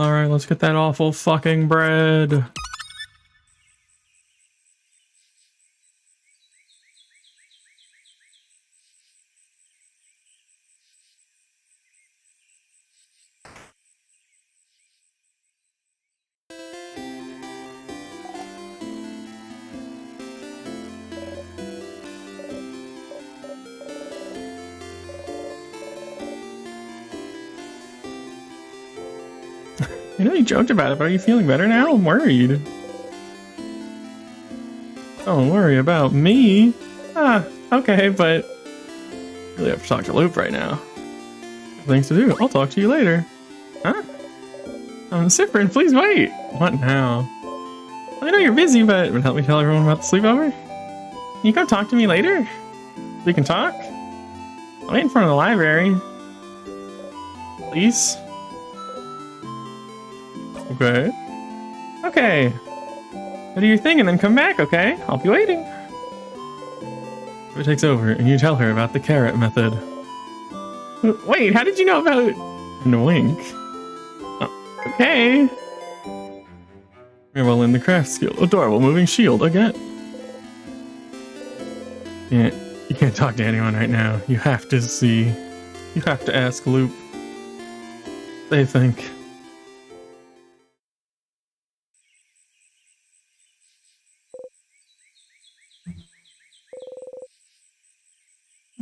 Alright, let's get that awful fucking bread. You know, you joked about it, but are you feeling better now? I'm worried. Don't worry about me. Ah, okay, but I really have to talk to Loop right now. Things to do. I'll talk to you later. Huh? Cyprin, please wait. What now? I know you're busy, but would help me tell everyone about the sleepover? Can you come talk to me later? We can talk? I'll wait in front of the library. Please? Okay. Okay. Go do your thing and then come back, okay? I'll be waiting. Who takes over and you tell her about the carrot method. Wait, how did you know about... And wink. Okay. Well, in the craft skill. Adorable moving shield again. You can't talk to anyone right now. You have to see. You have to ask Loop. They think.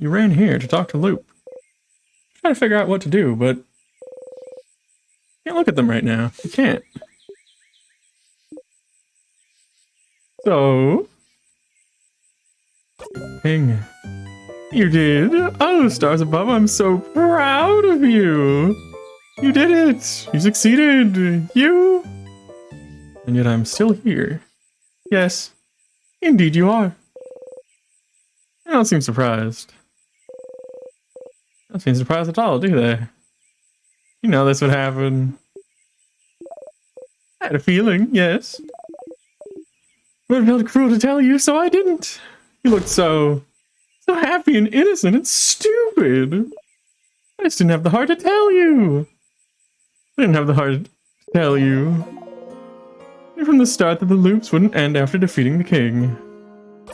You ran here to talk to Loop. Trying to figure out what to do, but you can't look at them right now. You can't. So, King, you did? Oh, stars above, I'm so proud of you. You did it. You succeeded. You. And yet I'm still here. Yes, indeed you are. They don't seem surprised. They don't seem surprised at all, do they? You know this would happen. I had a feeling, yes. But it felt cruel to tell you, so I didn't. You looked so happy and innocent and stupid. I just didn't have the heart to tell you. I didn't have the heart to tell you. Knew from the start that the loops wouldn't end after defeating the king.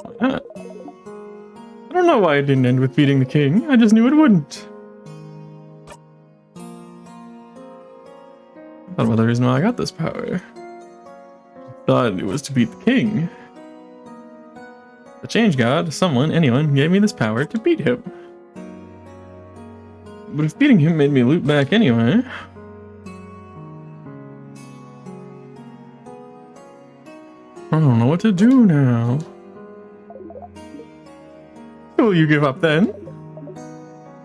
Why not? I don't know why it didn't end with beating the king. I just knew it wouldn't. I thought about the reason why I got this power. Thought it was to beat the king. The change god, someone, anyone, gave me this power to beat him. But if beating him made me loop back anyway... I don't know what to do now. Will you give up then?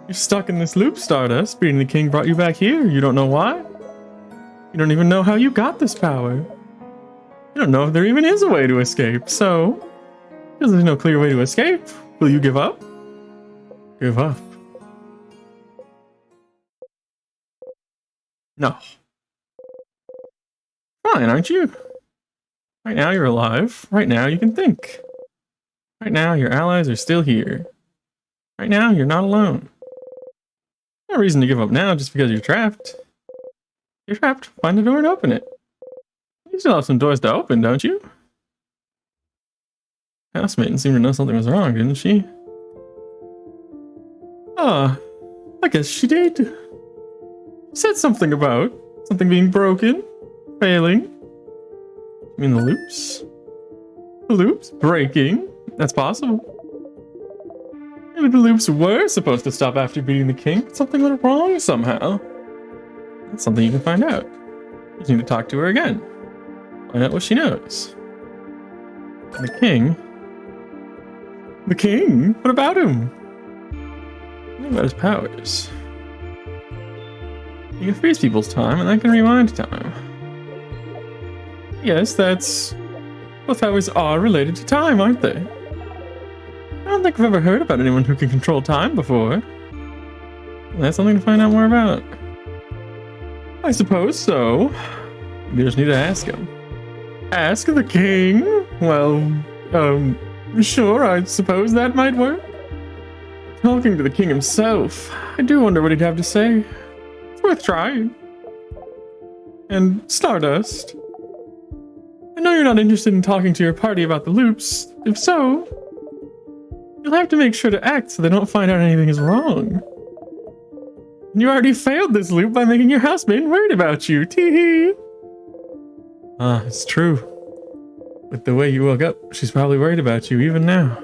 You're stuck in this loop, Stardust. Beating the king brought you back here. You don't know why? You don't even know how you got this power. You don't know if there even is a way to escape, so... because there's no clear way to escape, will you give up? Give up? No. Fine, aren't you? Right now you're alive. Right now you can think. Right now your allies are still here. Right now you're not alone. No reason to give up now just because you're trapped. You're trapped. Find the door and open it. You still have some doors to open, don't you? Housemaiden seemed to know something was wrong, didn't she? Ah, I guess she did. She said something about something being broken, failing. You mean the loops? The loops breaking? That's possible. Maybe the loops were supposed to stop after beating the king, but something went wrong somehow. That's something you can find out. You just need to talk to her again. Find out what she knows. The king? The king? What about him? What about his powers? You can freeze people's time, and that can rewind time. Yes, that's... both powers are related to time, aren't they? I don't think I've ever heard about anyone who can control time before. That's something to find out more about. I suppose so. You just need to ask him. Ask the king? Well, sure, I suppose that might work. Talking to the king himself, I do wonder what he'd have to say. It's worth trying. And Stardust. I know you're not interested in talking to your party about the loops. If so, you'll have to make sure to act so they don't find out anything is wrong. And you already failed this loop by making your housemaid worried about you. Tee-hee. Ah, it's true. With the way you woke up, she's probably worried about you even now.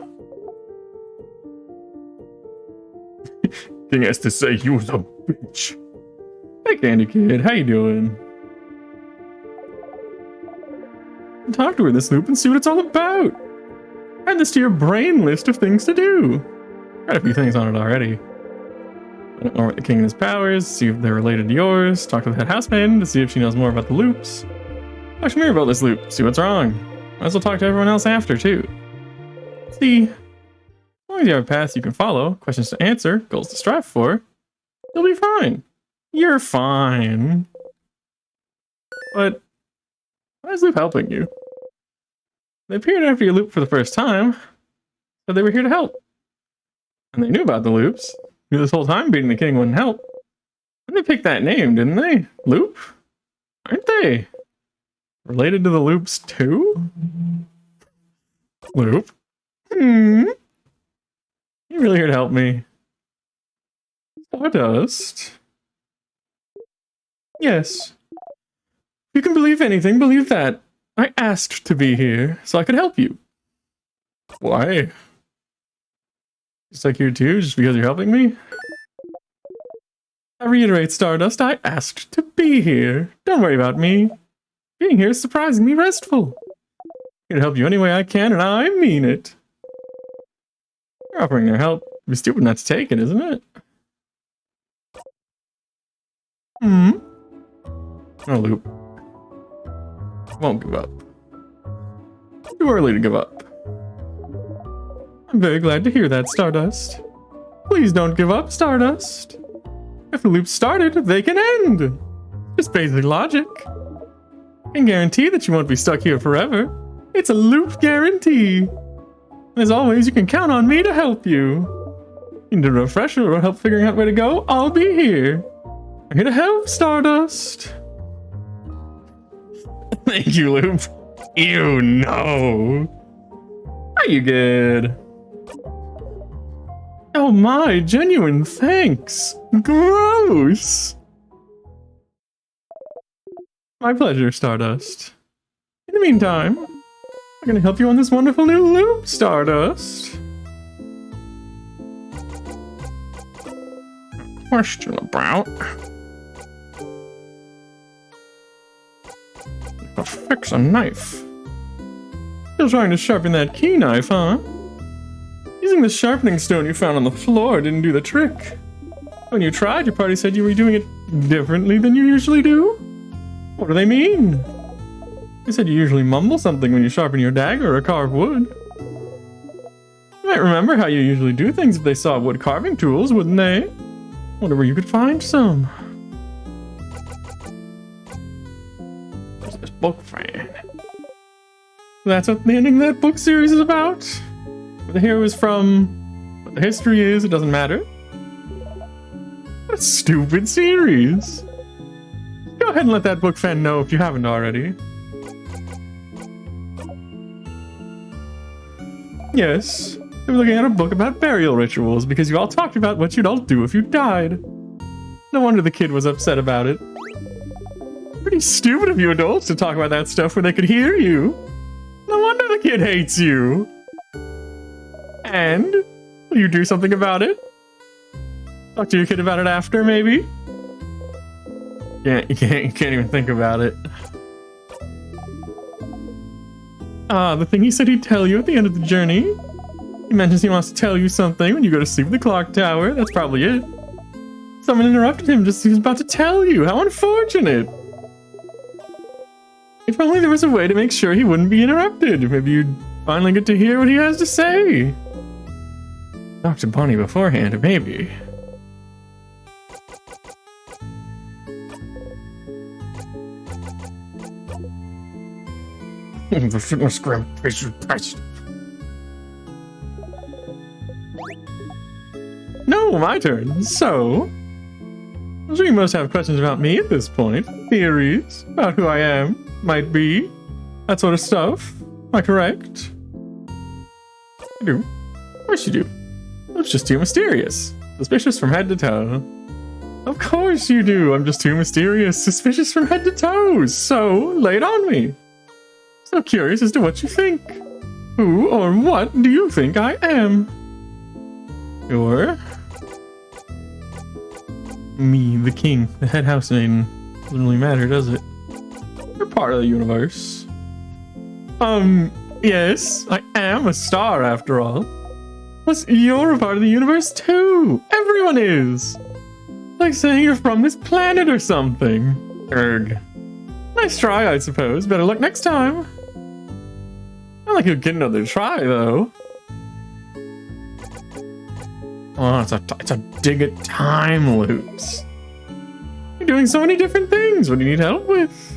King has to say you was a bitch. Hey, Candy Kid, how you doing? Talk to her this loop and see what it's all about. Add this to your brain list of things to do. Got a few things on it already. Find out more about the king and his powers, see if they're related to yours, talk to the head housemaid to see if she knows more about the loops. Talk to me about this loop, see what's wrong. Might as well talk to everyone else after, too. See, as long as you have a path you can follow, questions to answer, goals to strive for, you'll be fine. You're fine. But why is Loop helping you? They appeared after you looped for the first time, so they were here to help. And they knew about the loops. Knew this whole time beating the king wouldn't help. And they picked that name, didn't they? Loop? Aren't they? Related to the loops too? Loop? You really here to help me? Stardust? Yes. You can believe anything, believe that. I asked to be here, so I could help you. Why? Just like you too, just because you're helping me? I reiterate, Stardust, I asked to be here. Don't worry about me. Being here is surprisingly restful. I'm gonna help you any way I can, and I mean it. You're offering their help. It'd be stupid not to take it, isn't it? No, Loop. Won't give up. Too early to give up. I'm very glad to hear that, Stardust. Please don't give up, Stardust. If the loop started, they can end. Just basic logic. I can guarantee that you won't be stuck here forever. It's a loop guarantee. And as always, you can count on me to help you. You need a refresher or help figuring out where to go, I'll be here. I'm here to help, Stardust. Thank you, Loop. You know. Are you good? Oh my, genuine thanks. Gross. My pleasure, Stardust. In the meantime, I'm gonna help you on this wonderful new loop, Stardust. Question about... fix a knife. Still trying to sharpen that key knife, huh? Using the sharpening stone you found on the floor didn't do the trick. When you tried, your party said you were doing it differently than you usually do? What do they mean? They said you usually mumble something when you sharpen your dagger or carve wood. You might remember how you usually do things if they saw wood carving tools, wouldn't they? Wonder where you could find some. What's this book fan? That's what the ending of that book series is about? Where the hero is from, what the history is, it doesn't matter. What a stupid series. Go ahead and let that book fan know if you haven't already. Yes, they were looking at a book about burial rituals because you all talked about what you'd all do if you died. No wonder the kid was upset about it. Pretty stupid of you adults to talk about that stuff where they could hear you. No wonder the kid hates you. And will you do something about it? Talk to your kid about it after, maybe? You can't even think about it. Ah, the thing he said he'd tell you at the end of the journey. He mentions he wants to tell you something when you go to sleep at the clock tower. That's probably it. Someone interrupted him just as he was about to tell you. How unfortunate. If only there was a way to make sure he wouldn't be interrupted. Maybe you'd finally get to hear what he has to say. Talk to Bonnie beforehand, maybe. The fitness gram patient. No, my turn. So, I'm sure you must have questions about me at this point. Theories about who I am, might be. That sort of stuff. Am I correct? I do. Of course you do. It's just too mysterious. Suspicious from head to toe. Of course you do. I'm just too mysterious, suspicious from head to toe. So, lay it on me. So curious as to what you think. Who or what do you think I am? You're... me, the king, the head house maiden. Doesn't really matter, does it? You're part of the universe. Yes, I am a star after all. Plus, you're a part of the universe too. Everyone is. Like saying you're from this planet or something. Erg. Nice try, I suppose. Better luck next time. Not like you'll get another try, though. Oh, it's a dig at time loops. You're doing so many different things. What do you need help with?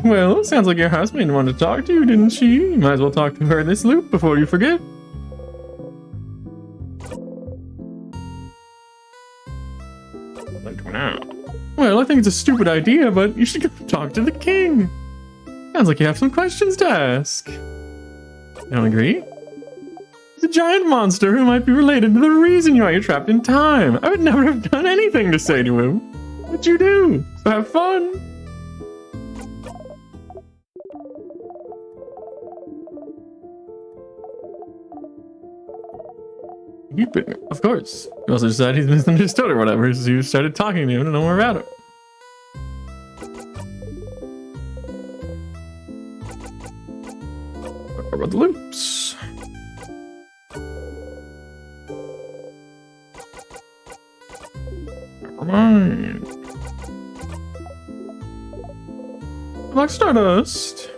Well, sounds like your housemaid wanted to talk to you, didn't she? You might as well talk to her this loop before you forget. Like now. Well, I think it's a stupid idea, but you should go talk to the king. Sounds like you have some questions to ask. You don't agree? He's a giant monster who might be related to the reason why you're trapped in time. I would never have done anything to say to him. But you do, so have fun. Of course. You also decided he's misunderstood or whatever, so you started talking to him to know more about it. What about the loops? Never mind. Like Stardust.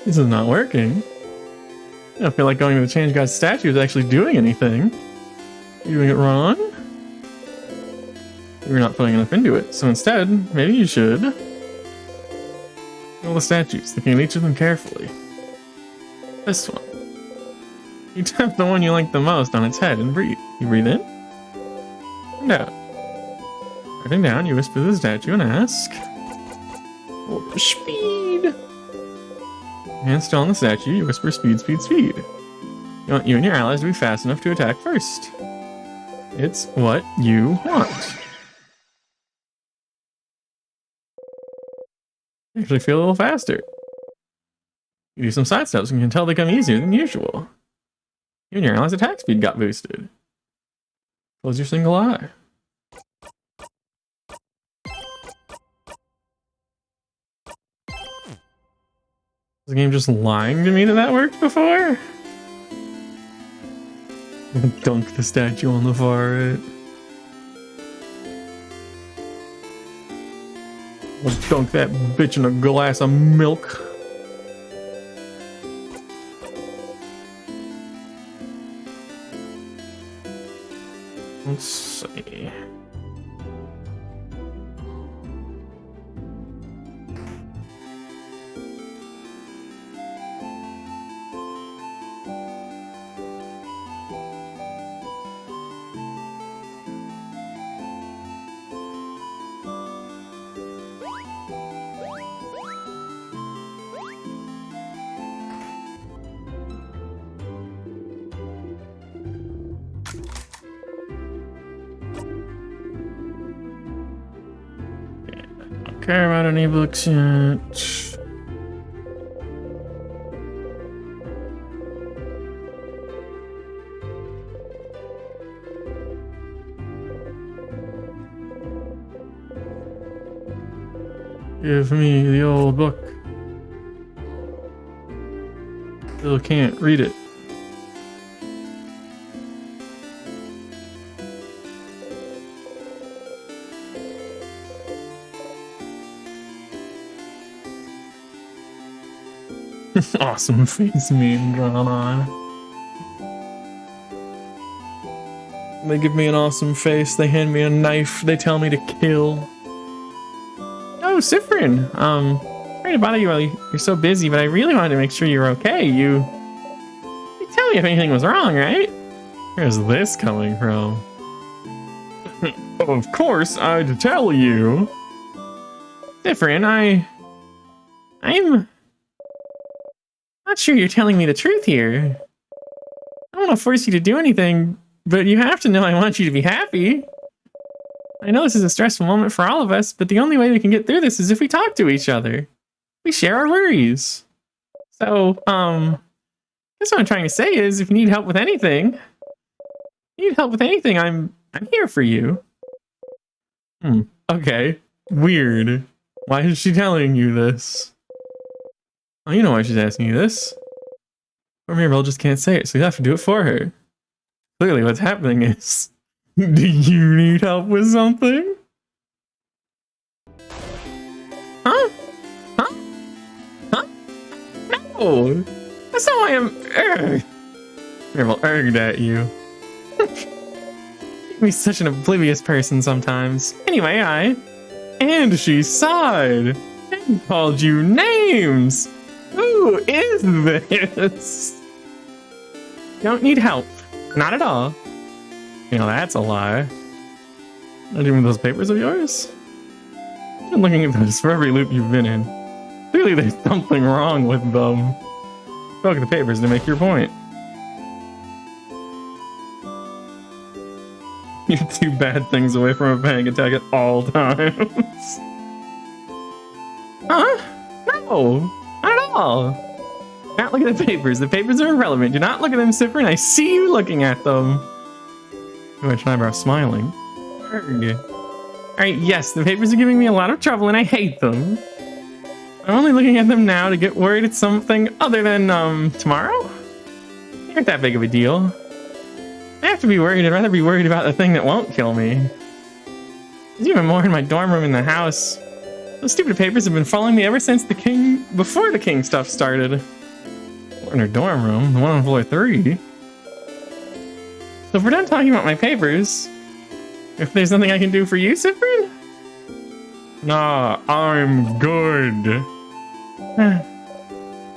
This is not working. I don't feel like going to the Change God's statue is actually doing anything. You're doing it wrong? You're not putting enough into it. So instead, maybe you should. All the statues, looking at each of them carefully. This one. You tap the one you like the most on its head and breathe. You breathe in and out. Writing down, you whisper to the statue and ask for speed. Hands still on the statue, you whisper speed, speed, speed. You want you and your allies to be fast enough to attack first. It's what you want. You actually feel a little faster. You do some side steps and you can tell they come easier than usual. You and your allies' attack speed got boosted. Close your single eye. Is the game just lying to me that worked before? Dunk the statue on the far right. I'll dunk that bitch in a glass of milk. Let's see. Care about any books yet? Give me the old book. Still can't read it. Awesome face meme drawn on. They give me an awesome face. They hand me a knife. They tell me to kill. Oh, Siffrin. Sorry to bother you while you're so busy, but I really wanted to make sure you're okay. You tell me if anything was wrong, right? Where's this coming from? Of course, I'd tell you. Siffrin, I'm not sure you're telling me the truth here. I don't want to force you to do anything, but you have to know I want you to be happy. I know this is a stressful moment for all of us, but the only way we can get through this is if we talk to each other. We share our worries. So, guess what I'm trying to say is, if you need help with anything, I'm here for you. Okay. Weird. Why is she telling you this? Oh, you know why she's asking you this. Or Mirabelle just can't say it, so you have to do it for her. Clearly what's happening is, do you need help with something? Huh? Huh? Huh? No! That's not why I'm Mirabelle erged at you. Be such an oblivious person sometimes. Anyway, and she sighed and called you names. Who is this? Don't need help. Not at all. You know, that's a lie. Not even those papers of yours? I've been looking at those for every loop you've been in. Clearly there's something wrong with them. Look at the papers to make your point. You're two bad things away from a panic attack at all times. Huh? No, not at all. Not look at the papers. The papers are irrelevant. Do not look at them, Siffrin. I see you looking at them. Which eyebrow smiling. Alright, yes, the papers are giving me a lot of trouble and I hate them. I'm only looking at them now to get worried it's something other than, tomorrow? They aren't that big of a deal. I have to be worried. I'd rather be worried about the thing that won't kill me. There's even more in my dorm room in the house. Those stupid papers have been following me ever since before the king stuff started. We're in her dorm room, the one on floor 3. So if we're done talking about my papers, if there's nothing I can do for you, Siffrin? Nah, I'm good.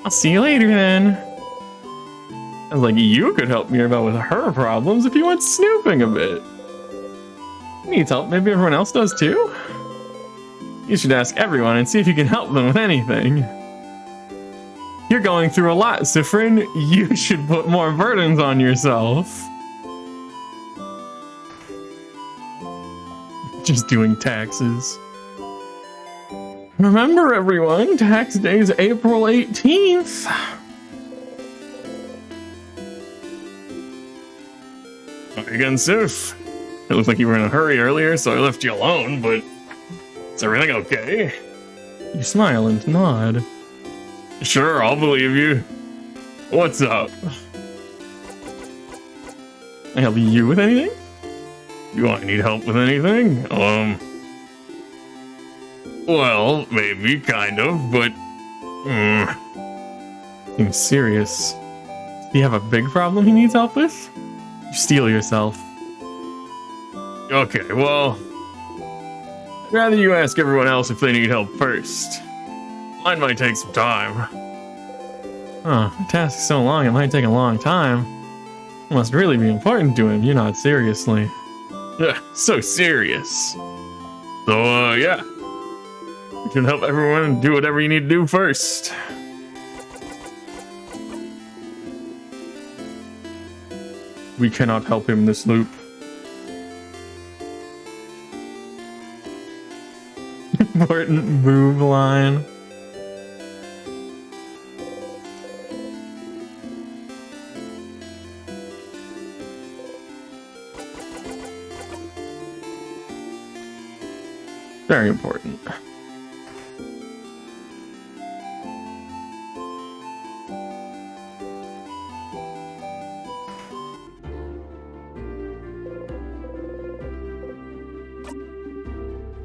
I'll see you later then. Sounds like you could help Mirabelle with her problems if you went snooping a bit. Needs help, maybe everyone else does too? You should ask everyone and see if you can help them with anything. You're going through a lot, Siffrin. You should put more burdens on yourself. Just doing taxes. Remember everyone, tax day is April 18th. Again, Sif. It looked like you were in a hurry earlier, so I left you alone, but is everything okay? You smile and nod. Sure, I'll believe you. What's up? Can I help you with anything? Do I need help with anything? Well, maybe, kind of, but... Seems serious. Do you have a big problem he needs help with? You steel yourself. Okay, well... I'd rather you ask everyone else if they need help first. Mine might take some time. Huh, the task's so long, it might take a long time. It must really be important to him, you nod seriously. Yeah, so serious. So, yeah. You can help everyone and do whatever you need to do first. We cannot help him this loop. Important boob line. Very important.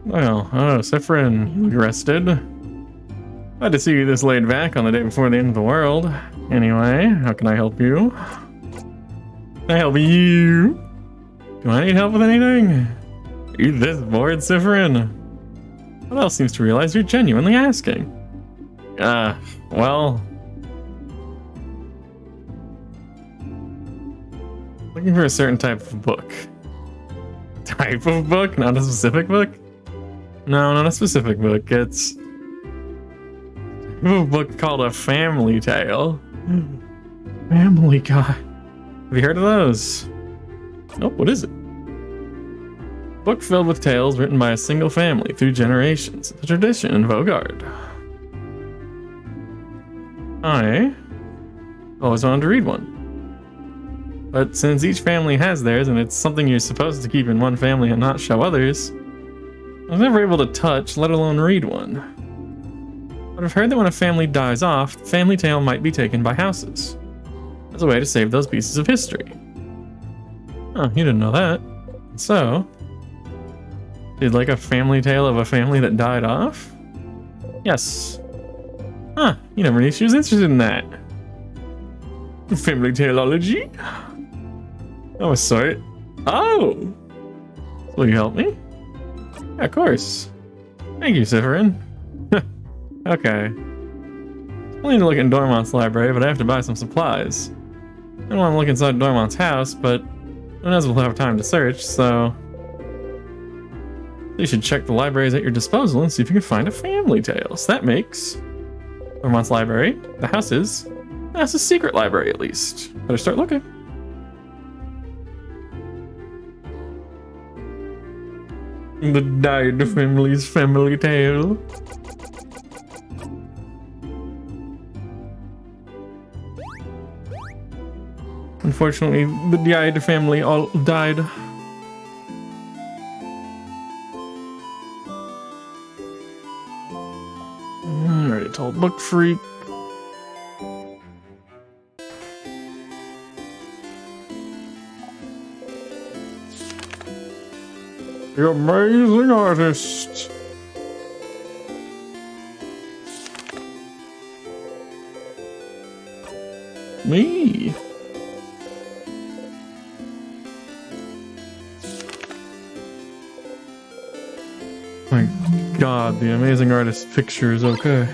Well, Siffrin, you look rested. Glad to see you this laid back on the day before the end of the world. Anyway, how can I help you? Can I help you? Do I need help with anything? Are you this bored, Sifrin? What else seems to realize you're genuinely asking? Well... looking for a certain type of book. Type of book? Not a specific book? No, not a specific book. It's a book called A Family Tale. Family Guy. Have you heard of those? Nope, what is it? Book filled with tales written by a single family through generations. The tradition in Vaugarde. I always wanted to read one. But since each family has theirs and it's something you're supposed to keep in one family and not show others, I was never able to touch, let alone read one. But I've heard that when a family dies off, the family tale might be taken by houses as a way to save those pieces of history. Oh, you didn't know that. So, you'd like a family tale of a family that died off? Yes. Huh, you never knew she was interested in that. Family taleology? I was sorry. Oh! Will you help me? Yeah, of course. Thank you, Sifrin. Okay. I need to look in Dormont's library, but I have to buy some supplies. I don't want to look inside Dormont's house, but who knows if we'll have time to search, so... you should check the libraries at your disposal and see if you can find a family tale. So that makes Dormont's library, the house's secret library at least. Better start looking. The died family's family tale. Unfortunately, the died family all died. Already told Book Freak. The amazing artist. Me. My God, the amazing artist picture is okay.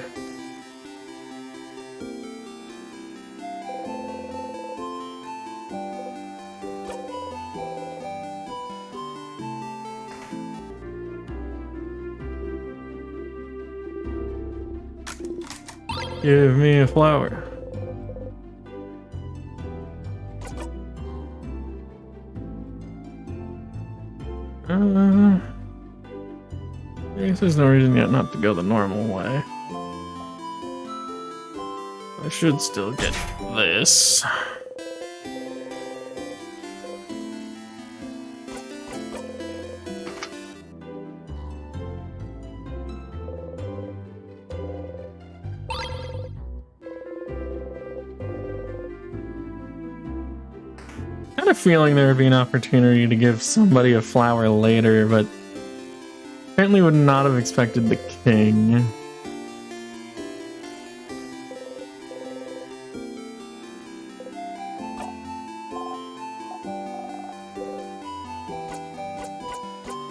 Give me a flower. I guess there's no reason yet not to go the normal way. I should still get this. I had a feeling there would be an opportunity to give somebody a flower later, but apparently would not have expected the king.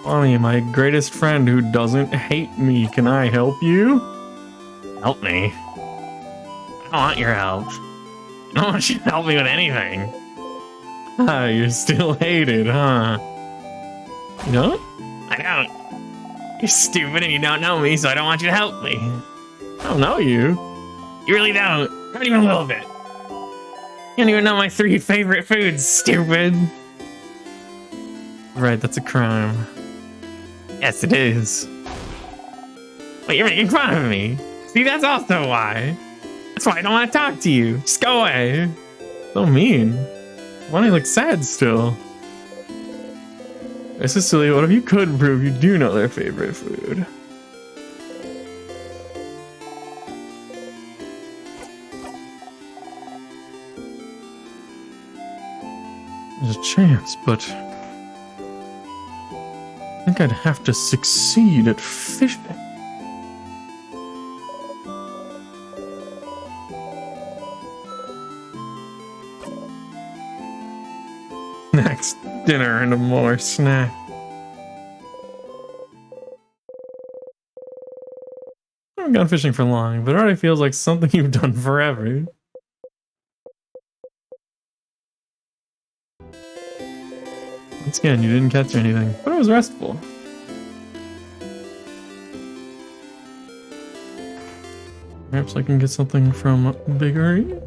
Bonnie, my greatest friend who doesn't hate me, can I help you? Help me? I don't want your help. I don't want you to help me with anything. Ah, you're still hated, huh? You don't? I don't. You're stupid and you don't know me, so I don't want you to help me. I don't know you. You really don't. Not even a little bit. You don't even know my 3 favorite foods, stupid. Right, that's a crime. Yes, it is. Wait, you're making fun of me. See, that's also why. That's why I don't want to talk to you. Just go away. So mean. Why do you look sad still? Hey, Cecilia, what if you could prove you do know their favorite food? There's a chance, but I think I'd have to succeed at fishing. Next. dinner and a more snack. I haven't gone fishing for long, but it already feels like something you've done forever. Once again, you didn't catch anything, but it was restful. Perhaps I can get something from Biggery?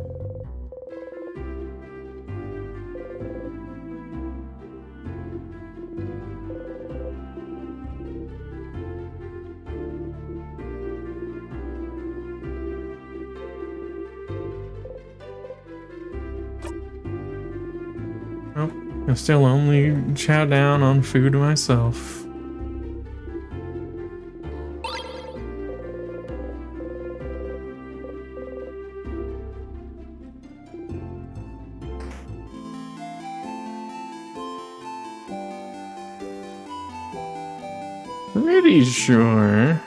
Nope, I still only chow down on food myself. Pretty sure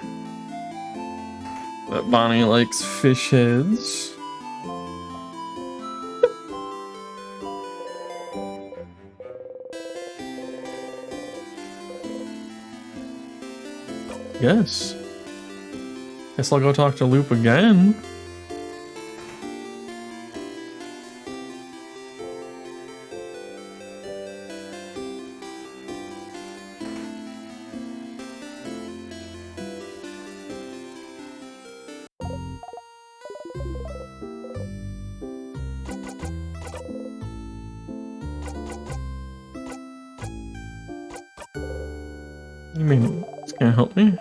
that Bonnie likes fish heads. Yes. Guess I'll go talk to Loop again. You mean it's gonna help me?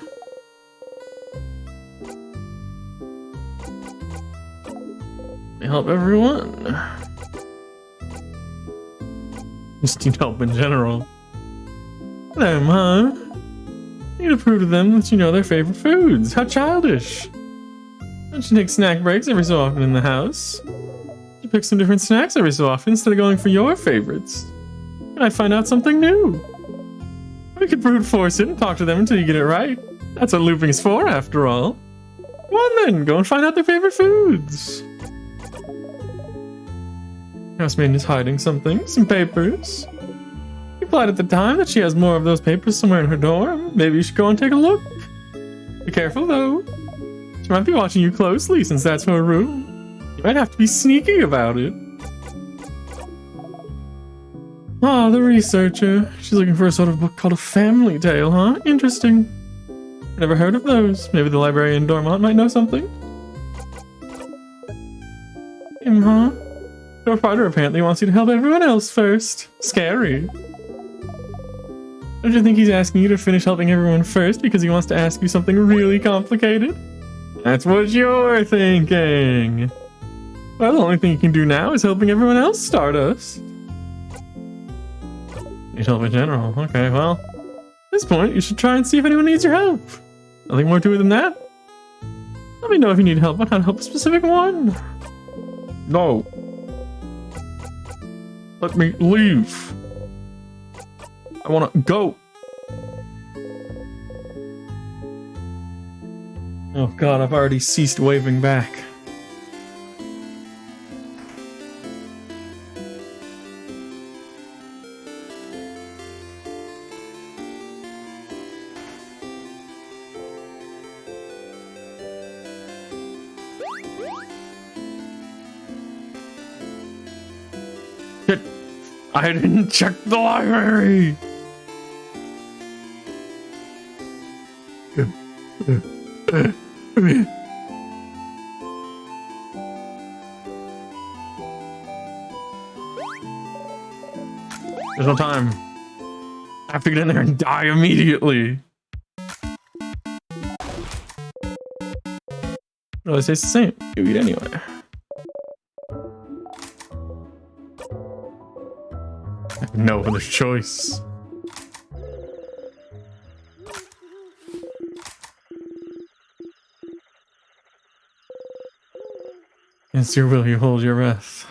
They help everyone. Just need help in general. Hello, Mom. You need to prove to them that you know their favorite foods. How childish. Don't you take snack breaks every so often in the house? You pick some different snacks every so often instead of going for your favorites. And I'd find out something new. We could brute force it and talk to them until you get it right. That's what looping's for, after all. Come on then, go and find out their favorite foods. Housemaiden is hiding something, some papers. You implied at the time that she has more of those papers somewhere in her dorm. Maybe you should go and take a look. Be careful though. She might be watching you closely since that's her room. You might have to be sneaky about it. Ah, the researcher. She's looking for a sort of book called A Family Tale, huh? Interesting. Never heard of those. Maybe the librarian in Dormont might know something. Him, huh? Your father apparently wants you to help everyone else first. Scary. Don't you think he's asking you to finish helping everyone first because he wants to ask you something really complicated? That's what you're thinking. Well, the only thing you can do now is helping everyone else, Stardust. Need help in general. Okay, well, at this point, you should try and see if anyone needs your help. Nothing more to it than that. Let me know if you need help on how to help a specific one. No. Let me leave. I want to go. Oh god, I've already ceased waving back. Shit. I didn't check the library. There's no time. I have to get in there and die immediately. No, it tastes the same. You eat anyway. I have no other choice. Against your will, you hold your breath.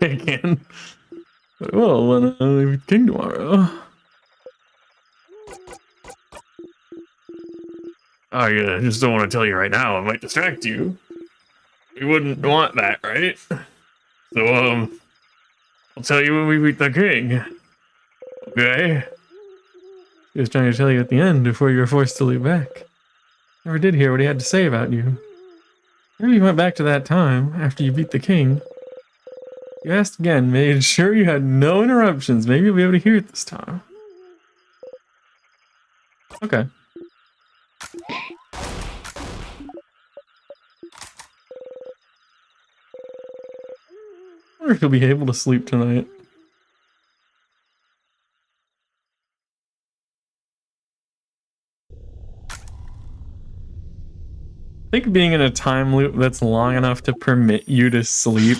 I can. But well, when I leave King tomorrow. I just don't want to tell you right now. I might distract you. You wouldn't want that, right? So, I'll I'll tell you when we beat the king. Okay? He was trying to tell you at the end before you were forced to leave back. Never did hear what he had to say about you. Maybe you went back to that time, after you beat the king. You asked again, made sure you had no interruptions. Maybe you'll be able to hear it this time. Okay. I wonder if he'll be able to sleep tonight. I think being in a time loop that's long enough to permit you to sleep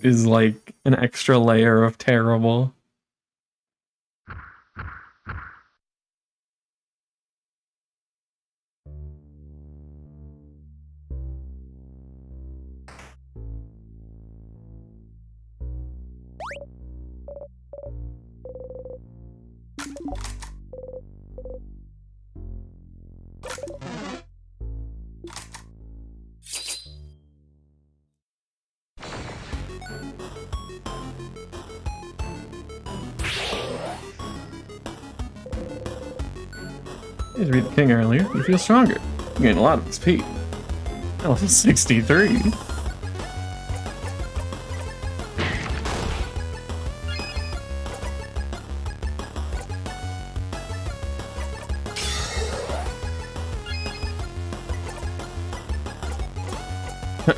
is like an extra layer of terrible. You had to beat the king earlier. You feel stronger. You gained a lot of XP. Level 63.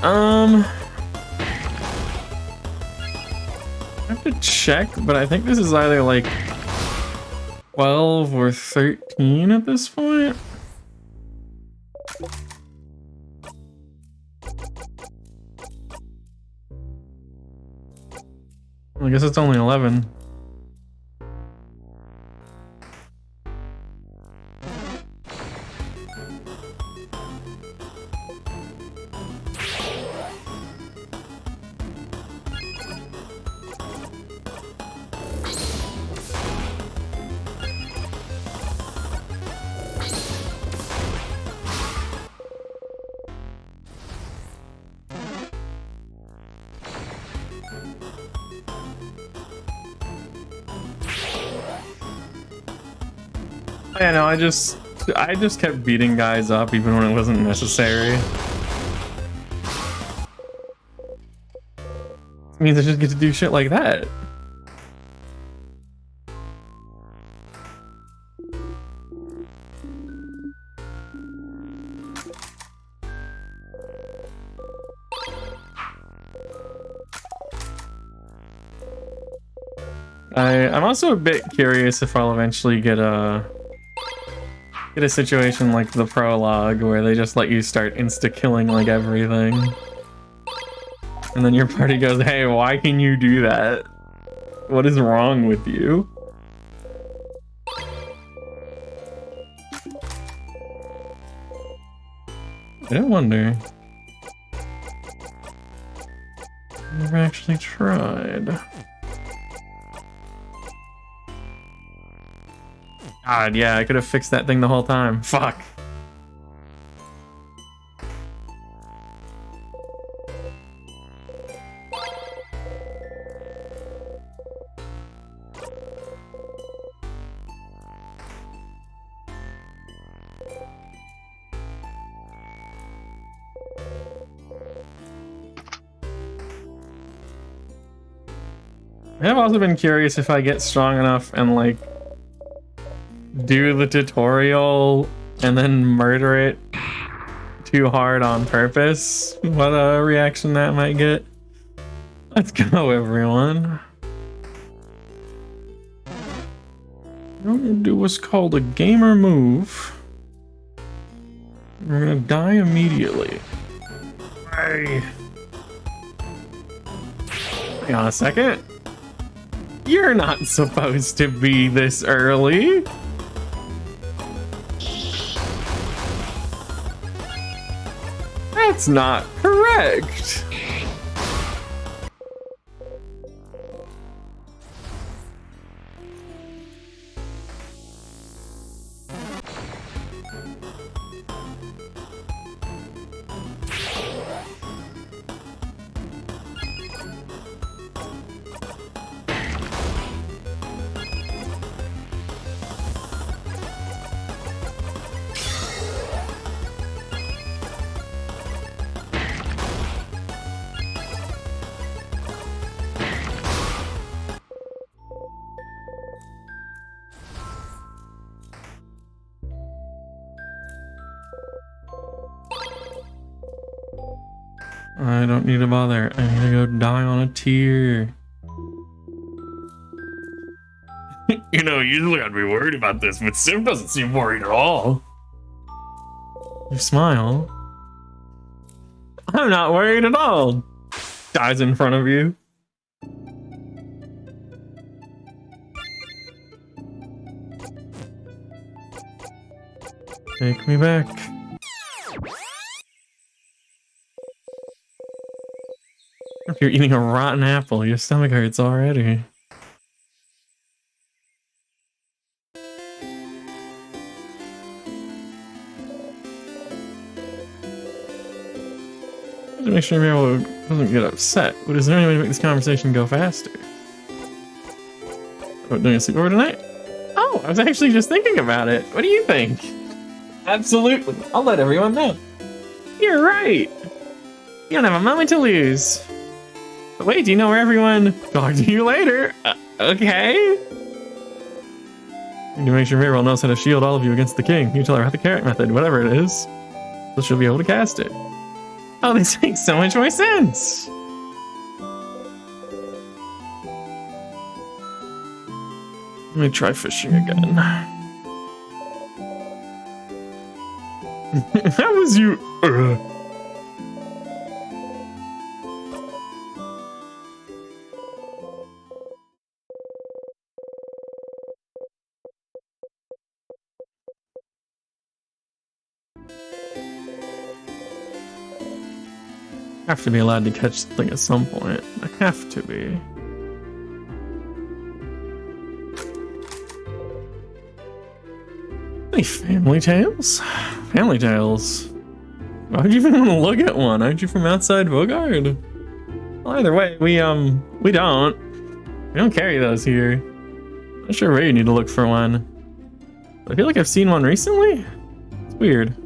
I have to check, but I think this is either like 12 or 13 at this point. I guess it's only 11. Yeah, no, I just kept beating guys up even when it wasn't necessary. It means I just get to do shit like that. I'm also a bit curious if I'll eventually get a situation like the prologue where they just let you start insta-killing like everything. And then your party goes, hey, why can you do that? What is wrong with you? I don't wonder. Never actually tried. God, yeah, I could have fixed that thing the whole time. Fuck. I've also been curious if I get strong enough and like do the tutorial and then murder it too hard on purpose, what a reaction that might get. Let's go, everyone. We're gonna do what's called a gamer move. We're gonna die immediately. Hey. Hang on a second. You're not supposed to be this early. That's not correct. I don't need to bother. I need to go die on a tear. You know, usually I'd be worried about this, but Sim doesn't seem worried at all. You smile. I'm not worried at all. Dies in front of you. Take me back. If you're eating a rotten apple, your stomach hurts already. To make sure Meryl doesn't get upset, but is there any way to make this conversation go faster? About doing a sleepover tonight? Oh, I was actually just thinking about it. What do you think? Absolutely. I'll let everyone know. You're right. You don't have a moment to lose. But wait, do you know where everyone... Talk to you later. Okay. You need to make sure Meryl knows how to shield all of you against the king. You tell her about the carrot method, whatever it is. So she'll be able to cast it. Oh, this makes so much more sense. Let me try fishing again. How was you? I have to be allowed to catch something at some point. I have to be. Any family tales? Family tales. Why would you even want to look at one? Aren't you from outside Vogard? Well, either way, we don't carry those here. Not sure where you need to look for one. I feel like I've seen one recently. It's weird.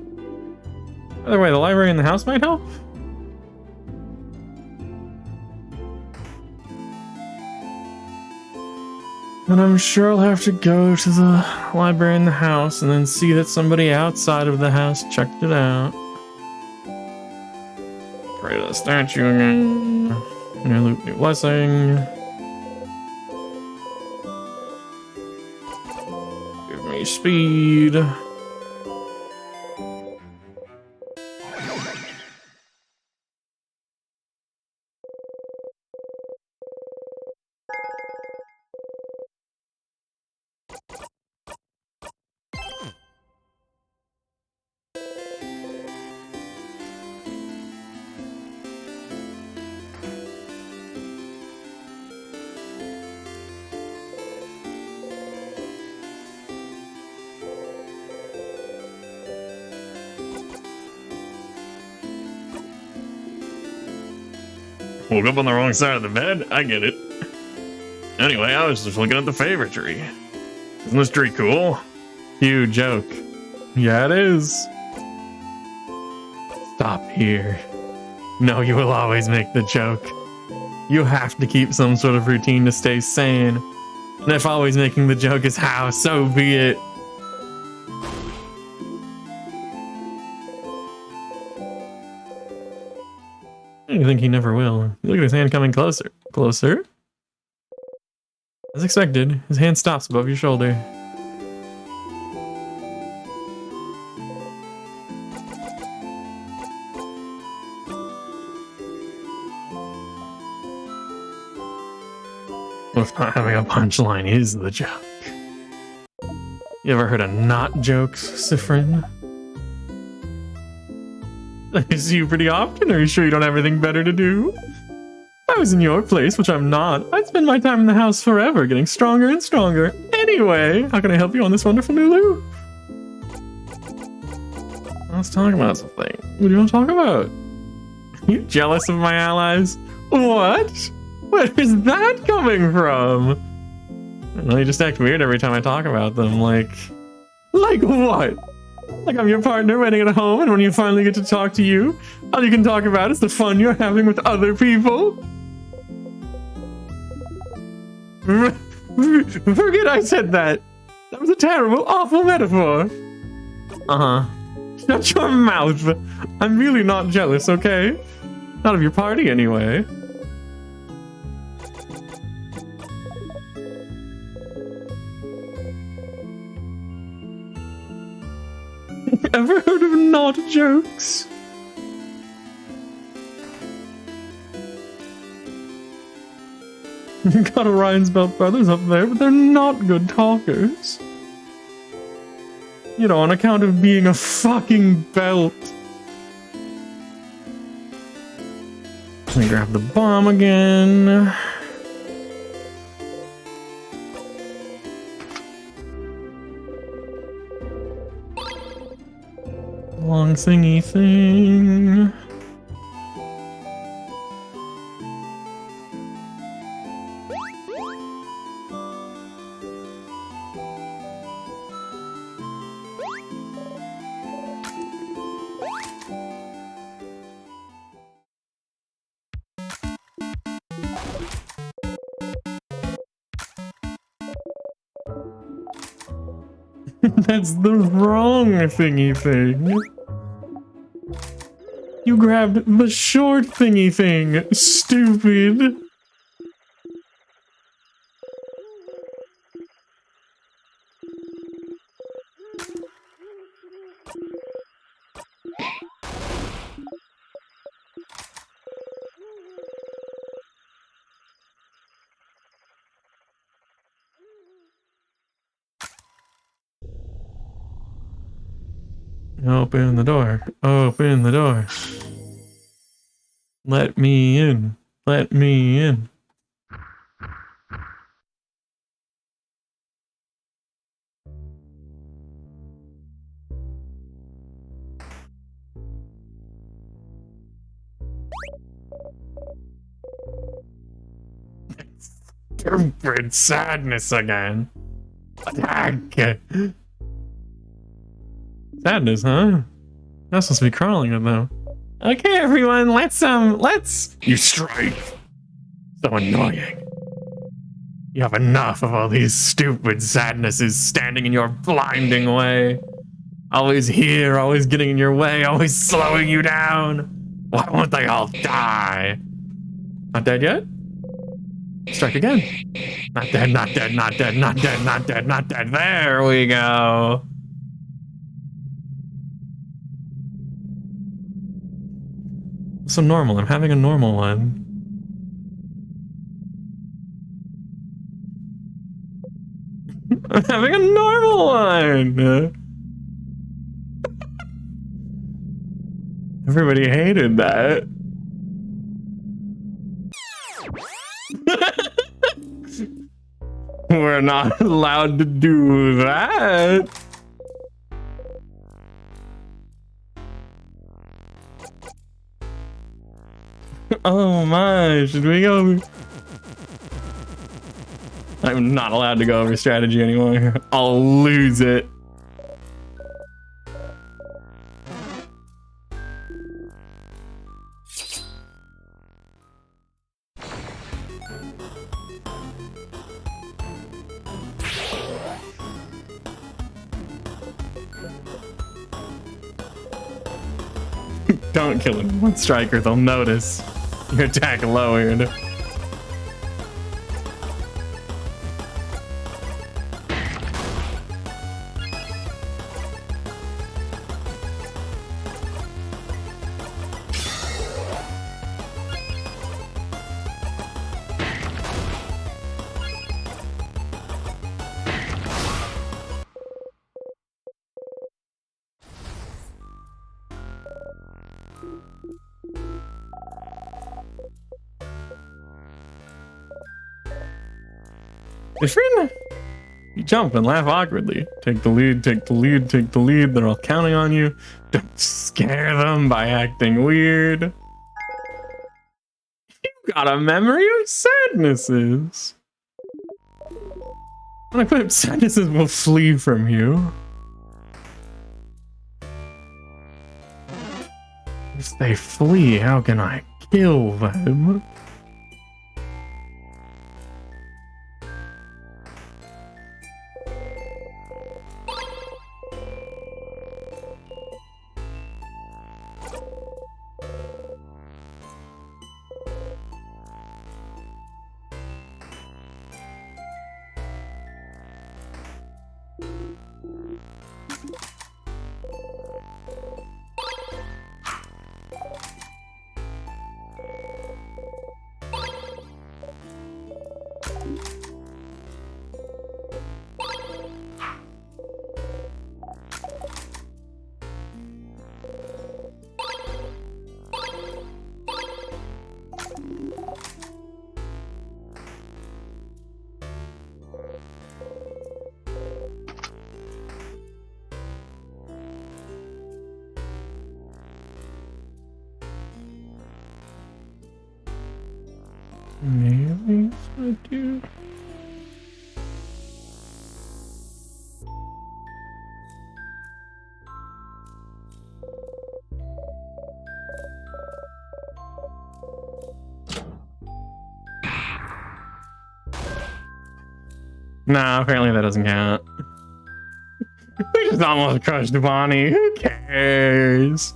Either way, the library in the house might help. And I'm sure I'll have to go to the library in the house and then see that somebody outside of the house checked it out. Pray to the statue again. New loot, new blessing. Give me speed. Woke up on the wrong side of the bed? I get it. Anyway, I was just looking at the favorite tree. Isn't this tree cool? You joke. Yeah, it is. Stop here. No, you will always make the joke. You have to keep some sort of routine to stay sane. And if always making the joke is how, so be it. I think he never will. Look at his hand coming closer. Closer? As expected, his hand stops above your shoulder. What if not having a punchline is the joke? You ever heard of not jokes, Siffrin? I see you pretty often. Are you sure you don't have anything better to do? If I was in your place, which I'm not, I'd spend my time in the house forever, getting stronger and stronger. Anyway, how can I help you on this wonderful new loop? Let's talk about something. What do you want to talk about? You jealous of my allies? What? Where is that coming from? I don't know, you just act weird every time I talk about them. Like what? Like I'm your partner waiting at home, and when you finally get to talk to you, all you can talk about is the fun you're having with other people? Forget I said that. That was a terrible, awful metaphor. Uh-huh. Shut your mouth. I'm really not jealous, okay? Not of your party, anyway. Ever heard of not jokes? Got Orion's Belt brothers up there, but they're not good talkers. You know, on account of being a fucking belt. Let me grab the bomb again. Long thingy thing. That's the wrong thingy thing. You grabbed the short thingy thing, stupid. Open the door. Open the door. Let me in. Let me in. Stupid sadness again. Attack. Sadness, huh? You're supposed to be crawling it though. Okay, everyone, let's you strike. So annoying. You have enough of all these stupid sadnesses standing in your blinding way. Always here, always getting in your way, always slowing you down. Why won't they all die? Not dead yet? Strike again. Not dead, not dead, not dead, not dead, not dead, not dead. There we go. So normal, I'm having a normal one. I'm having a normal one! Everybody hated that. We're not allowed to do that. Oh my, should we go? I'm not allowed to go over strategy anymore. I'll lose it. Don't kill him. One striker, they'll notice. Your attack lowered. Different? You jump and laugh awkwardly. Take the lead, take the lead, take the lead. They're all counting on you. Don't scare them by acting weird. You got a memory of sadnesses. Unequipped sadnesses will flee from you. If they flee, how can I kill them? Maybe I do. Nah, apparently that doesn't count. We just almost crushed Bonnie. Who cares?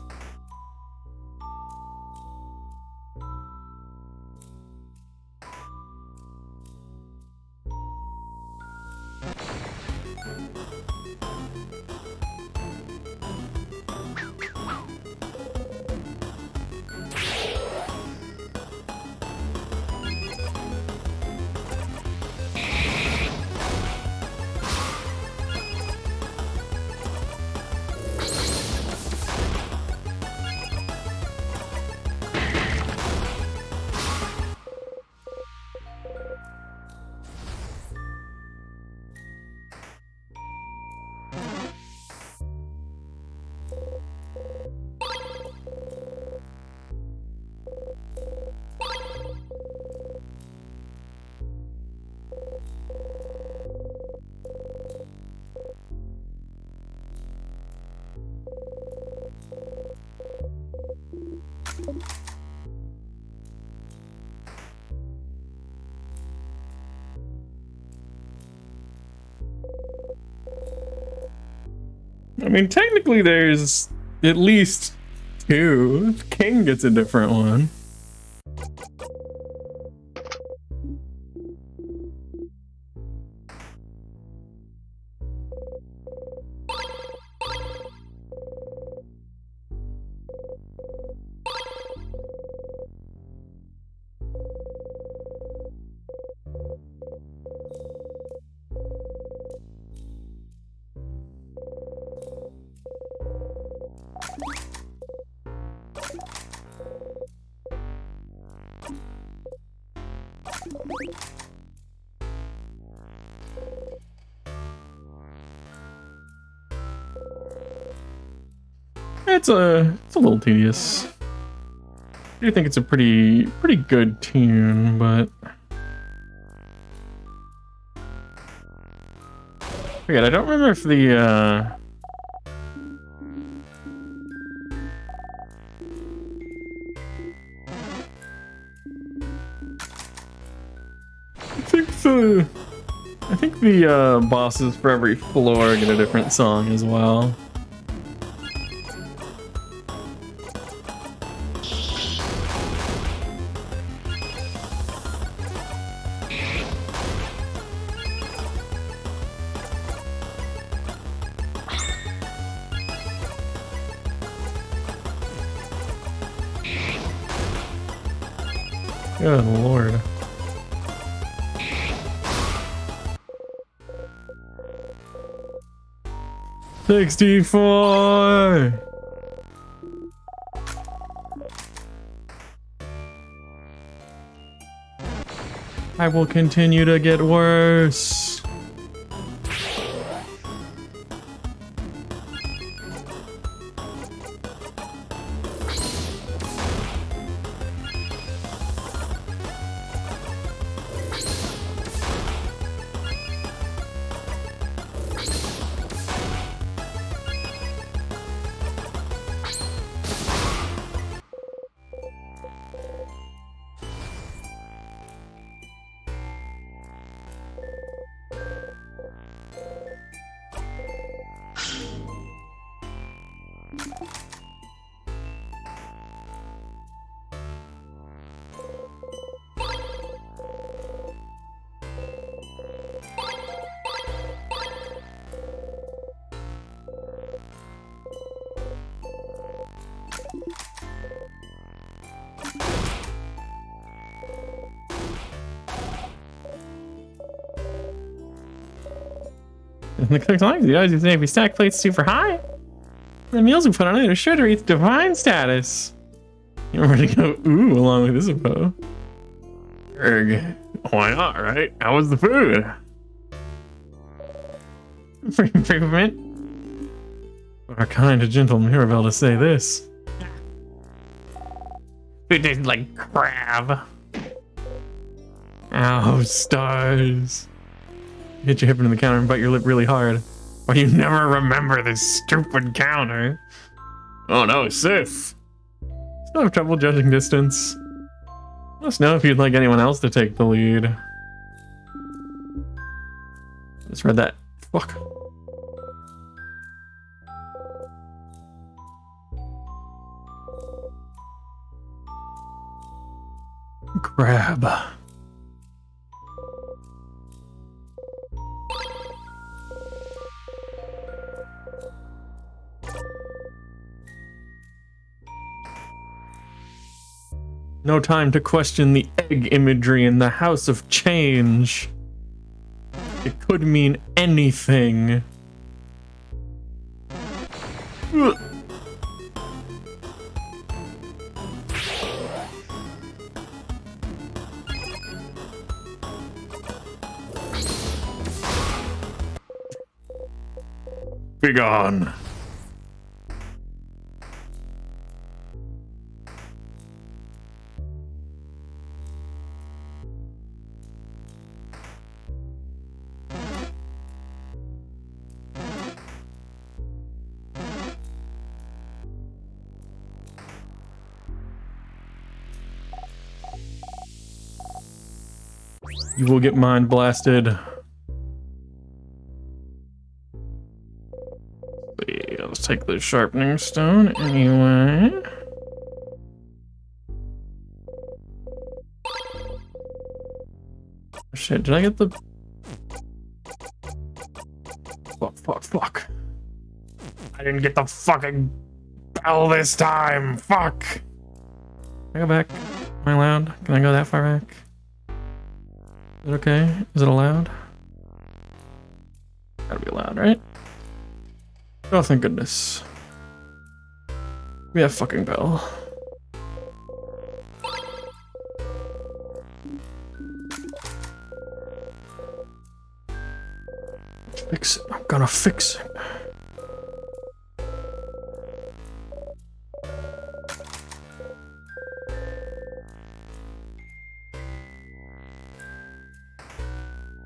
I mean, technically there's at least two. King gets a different one. It's a little tedious. I do think it's a pretty good tune, but forget. I don't remember if the I think the bosses for every floor get a different song as well. Good lord. $64. I will continue to get worse. And the cook's like, you say if we stack plates super high, the meals we put on it are sure to reach divine status. You remember to go ooh along with this info. Erg. Why not, right? How was the food? For improvement. Our kind and gentle Mirabelle to say this. It tastes like crab. Ow, stars. Hit your hip into the counter and bite your lip really hard. Why do you never remember this stupid counter? Oh no, Sif. Still have trouble judging distance. Let us know if you'd like anyone else to take the lead. Just read that. Fuck. Grab. No time to question the egg imagery in the House of Change. It could mean anything. Ugh. Be gone. You will get mind blasted. Let's take the sharpening stone anyway. Shit, did I get the... Fuck. I didn't get the fucking bell this time. Fuck. Can I go back? Am I allowed? Can I go that far back? Is it okay? Is it allowed? Gotta be allowed, right? Oh, thank goodness. We have fucking bell. Fix it. I'm gonna fix it.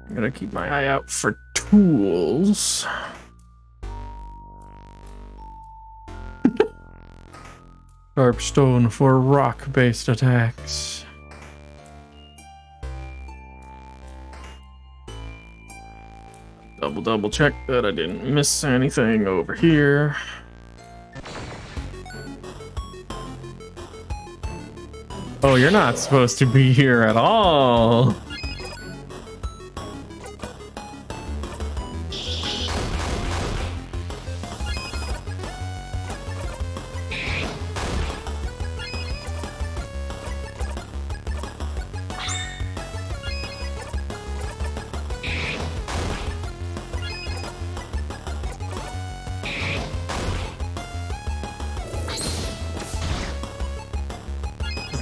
I'm gonna keep my eye out for tools. Sharp stone for rock-based attacks. Double check that I didn't miss anything over here. Oh, you're not supposed to be here at all.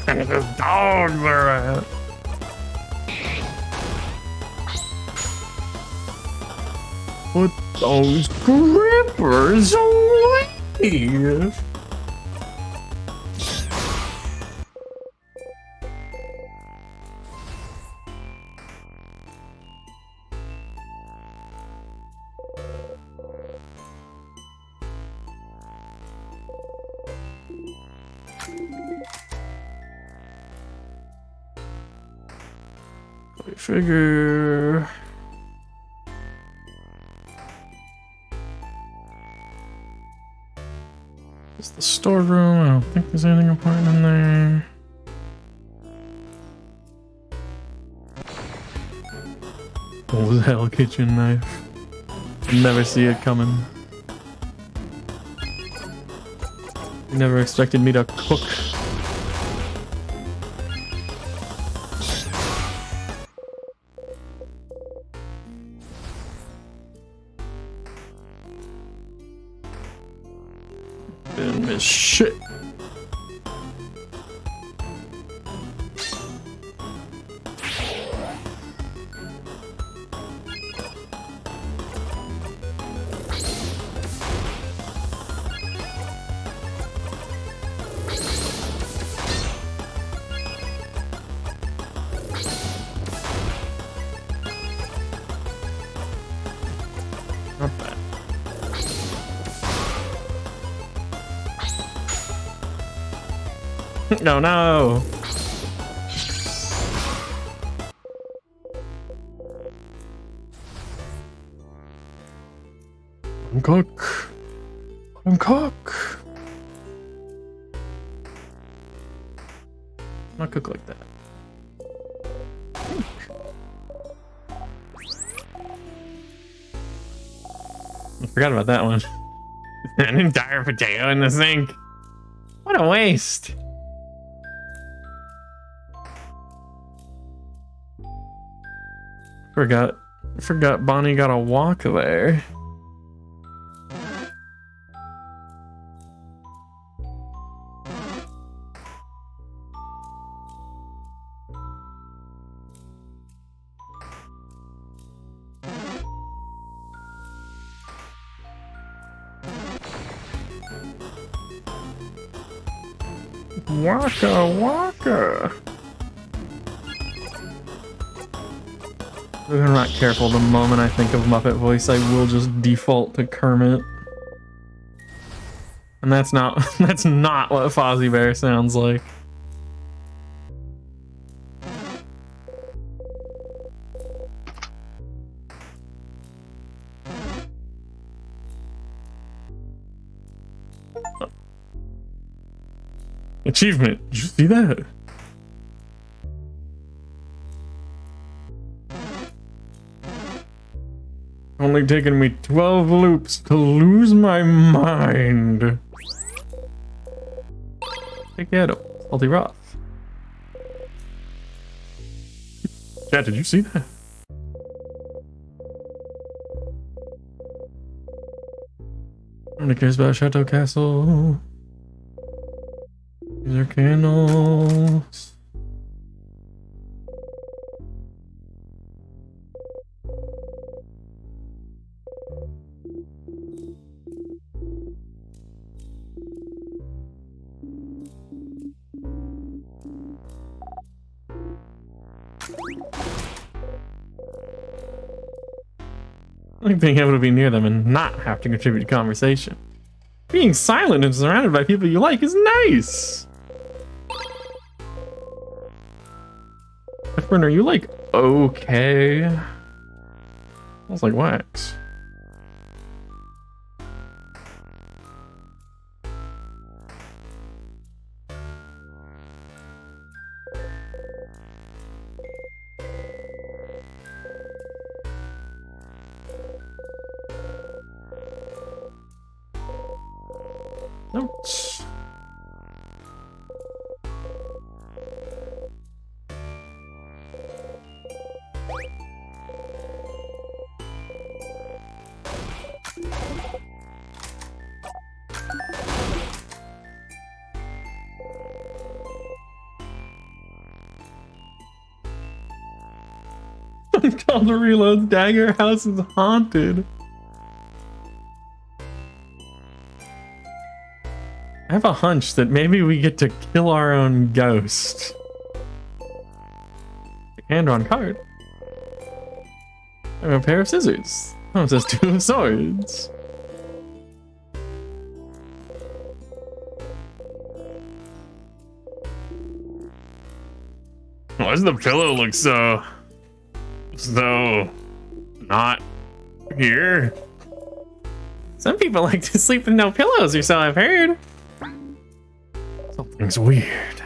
There's dogs around. Put those grippers away. Figure. It's the storeroom. I don't think there's anything important in there. What the hell, kitchen knife? Never see it coming. You never expected me to cook. Didn't miss shit. Not bad. No, no. Cook. Cook. Not cook like that. I forgot about that one. An entire potato in the sink. What a waste. Forgot Bonnie got a walk there. Waka. If I'm not careful, the moment I think of Muppet voice, I will just default to Kermit. And that's not what Fozzie Bear sounds like. Achievement. Did you see that? Only taken me 12 loops to lose my mind. Take that up. Salty Roth. Chat, did you see that? Nobody cares about Chateau Castle. These are candles. I like being able to be near them and not have to contribute to conversation. Being silent and surrounded by people you like is nice. Efren, are you like okay? Smells like wax. Notes. Tell the reloads Dagger House is haunted. I have a hunch that maybe we get to kill our own ghost. Hand-drawn card. I have a pair of scissors. Oh, it says 2 of swords. Why does the pillow look so not here? Some people like to sleep with no pillows or so I've heard. Something's weird.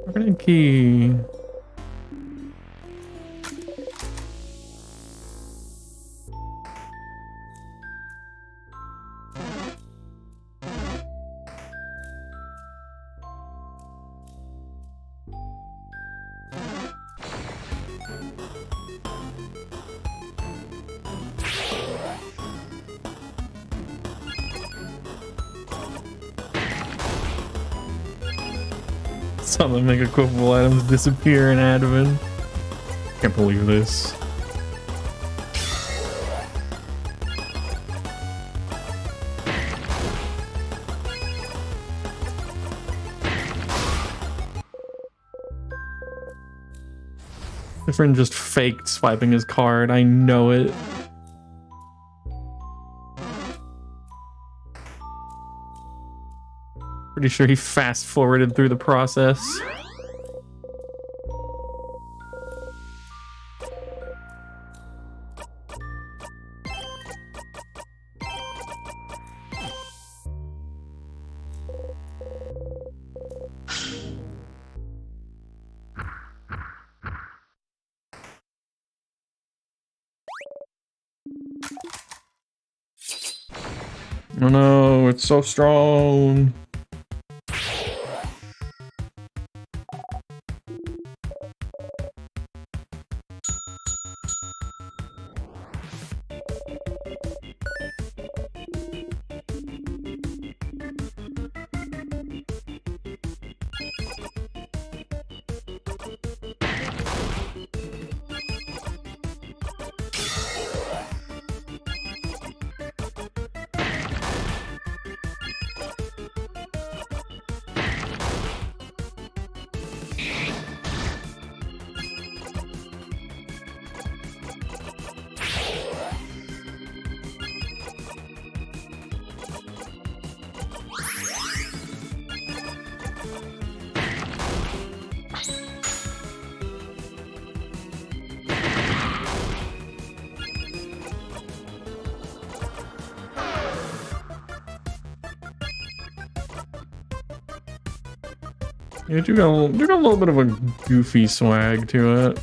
Permanent key. Some of the make equipable items disappear in admin. Can't believe this. My friend just faked swiping his card. I know it. Pretty sure he fast forwarded through the process. Oh no, it's so strong. Yeah, you got a little bit of a goofy swag to it.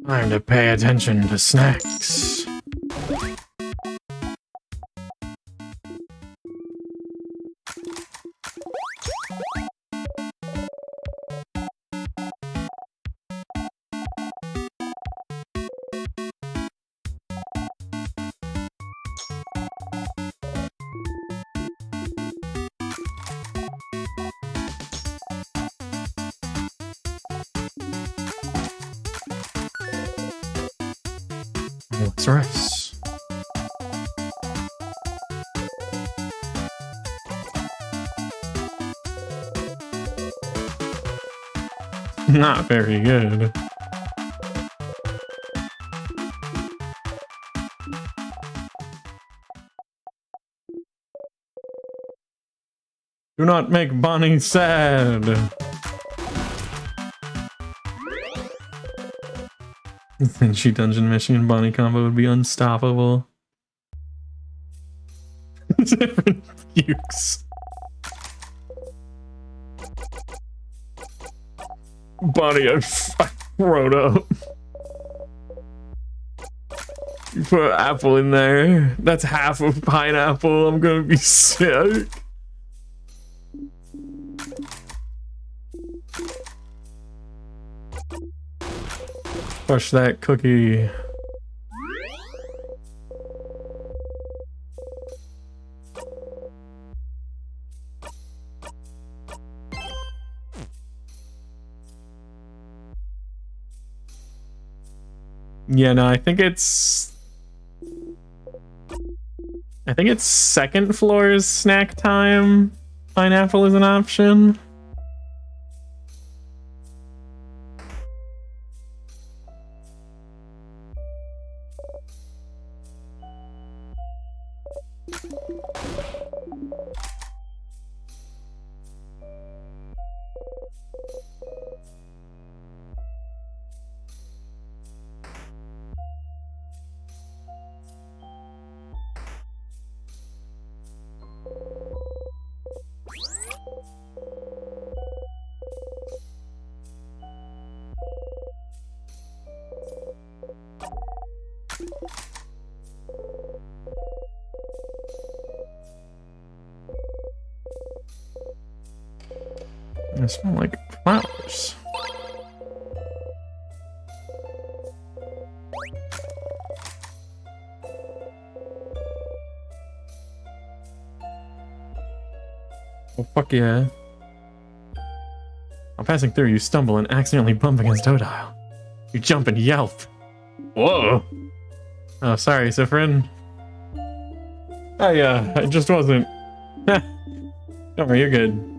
Time to pay attention to snacks. What's rice? Not very good. Do not make Bonnie sad. She dungeon mission and Bonnie combo would be unstoppable. Different Fuchs. Bonnie, I wrote up. You put an apple in there. That's half of pineapple. I'm gonna be sick. Crush that cookie. Yeah, no, I think it's second floor's snack time. Pineapple is an option. I smell like flowers. Oh, fuck yeah. While passing through, you stumble and accidentally bump against Totile. You jump and yelp. Whoa! Oh, sorry, Sifrin. I just wasn't. Don't worry, you're good.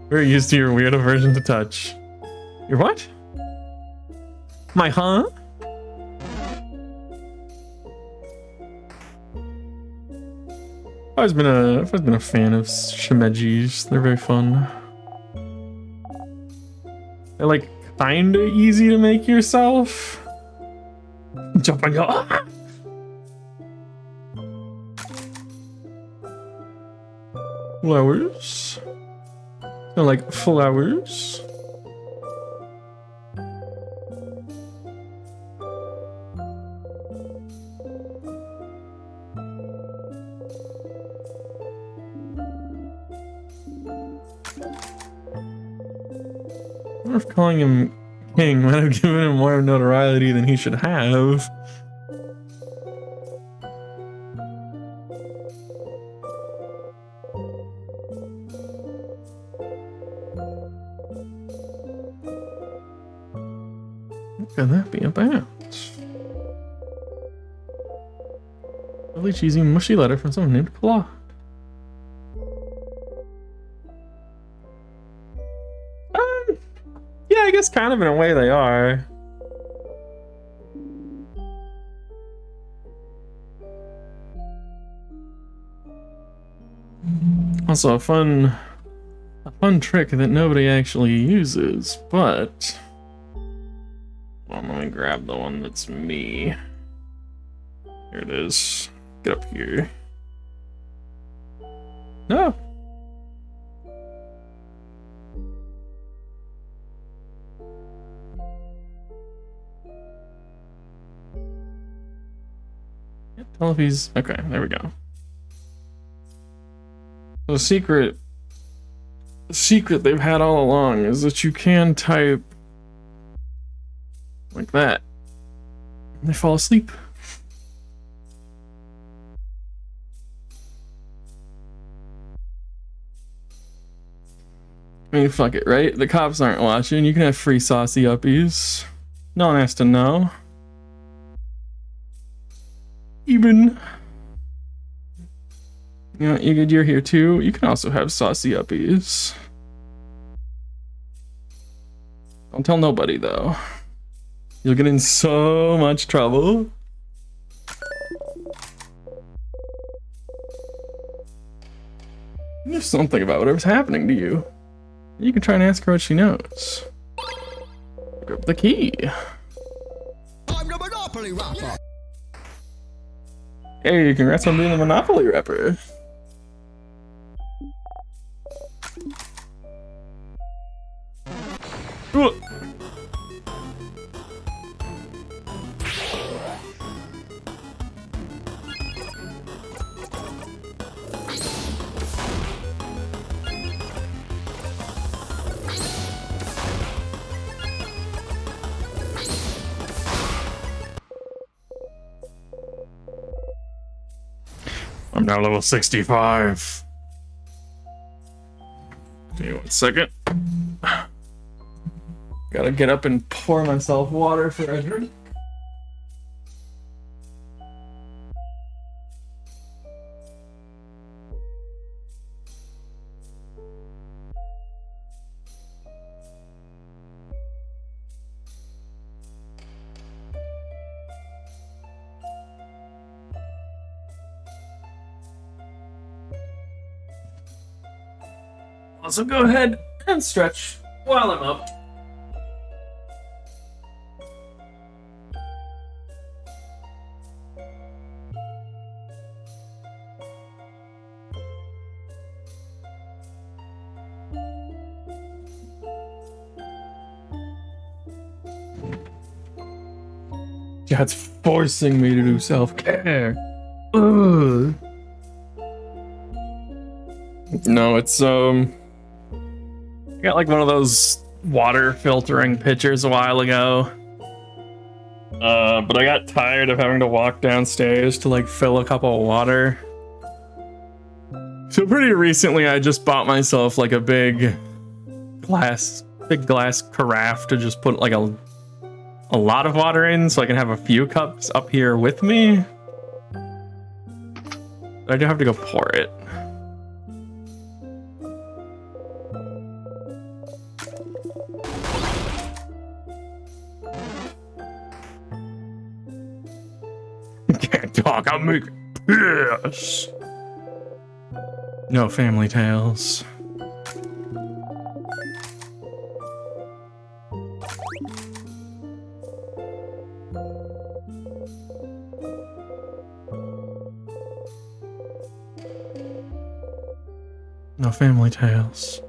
We're used to your weird aversion to touch. Your what? My huh? I've always been a fan of shimejis. They're very fun. They're like kinda easy to make yourself. Jump on your flowers. They're like flowers. I wonder if calling him king might have given him more notoriety than he should have. What could that be about? Really cheesy, mushy letter from someone named Claude. Yeah, I guess kind of in a way they are. Also a fun trick that nobody actually uses, but well, let me grab the one that's me. Here it is. Get up here. No. Tell if he's okay. There we go. So the secret they've had all along is that you can type like that, and they fall asleep. I mean, fuck it, right? The cops aren't watching. You can have free saucy uppies. No one has to know. Even, you know, you're here too. You can also have saucy uppies. Don't tell nobody though. You'll get in so much trouble. There's something about whatever's happening to you. You can try and ask her what she knows. Grab the key. Monopoly rapper. Hey, congrats on being a Monopoly rapper. Ooh. I'm now level 65. Give me 1 second. Gotta get up and pour myself water for a drink. Also, go ahead and stretch while I'm up. Dad's forcing me to do self-care. Ugh. No, it's I got like one of those water filtering pitchers a while ago. But I got tired of having to walk downstairs to like fill a cup of water. So pretty recently I just bought myself like a big glass carafe to just put like a lot of water in so I can have a few cups up here with me. I do have to go pour it. Can't talk, I'll make piss. No family tales. No family tales.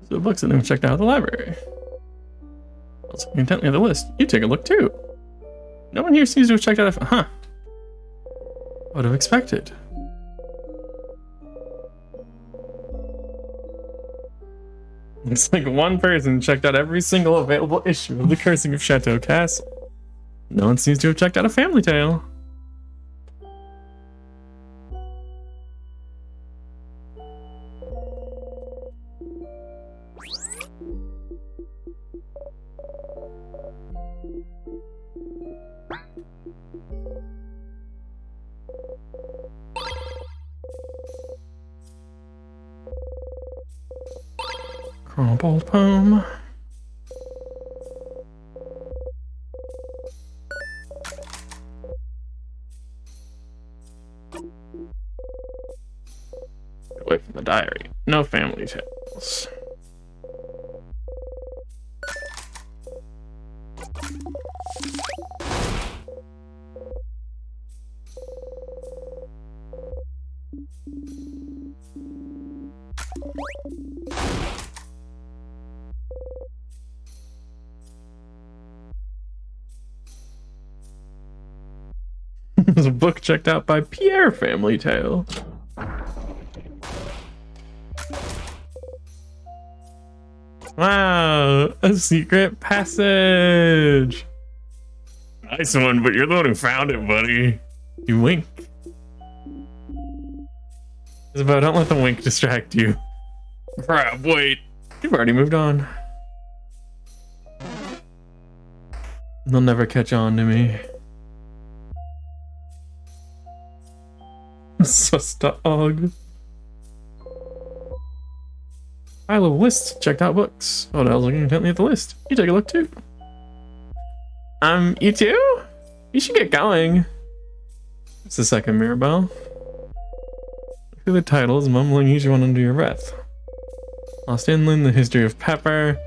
So books that never checked out of the library. Also intently at the list. You take a look too. No one here seems to have checked out. Huh. Would have expected. It's like one person checked out every single available issue of The Cursing of Chateau Castle. No one seems to have checked out A Family Tale. Crumpled poem. Away from the diary. No family tales. There's a book checked out by Pierre Family Tale. Wow, a secret passage. Nice one, but you're the one who found it, buddy. You wink. Isabel, don't let the wink distract you. Crap, wait. You've already moved on. They'll never catch on to me. Sus dog. Pile of lists. Checked out books. Oh, I was looking intently at the list. You take a look too. You too? You should get going. It's the second Mirabelle. Look at the titles, mumbling each one under your breath. Lost Inland, The History of Pepper,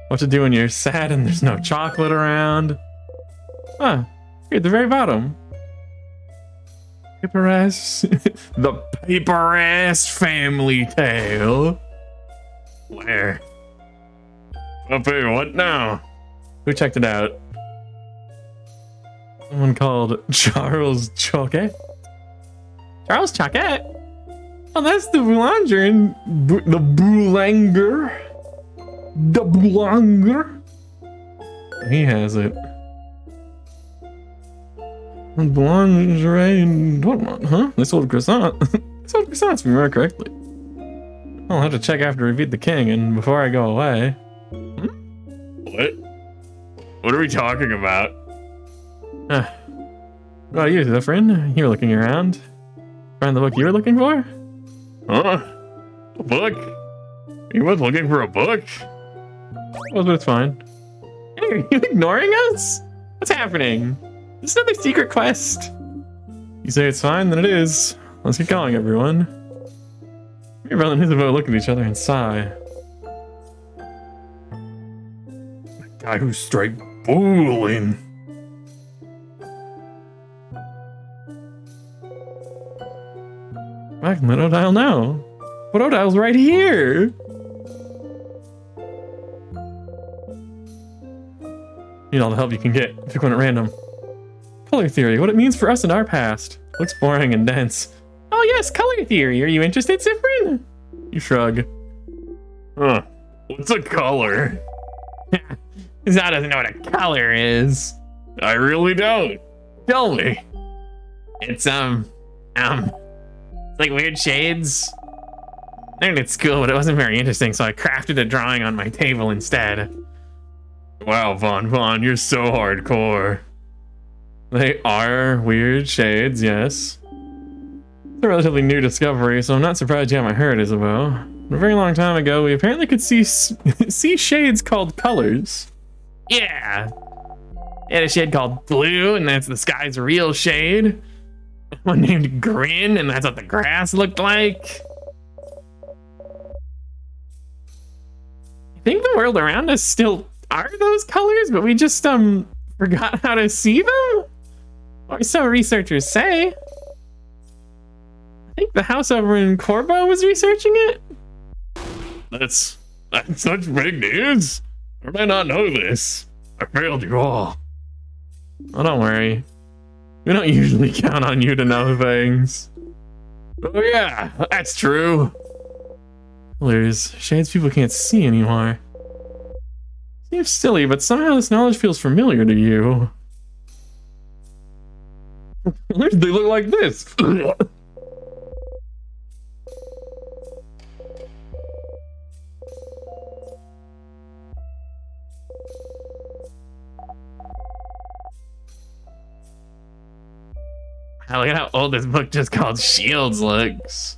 what to do when you're sad and there's no chocolate around. Ah, here at the very bottom. Paper ass. The paper ass family tale. Where? Okay, what now? Who checked it out? Someone called Charles Choquette. Charles Choquette? Oh, that's the Boulanger and the Boulanger. The Boulanger. He has it. Boulangerie in Dortmund, huh? They sold croissant. They sold croissants, if you remember correctly. I'll have to check after we beat the king and before I go away. What? What are we talking about? What about you, Zephyrin? You were looking around. Find the book you were looking for? Huh? A book? You was looking for a book? Well, but it's fine. Hey, are you ignoring us? What's happening? This is another secret quest. You say it's fine, then it is. Let's get going, everyone. Mirabelle and Isabeau look at each other and sigh. The guy who's straight bullying. I can let Odile know. But Odile's right here. Need all the help you can get. Pick one at random. Color theory, what it means for us in our past. Looks boring and dense. Oh yes, color theory. Are you interested, Zephyrin? You shrug. Huh. What's a color? Zao doesn't know what a color is. I really don't. Tell me. It's like weird shades. I learned at school, but it wasn't very interesting, so I crafted a drawing on my table instead. Wow, Von, you're so hardcore. They are weird shades, yes. It's a relatively new discovery, so I'm not surprised you haven't heard, Isabeau. A very long time ago, we apparently could see shades called colors. Yeah. They had a shade called blue, and that's the sky's real shade. One named Grin, and that's what the grass looked like. I think the world around us still are those colors, but we just forgot how to see them? Or so researchers say. I think the house over in Corbo was researching it. That's such big news. How did I not know this? I failed you all. Oh, don't worry. We don't usually count on you to know things. Oh yeah, that's true. Colors, shades people can't see anymore. Seems silly, but somehow this knowledge feels familiar to you. They look like this. Look at how old this book just called Shields looks.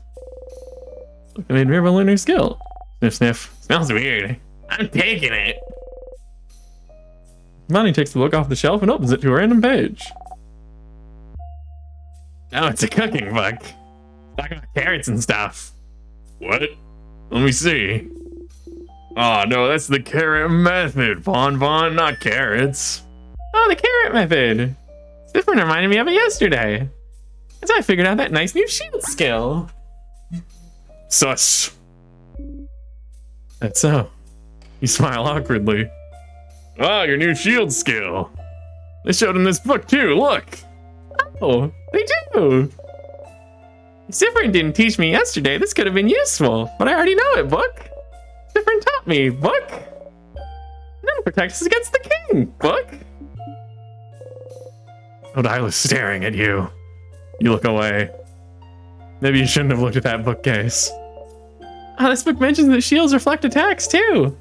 Look, I made Mirabelle learn her skill. Sniff, sniff. Smells weird. I'm taking it. Bonnie takes the book off the shelf and opens it to a random page. Oh, it's a cooking book. Talking about carrots and stuff. What? Let me see. Oh no, that's the carrot method, Bon, not carrots. Oh, the carrot method. This one reminded me of it yesterday. That's how I figured out that nice new shield skill. Sus. That's so. You smile awkwardly. Oh, your new shield skill. They showed in this book too, look. Oh, they do. Zephyrin didn't teach me yesterday. This could have been useful, but I already know it, book. Zephyrin taught me, book. None protects us against the king, book. Odile is staring at you. You look away. Maybe you shouldn't have looked at that bookcase. Oh, this book mentions that shields reflect attacks too.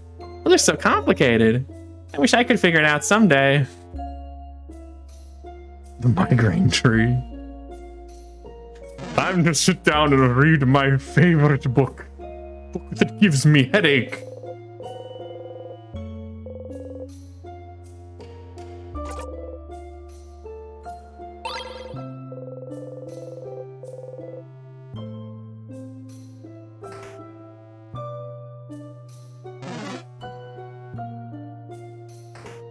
Those are so complicated. I wish I could figure it out someday. The migraine tree. Time to sit down and read my favorite book. Book that gives me headache.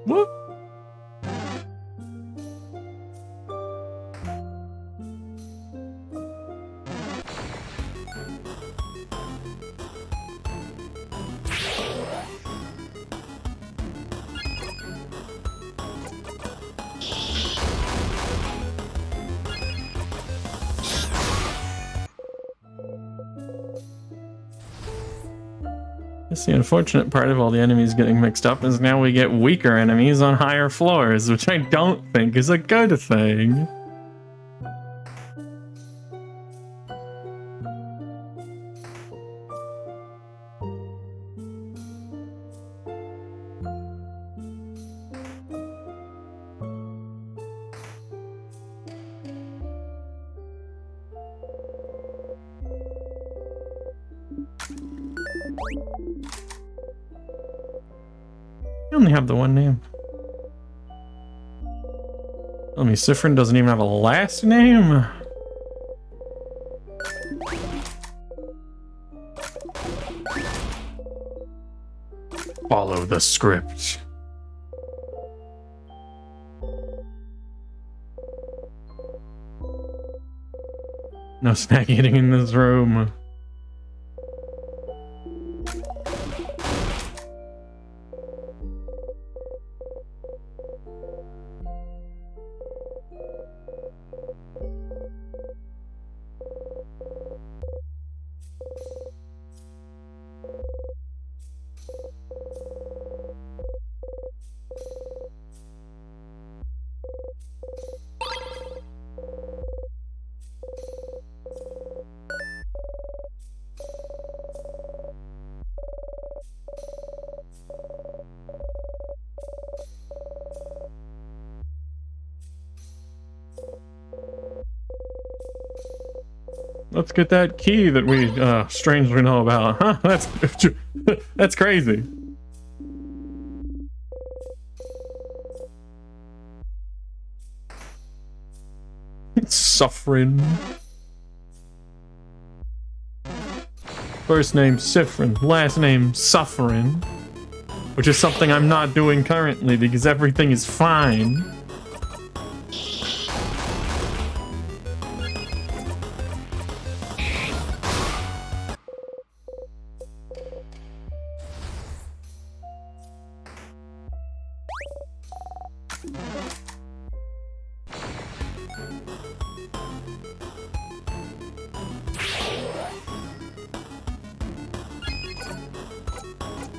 What? The unfortunate part of all the enemies getting mixed up is now we get weaker enemies on higher floors, which I don't think is a good thing. I only have the one name. Tell me, Siffrin doesn't even have a last name? Follow the script. No snack eating in this room. Let's get that key that we strangely know about. Huh? That's crazy. Suffering. First name Siffrin, last name Suffering, which is something I'm not doing currently because everything is fine.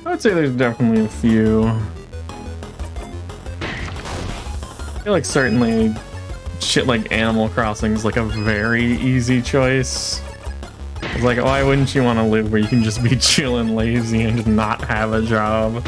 I'd say there's definitely a few. I feel like certainly shit like Animal Crossing is like a very easy choice. It's like, why wouldn't you want to live where you can just be chilling lazy and just not have a job?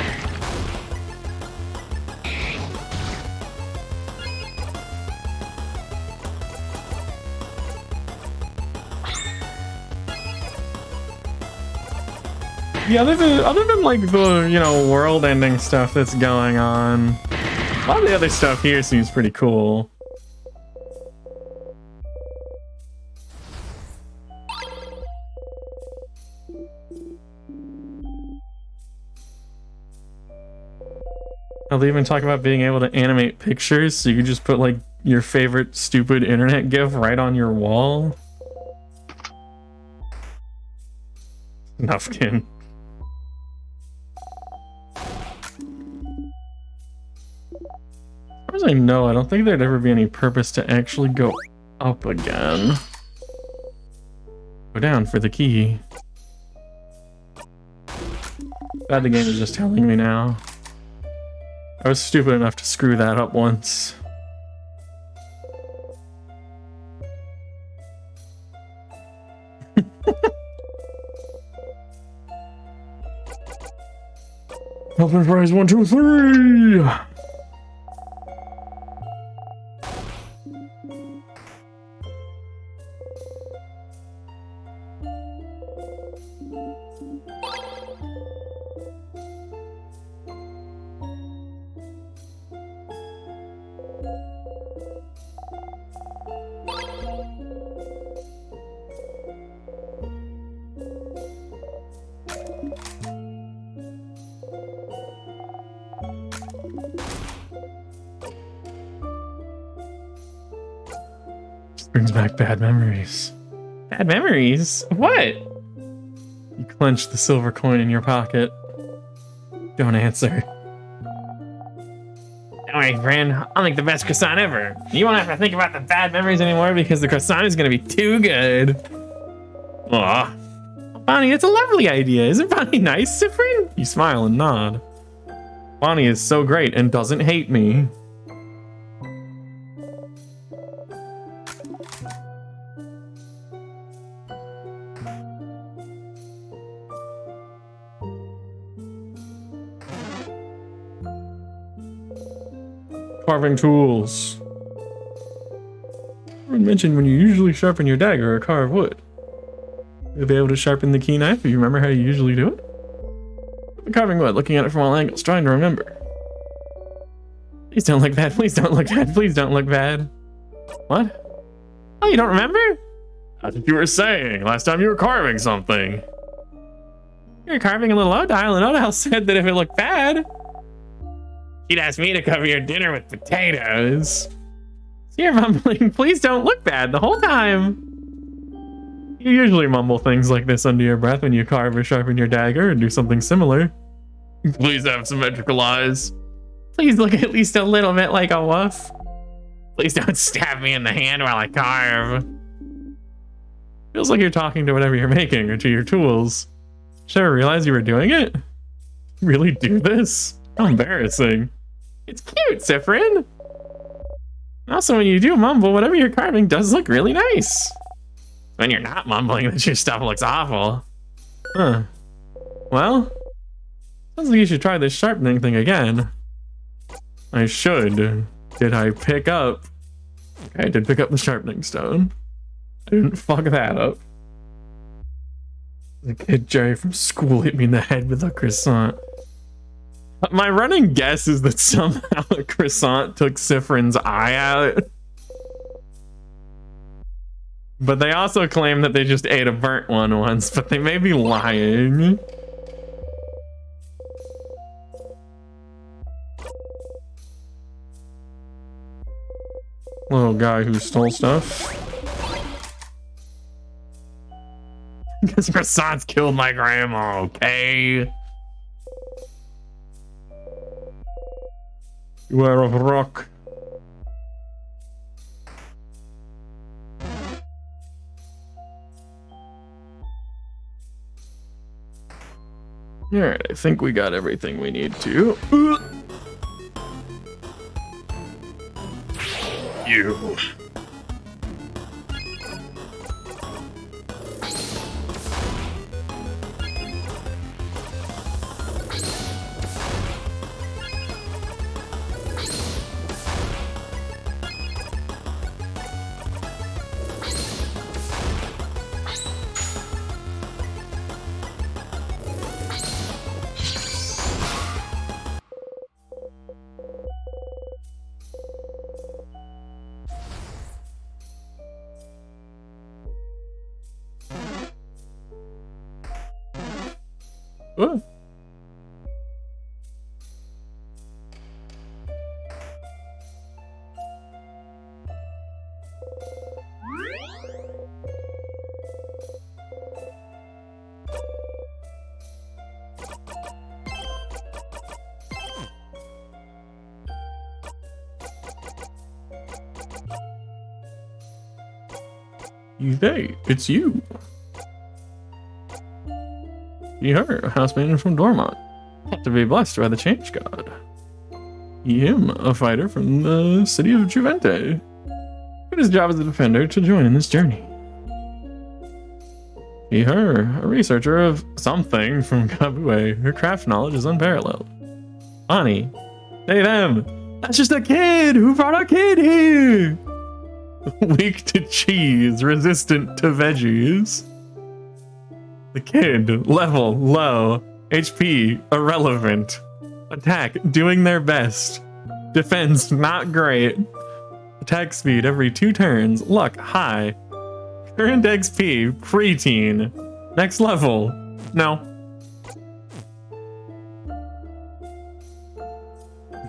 Yeah, other than like the, you know, world-ending stuff that's going on, a lot of the other stuff here seems pretty cool. They even talk about being able to animate pictures, so you could just put like your favorite stupid internet gif right on your wall. Nufkin. As far as I know, I don't think there'd ever be any purpose to actually go up again. Go down for the key. Glad the game is just telling me now. I was stupid enough to screw that up once. Open prize 1, 2, 3. Brings back bad memories. Bad memories? What? You clench the silver coin in your pocket. Don't answer. Don't worry, friend. I'll make the best croissant ever. You won't have to think about the bad memories anymore because the croissant is gonna be too good. Aw. Bonnie, it's a lovely idea. Isn't Bonnie nice, Siffrin? You smile and nod. Bonnie is so great and doesn't hate me. Carving tools. I mentioned when you usually sharpen your dagger or carve wood. You'll be able to sharpen the key knife if you remember how you usually do it. Carving wood, looking at it from all angles, trying to remember. Please don't look bad, please don't look bad, please don't look bad. What? Oh, you don't remember? That's what you were saying last time you were carving something. You were carving a little Odile, and Odile said that if it looked bad, she'd ask me to cover your dinner with potatoes. So you're mumbling, please don't look bad the whole time. You usually mumble things like this under your breath when you carve or sharpen your dagger and do something similar. Please have symmetrical eyes. Please look at least a little bit like a wolf. Please don't stab me in the hand while I carve. Feels like you're talking to whatever you're making or to your tools. Should I realize you were doing it? Really do this? How embarrassing. It's cute, Siffrin. Also, when you do mumble, whatever you're carving does look really nice. When you're not mumbling, that your stuff looks awful. Huh. Well, sounds like you should try this sharpening thing again. I should. Did I pick up? Okay, I did pick up the sharpening stone. I didn't fuck that up. The kid Jerry from school hit me in the head with a croissant. My running guess is that somehow a croissant took Siffrin's eye out. But they also claim that they just ate a burnt one once, but they may be lying. Little guy who stole stuff. Because croissants killed my grandma, okay? Beware of rock. Alright, I think we got everything we need to. You. Oh. Hey, it's you. Her, a house manager from Dormont. Thought to be blessed by the change god. Him, a fighter from the city of Juvente. Quit his job as a defender to join in this journey. Her, a researcher of something from Kabue. Her craft knowledge is unparalleled. Bonnie, they them. That's just a kid who brought a kid here. Weak to cheese, resistant to veggies. The kid, level, low, HP, irrelevant. Attack, doing their best. Defense, not great. Attack speed every 2 turns. Luck, high. Current XP, preteen. Next level, no.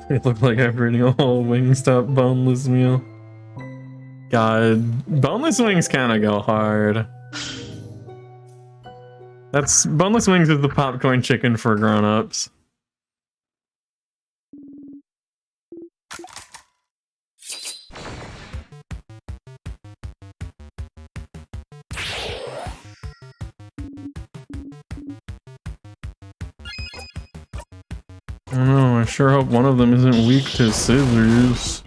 It looked like I'm eating a whole Wingstop boneless meal. God, boneless wings kind of go hard. That's boneless wings is the popcorn chicken for grown-ups. I don't know, I sure hope one of them isn't weak to scissors.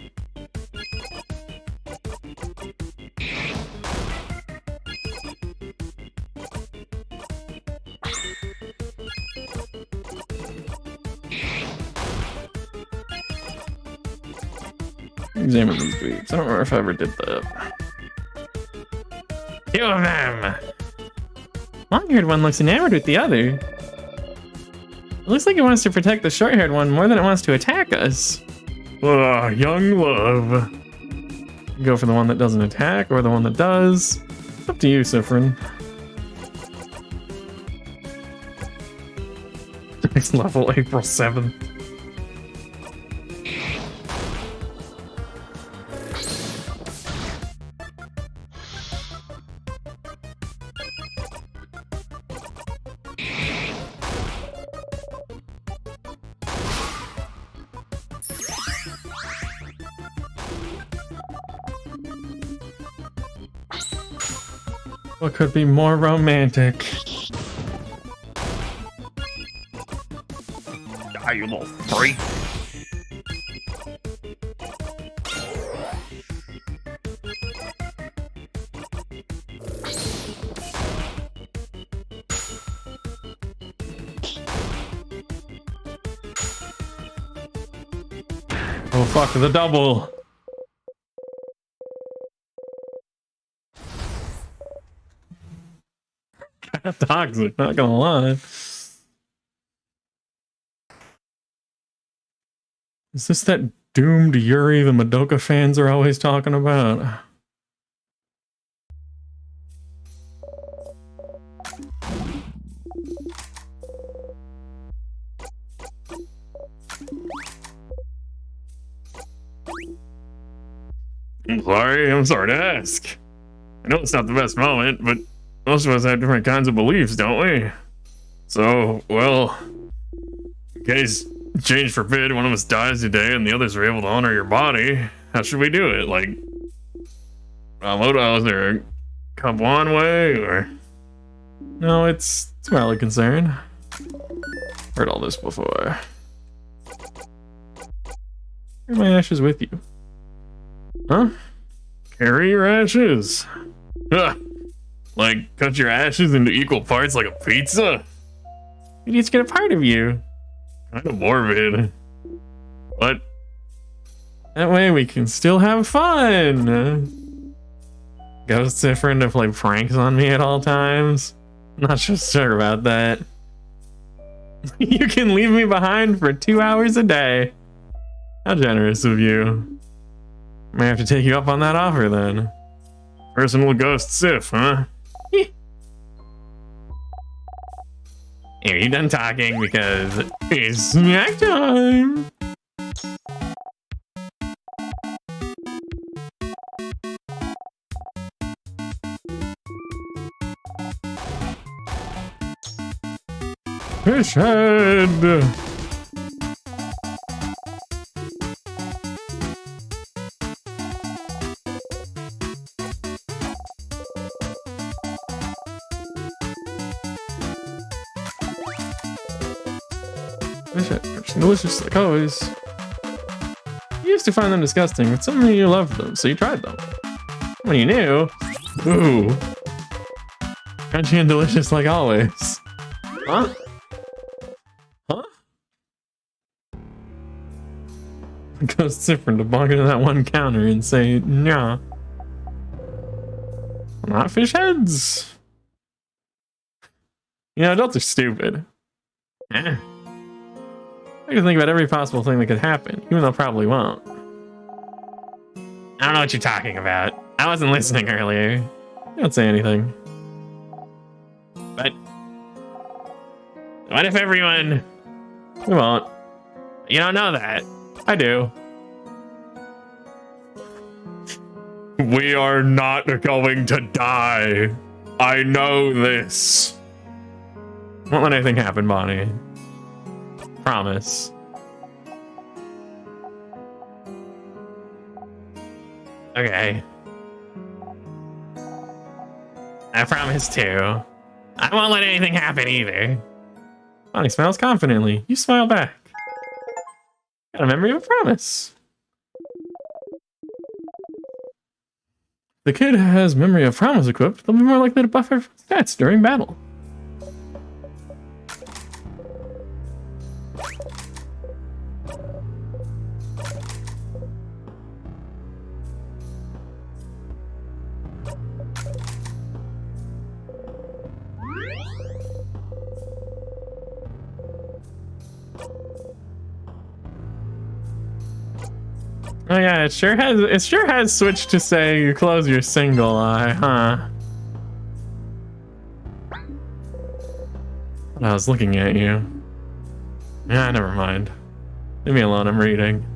Examine these tweets. I don't remember if I ever did that. 2 of them! Long-haired one looks enamored with the other. It looks like it wants to protect the short-haired one more than it wants to attack us. Ugh, young love. Go for the one that doesn't attack or the one that does. It's up to you, Siffrin. Next level, April 7th. What could be more romantic? Die, you little freak. Oh fuck, the double! Kinda toxic, not gonna lie. Is this that doomed Yuri the Madoka fans are always talking about? I'm sorry to ask. I know it's not the best moment, but most of us have different kinds of beliefs, don't we? So, well, in case, change forbid, one of us dies today and the others are able to honor your body, how should we do it? Like, is there a cup one way, or? No, it's valid concern. Heard all this before. Carry my ashes with you. Huh? Carry your ashes? Huh. Like, cut your ashes into equal parts like a pizza? You each get a part of you. Kind of morbid. What? That way we can still have fun. Ghost Siffrin to play pranks on me at all times. Not so sure about that. You can leave me behind for 2 hours a day. How generous of you. May have to take you up on that offer then. Personal ghost Sif, huh? Are you done talking? Because it's snack time. Fish head! Delicious like always. You used to find them disgusting, but suddenly you loved them, so you tried them. When you knew, ooh, crunchy and delicious like always. Huh? Huh? Ghost Siffrin to bonk into that one counter and say, nah. Not fish heads. You know, adults are stupid. Eh. I can think about every possible thing that could happen, even though it probably won't. I don't know what you're talking about. I wasn't listening earlier. Don't say anything. But what if everyone... We won't. You don't know that. I do. We are not going to die. I know this. Won't let anything happen, Bonnie. Promise. Okay. I promise too. I won't let anything happen either. Bonnie smiles confidently. You smile back. Got a memory of a promise. The kid has memory of promise equipped. They'll be more likely to buff her stats during battle. Oh yeah, it sure has switched to say you close your single eye, huh? I was looking at you. Yeah, never mind. Leave me alone, I'm reading.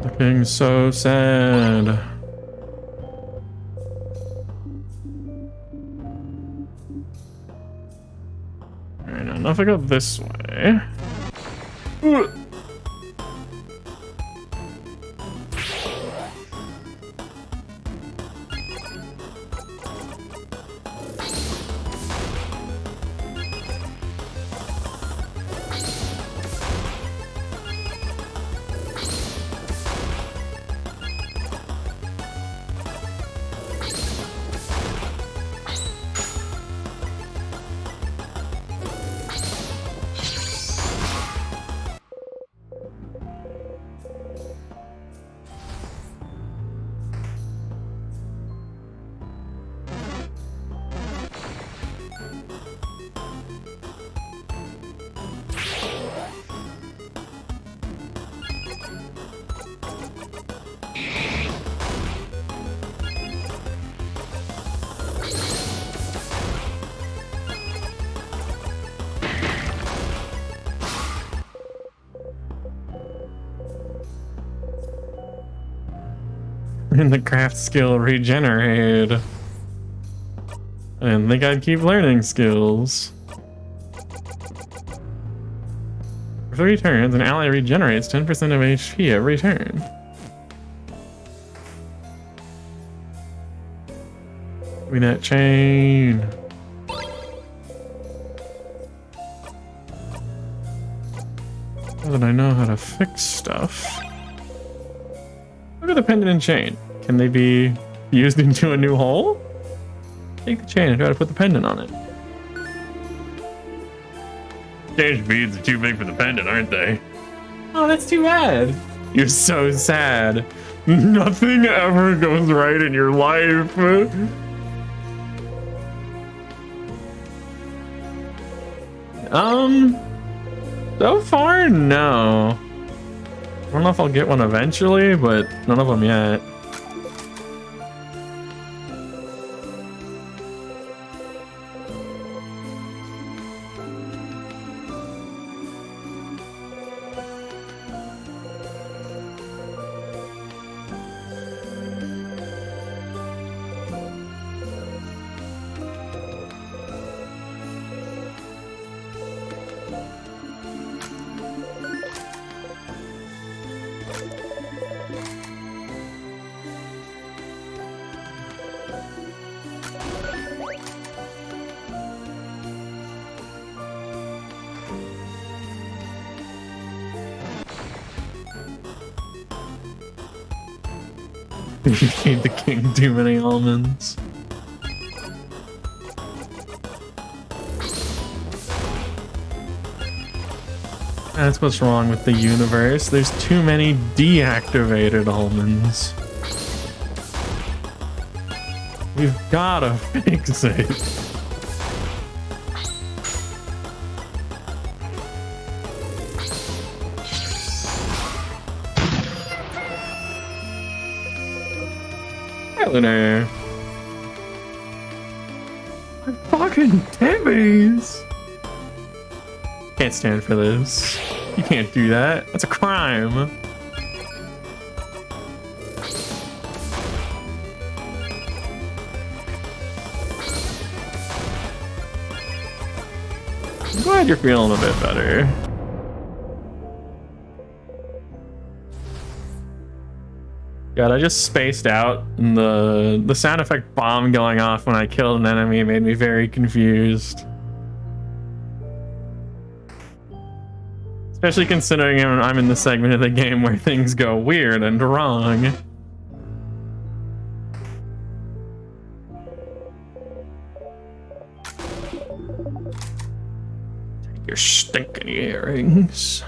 Looking so sad. Alright, now if I go this way. Ooh. And the craft skill regenerate. I didn't think I'd keep learning skills. For 3 turns, an ally regenerates 10% of HP every turn. Give me that chain. Now that I know how to fix stuff. Look at the pendant and chain. Can they be used into a new hole? Take the chain and try to put the pendant on it. Change beads are too big for the pendant, aren't they? Oh, that's too bad. You're so sad. Nothing ever goes right in your life. So far, no. I don't know if I'll get one eventually, but none of them yet. You gave the king too many almonds. That's what's wrong with the universe. There's too many deactivated almonds. We've gotta fix it. killing her. My fucking tibbies. Can't stand for this. You can't do that. That's a crime. I'm glad you're feeling a bit better. God, I just spaced out, and the sound effect bomb going off when I killed an enemy made me very confused. Especially considering I'm in the segment of the game where things go weird and wrong. Take your stinking earrings.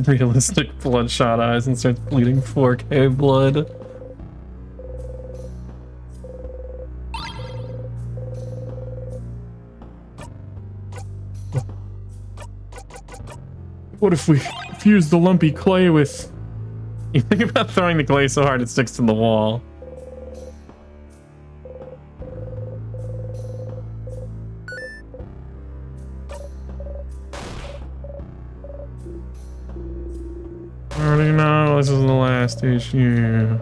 Realistic bloodshot eyes and starts bleeding 4K blood. What if we fuse the lumpy clay with... You think about throwing the clay so hard it sticks to the wall. I already know this is the last issue.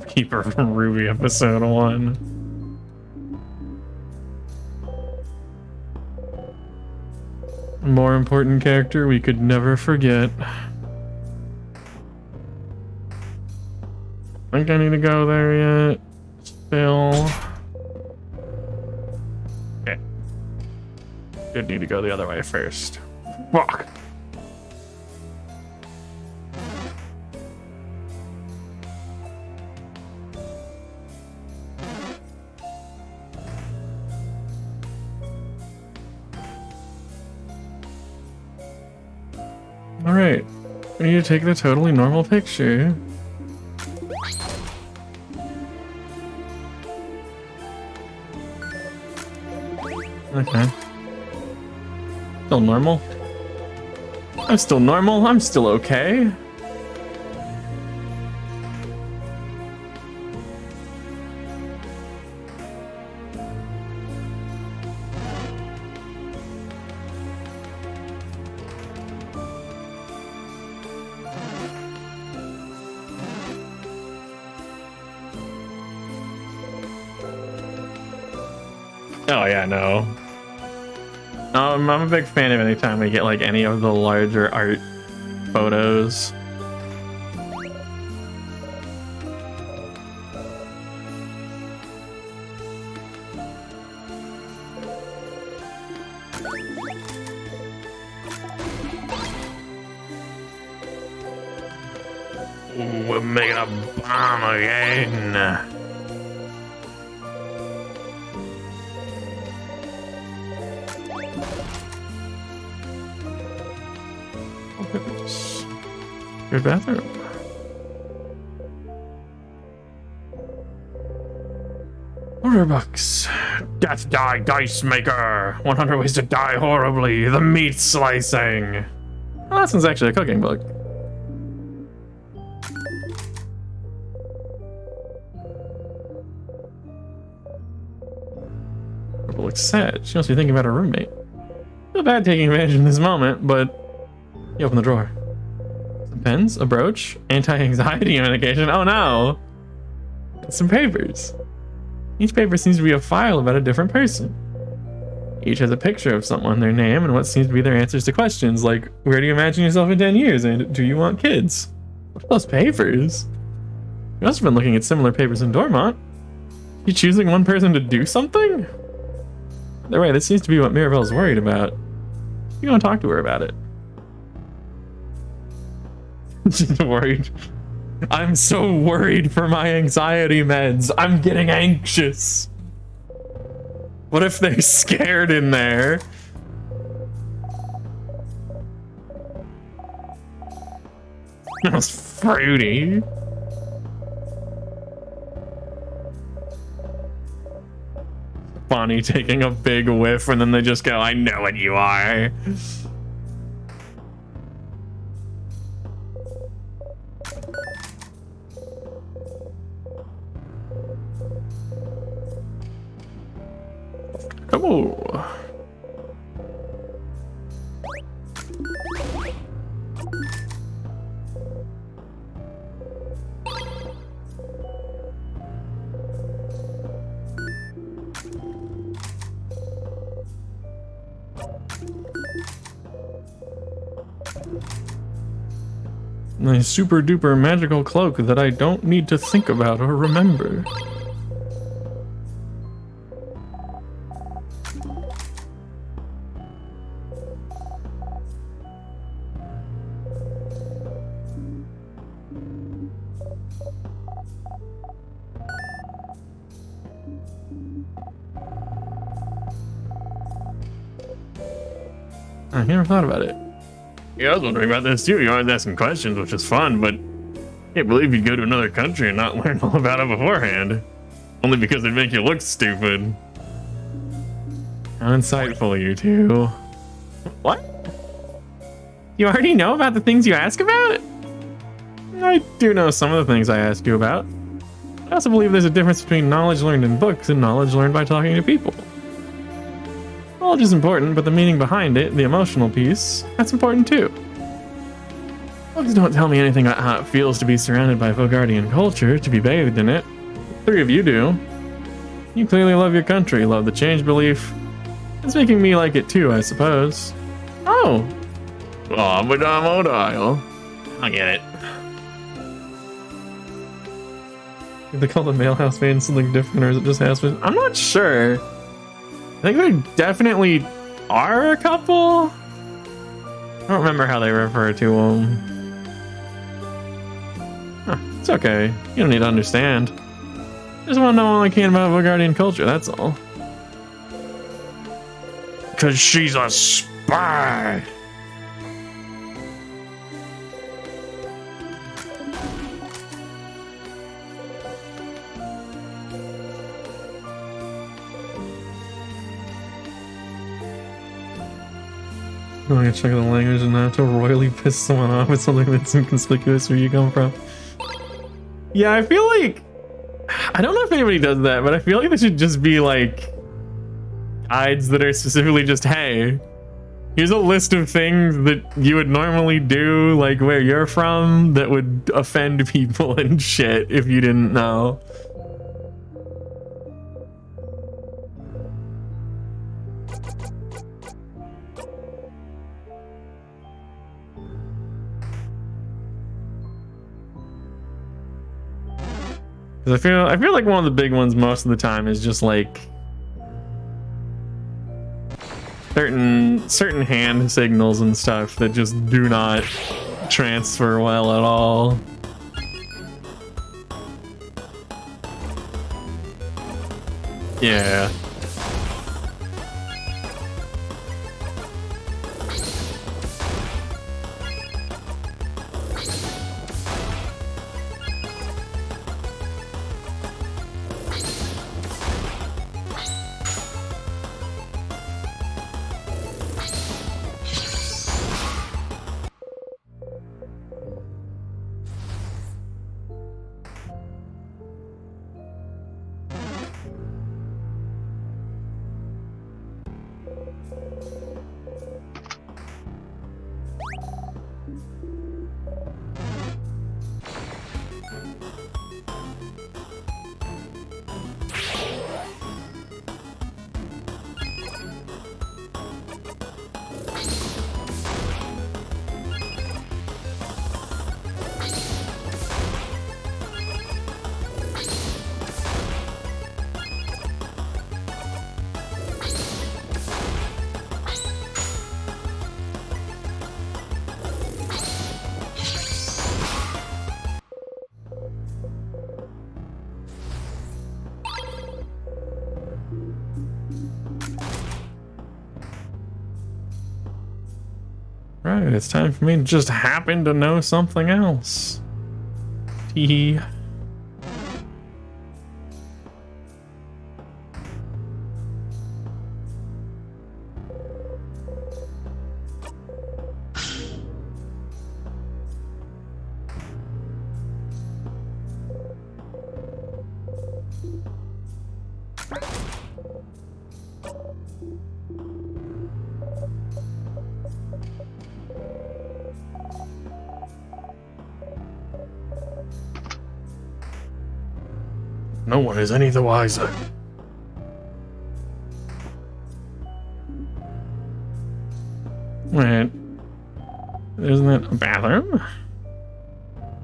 Keeper from Ruby episode 1. A more important character we could never forget. Think I need to go there yet? Still. Okay. Did need to go the other way first. Fuck. Alright, we need to take the totally normal picture. Okay. Still normal? I'm still normal, I'm still okay. Oh yeah, no. I'm a big fan of anytime we get like any of the larger art photos. We're making a bomb again. Your bathroom. Order box. Death Die Dice Maker. 100 Ways to Die Horribly. The Meat Slicing. Oh, that one's actually a cooking book. Purple looks sad. She must be thinking about her roommate. Feel bad taking advantage in this moment, but you open the drawer. Some pens, a brooch, anti-anxiety medication. Oh no! And some papers. Each paper seems to be a file about a different person. Each has a picture of someone, their name, and what seems to be their answers to questions like, where do you imagine yourself in 10 years, and do you want kids? What are those papers? You must have been looking at similar papers in Dormont. You choosing one person to do something? Either way, this seems to be what Mirabelle's worried about. You want to talk to her about it. She's worried. I'm so worried for my anxiety meds. I'm getting anxious. What if they're scared in there? Smells fruity. Bonnie taking a big whiff and then they just go, I know what you are. Oh. My super duper magical cloak that I don't need to think about or remember. I never thought about it. Yeah, I was wondering about this too. You always asking questions, which is fun, but I can't believe you'd go to another country and not learn all about it beforehand. Only because it'd make you look stupid. How insightful, you two. What? You already know about the things you ask about? I do know some of the things I ask you about. I also believe there's a difference between knowledge learned in books and knowledge learned by talking to people. Knowledge is important, but the meaning behind it, the emotional piece, that's important too. Books don't tell me anything about how it feels to be surrounded by Vogardian culture, to be bathed in it. Three of you do. You clearly love your country, love the change belief. It's making me like it too, I suppose. Oh! Oh, but I'm Odile. I get it. Did they call the male housemaid something different, or is it just housemaid? I'm not sure. I think they definitely are a couple. I don't remember how they refer to them. Huh, it's okay. You don't need to understand. I just want to know all I can about Vogardian culture, that's all. 'Cause she's a spy. I'm gonna check the language and not to royally piss someone off with something that's inconspicuous where you come from. Yeah, I feel like... I don't know if anybody does that, but I feel like there should just be like... guides that are specifically just, hey, here's a list of things that you would normally do, like where you're from, that would offend people and shit if you didn't know. I feel like one of the big ones most of the time is just like certain hand signals and stuff that just do not transfer well at all. Yeah. Right, it's time for me to just happen to know something else. Tee. No one is any the wiser. Wait, isn't that a bathroom?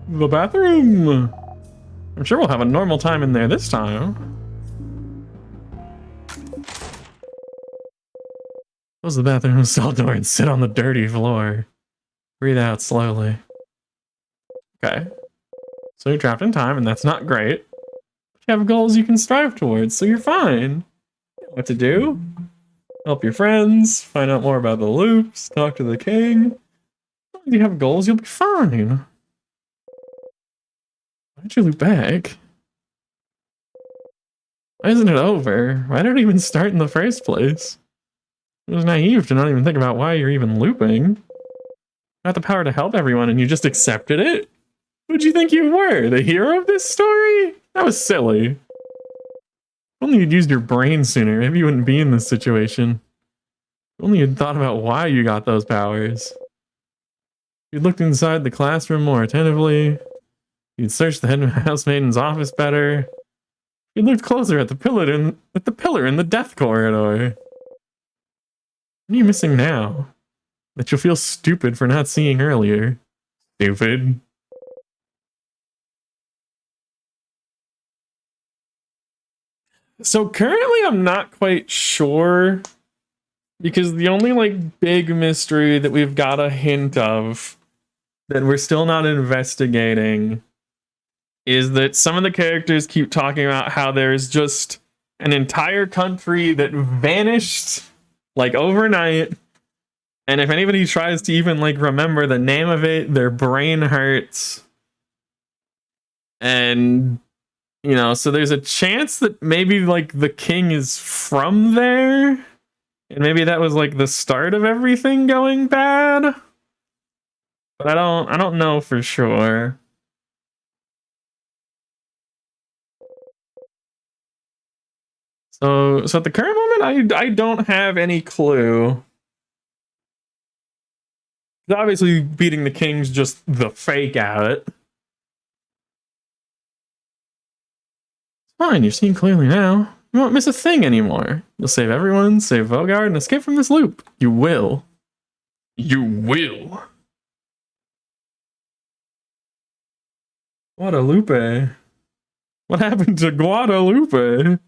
The bathroom! I'm sure we'll have a normal time in there this time. Close the bathroom cell door and sit on the dirty floor. Breathe out slowly. Okay. So you're trapped in time, and that's not great. You have goals you can strive towards, so you're fine. You know what to do? Help your friends, find out more about the loops, talk to the king. As long as you have goals, you'll be fine. Why'd you loop back? Why isn't it over? Why did it even start in the first place? It was naive to not even think about why you're even looping. You got the power to help everyone and you just accepted it? Who'd you think you were? The hero of this story? That was silly. If only you'd used your brain sooner, maybe you wouldn't be in this situation. If only you'd thought about why you got those powers. You'd looked inside the classroom more attentively. You'd searched the head housemaiden's office better. You'd looked closer at the pillar in the death corridor. What are you missing now? That you'll feel stupid for not seeing earlier. Stupid. So currently I'm not quite sure, because the only like big mystery that we've got a hint of that we're still not investigating is that some of the characters keep talking about how there's just an entire country that vanished like overnight, and if anybody tries to even like remember the name of it, their brain hurts. And you know, so there's a chance that maybe like the king is from there, and maybe that was like the start of everything going bad. But I don't know for sure. So at the current moment, I don't have any clue. Obviously, beating the king's just the fake out. Fine, you're seeing clearly now. You won't miss a thing anymore. You'll save everyone, save Vogard, and escape from this loop. You will. You will. Guadalupe. What happened to Guadalupe?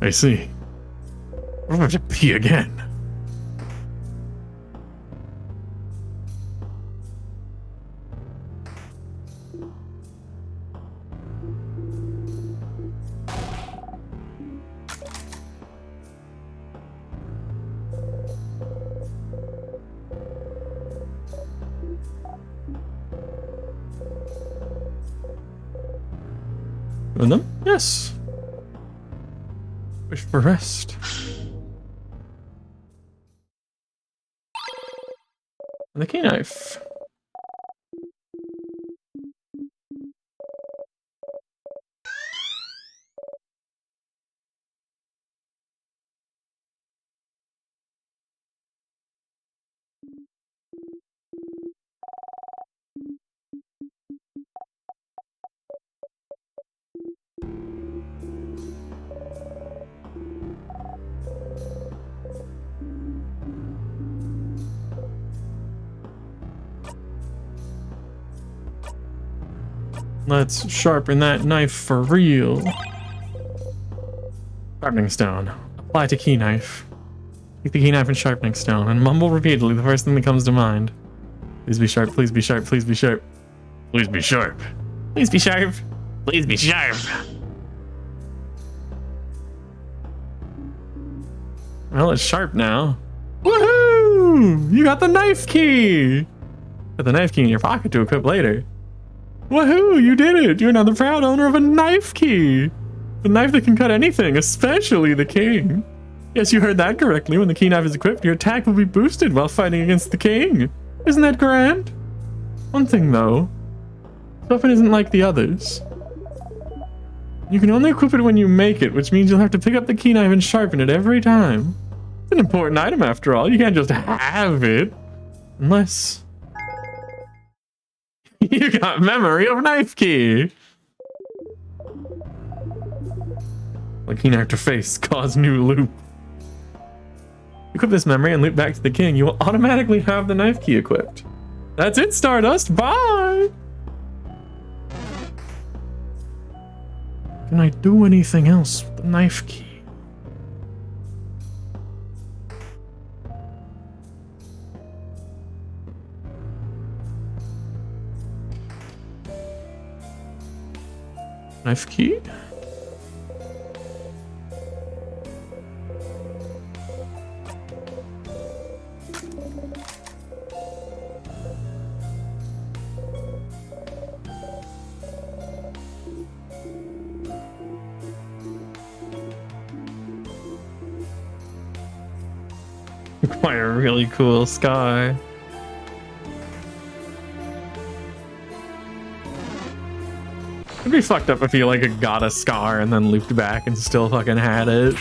I see. I'm going to pee again. And them? Yes. Wish for rest. The key knife. Let's sharpen that knife for real. Sharpening stone. Apply to key knife. Take the key knife and sharpening stone and mumble repeatedly the first thing that comes to mind. Please be sharp, please be sharp, please be sharp. Please be sharp. Please be sharp. Please be sharp. Well, it's sharp now. Woohoo! You got the knife key! Put the knife key in your pocket to equip later. Woohoo! You did it! You're now the proud owner of a knife key! A knife that can cut anything, especially the king. Yes, you heard that correctly. When the key knife is equipped, your attack will be boosted while fighting against the king. Isn't that grand? One thing though, this weapon isn't like the others. You can only equip it when you make it, which means you'll have to pick up the key knife and sharpen it every time. It's an important item after all. You can't just have it. Unless you got memory of knife key. The key knife to face, cause new loop. Equip this memory and loop back to the king. You will automatically have the knife key equipped. That's it, Stardust. Bye! Can I do anything else with the knife key? Knife key? Quite a really cool sky. It'd be fucked up if you like got a scar and then looped back and still fucking had it.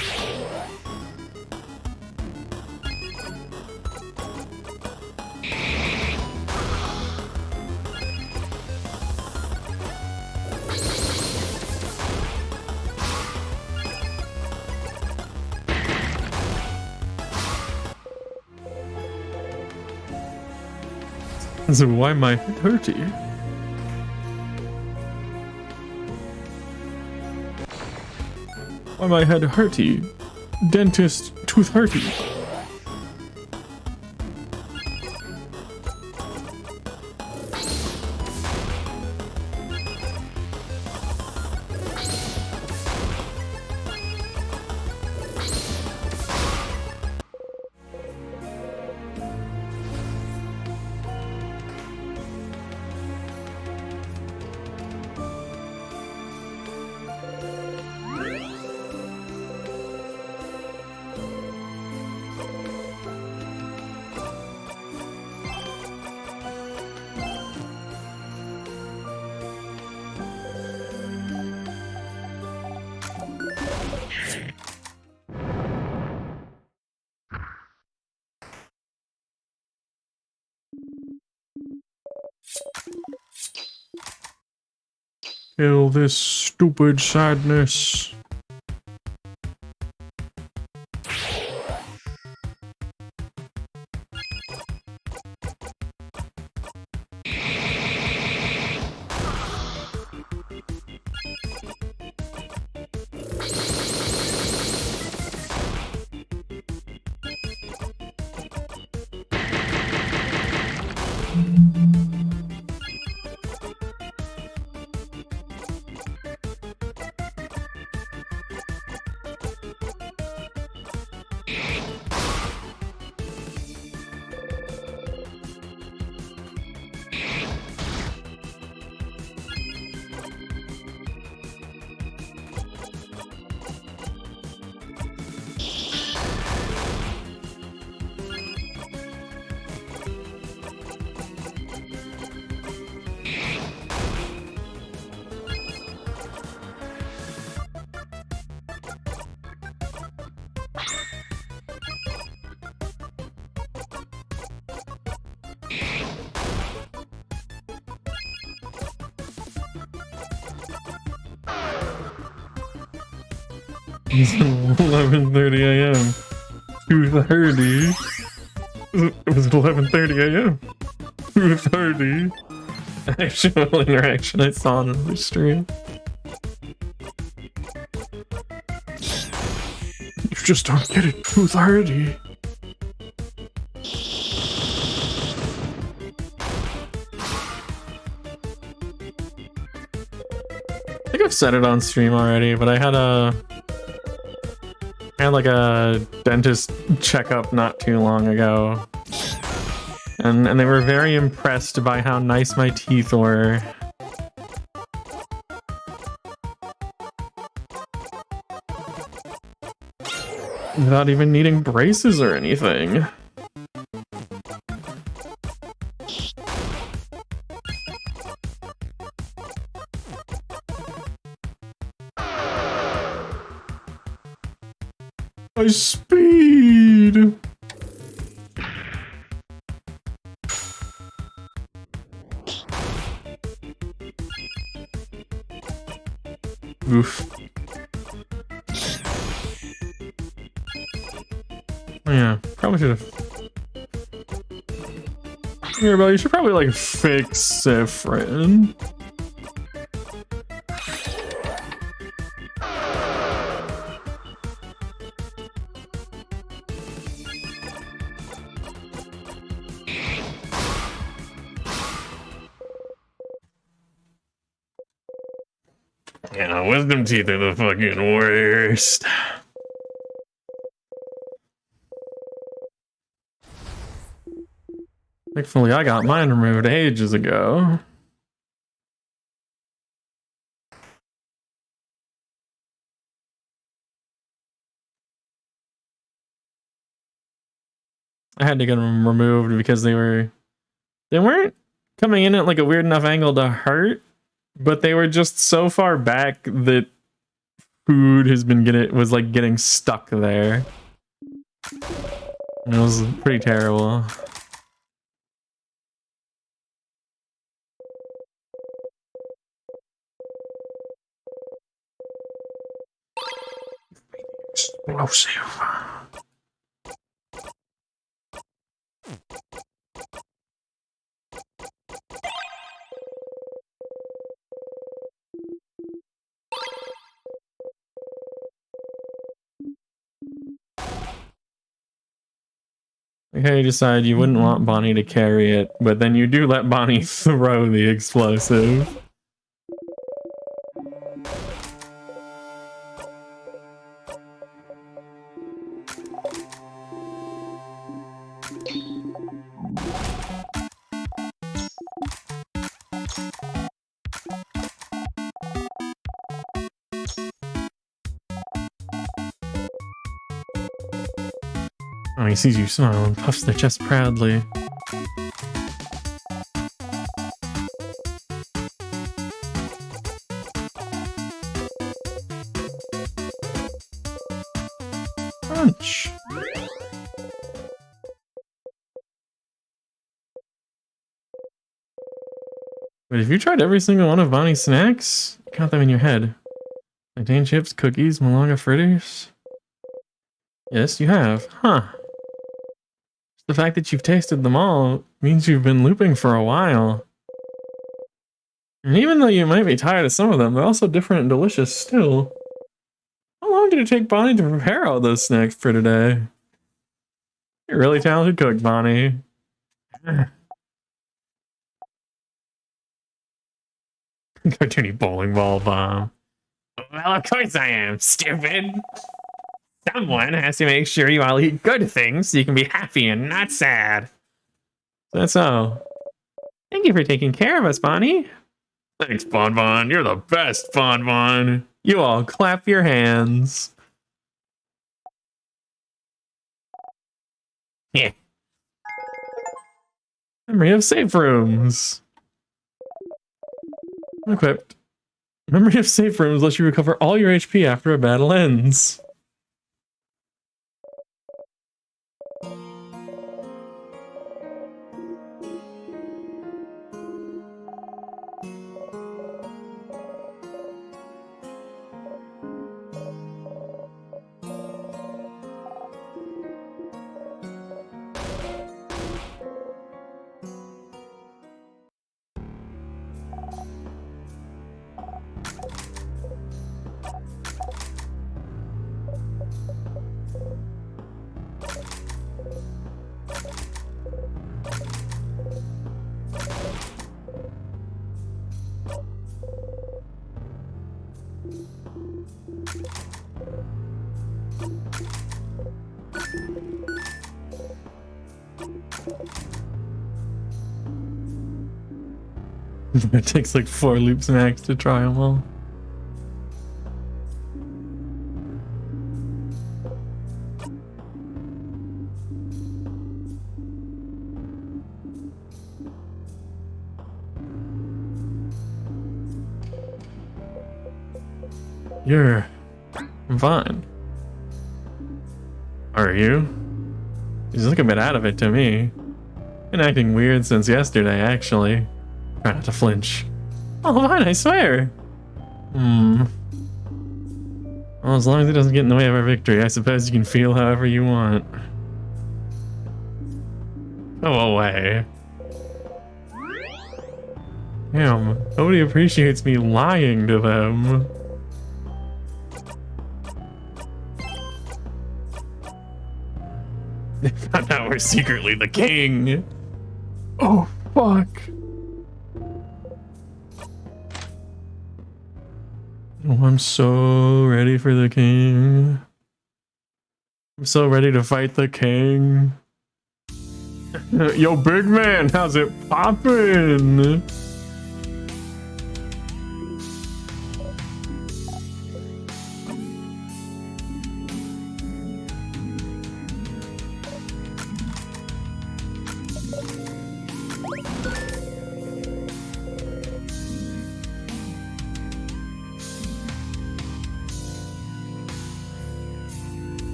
So why my head hurty? Why my head hurty? Dentist tooth hurty. Kill this stupid sadness. It's 11:30 a.m. 2:30. It was 11:30 a.m. 2:30. Actual interaction I saw on the stream. You just don't get it. 2:30. said it on stream already, but I had like a dentist checkup not too long ago. And they were very impressed by how nice my teeth were. Without even needing braces or anything. My speed! Oof. Oh, yeah, probably should have. Here, Belle, you should probably like fix Siffrin. Yeah, wisdom teeth are the fucking worst. Thankfully, I got mine removed ages ago. I had to get them removed because they weren't coming in at like a weird enough angle to hurt, but they were just so far back that food was like getting stuck there. And it was pretty terrible. Explosive. Okay, you decide you wouldn't want Bonnie to carry it, but then you do let Bonnie throw the explosive. Oh, he sees you smile and puffs their chest proudly. Crunch. But if you tried every single one of Bonnie's snacks, count them in your head. Plantain chips, cookies, Malanga fritters. Yes, you have. Huh. The fact that you've tasted them all means you've been looping for a while. And even though you might be tired of some of them, they're also different and delicious still. How long did it take Bonnie to prepare all those snacks for today? You're a really talented cook, Bonnie. Cartoony bowling ball bomb. Well, of course I am, stupid. Someone has to make sure you all eat good things so you can be happy and not sad. That's all. Thank you for taking care of us, Bonnie. Thanks, Bon Bon. You're the best, Bon Bon. You all clap your hands. Yeah. Memory of safe rooms. Equipped. Memory of safe rooms lets you recover all your HP after a battle ends. It takes like 4 loops max to try them all. I'm fine. Are you? He's looking a bit out of it to me. Been acting weird since yesterday, actually. Try not to flinch. Oh, fine, I swear. Well, as long as it doesn't get in the way of our victory, I suppose you can feel however you want. Go away. Damn, nobody appreciates me lying to them. They found out we're secretly the king. Oh, fuck. Oh, I'm so ready for the king. I'm so ready to fight the king. Yo, big man, how's it poppin'?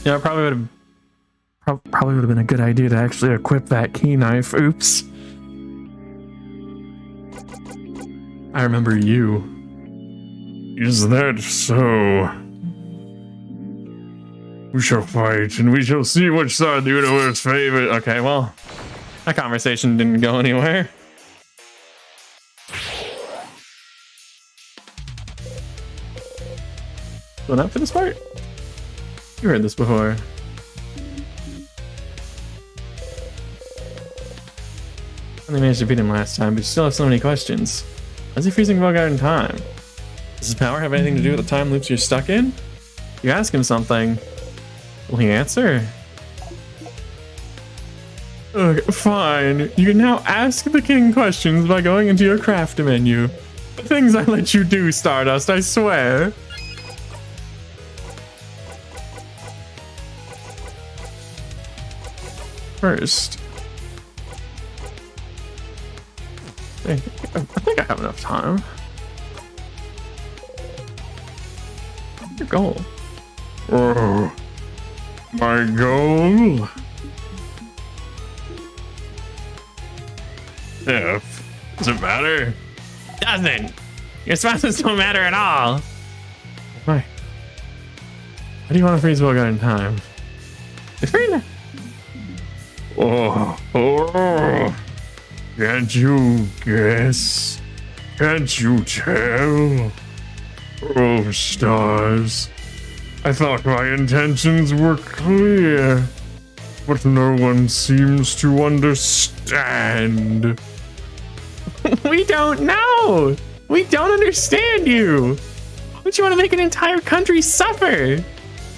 Yeah, probably would have been a good idea to actually equip that key knife. Oops. I remember you. Is that so? We shall fight, and we shall see which side the universe favors. Okay, well, that conversation didn't go anywhere. Going up for this part? You heard this before. Only managed to beat him last time, but you still have so many questions. How's he freezing Bogart in time? Does his power have anything to do with the time loops you're stuck in? You ask him something, will he answer? Ugh, fine. You can now ask the king questions by going into your craft menu. The things I let you do, Stardust, I swear. First, I think I have enough time. Your goal. Oh, my goal? Does it matter? Doesn't. Your spouses don't matter at all. Why? How do you want to freeze Bogart in time? It's free now. Oh, can't you guess? Can't you tell? Oh, stars. I thought my intentions were clear, but no one seems to understand. We don't know. We don't understand you. Why would you want to make an entire country suffer? I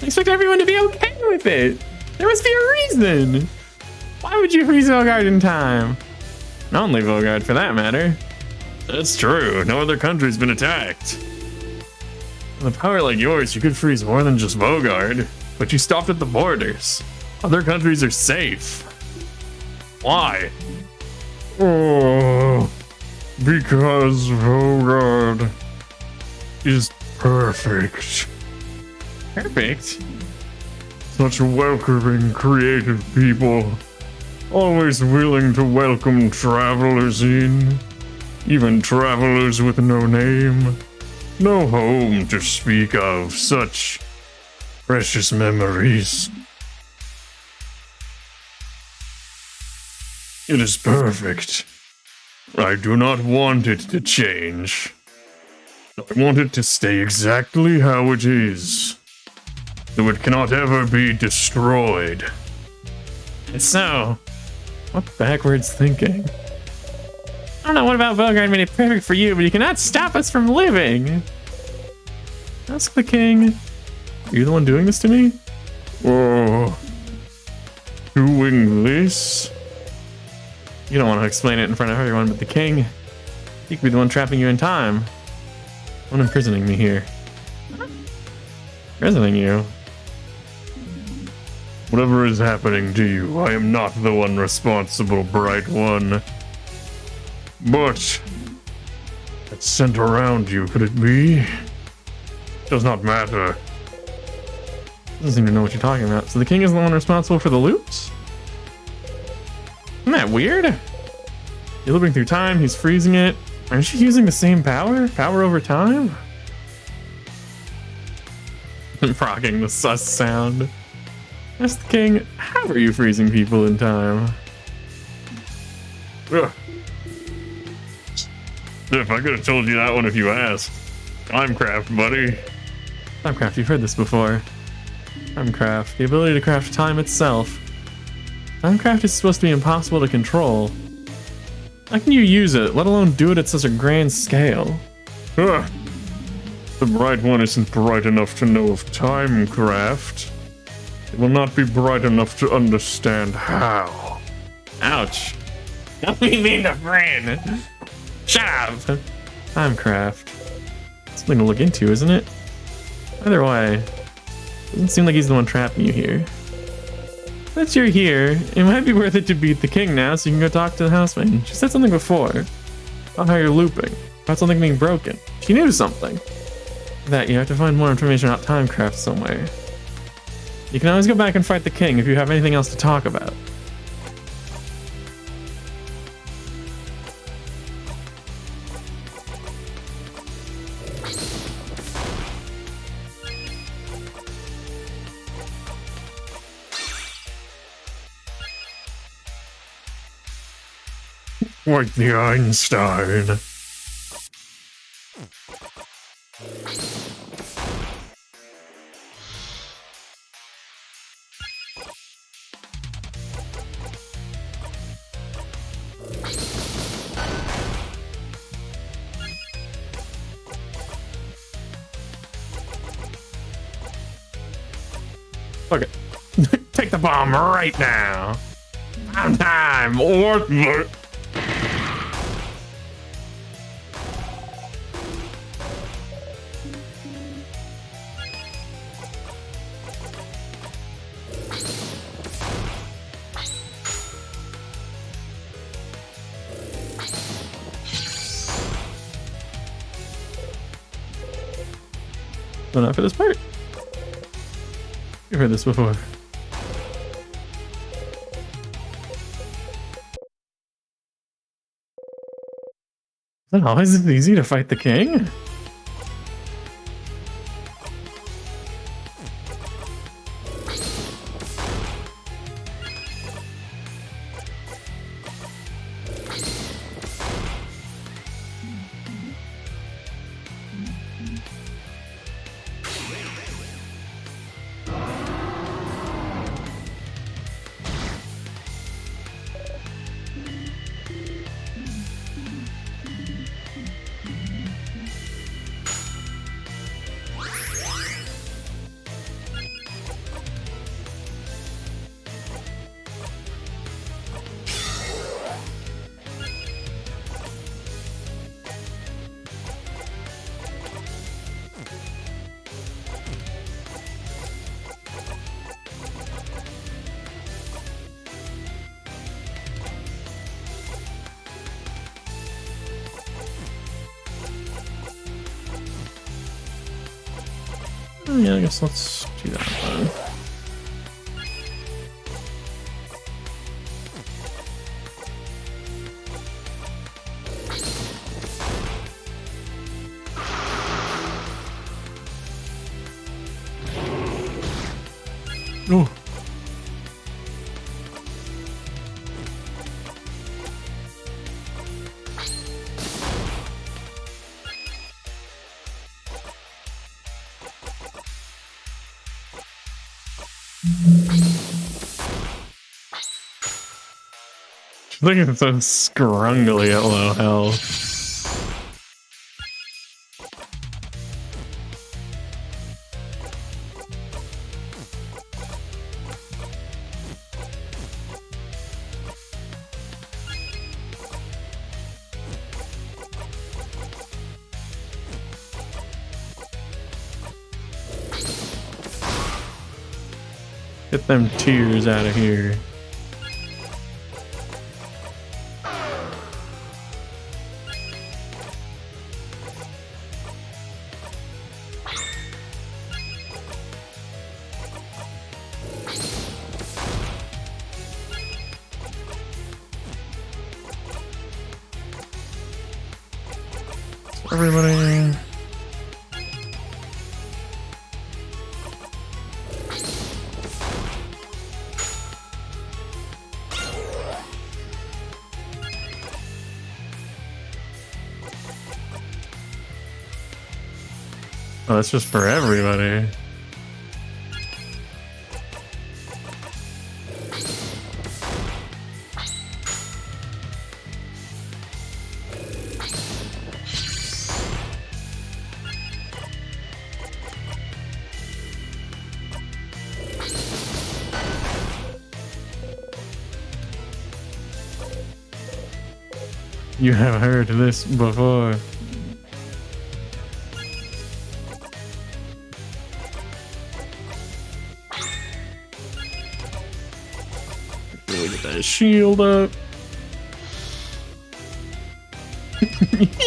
expect everyone to be okay with it. There must be a reason. Why would you freeze Bogart in time? And only Bogart, for that matter. That's true. No other country's been attacked. With a power like yours, you could freeze more than just Bogart. But you stopped at the borders. Other countries are safe. Why? Oh, because Bogart is perfect. Perfect? Such welcoming, creative people. Always willing to welcome travelers in. Even travelers with no name. No home to speak of. Such precious memories. It is perfect. I do not want it to change. I want it to stay exactly how it is. So it cannot ever be destroyed. It's so. What backwards thinking? I don't know what about Bogart made it perfect for you, but you cannot stop us from living. Ask the king. Are you the one doing this to me? Whoa. Doing this? You don't want to explain it in front of everyone but the king. He could be the one trapping you in time. One imprisoning me here. Imprisoning you? Whatever is happening to you, I am not the one responsible, Bright One. But that scent around you, could it be? Does not matter. Doesn't seem to know what you're talking about. So the king is the one responsible for the loops? Isn't that weird? You're looping through time, he's freezing it. Aren't you using the same power? Power over time? I'm proccing the sus sound. Ask the king, how are you freezing people in time? Ugh. If I could have told you that one if you asked. Timecraft, buddy. Timecraft, you've heard this before. Timecraft, the ability to craft time itself. Timecraft is supposed to be impossible to control. How can you use it, let alone do it at such a grand scale? Ugh. The Bright One isn't bright enough to know of Timecraft. It will not be bright enough to understand how. Ouch. Don't be mean to friend. Shut up. Timecraft. Something to look into, isn't it? Either way, doesn't seem like he's the one trapping you here. Since you're here, it might be worth it to beat the king now so you can go talk to the housemaid. She said something before about how you're looping, about something being broken. She knew something. That you have to find more information about Timecraft somewhere. You can always go back and fight the king if you have anything else to talk about. Like the Einstein. Fuck it. Take the bomb right now. On time. What the? No, not for this part. You've heard this before. Is it always this easy to fight the king? Yeah, I guess let's do that then. Oh. Look at so scrungly at low health. Get them tears out of here. Everybody. Oh, that's just for everybody. You have heard this before. Really get that shield up.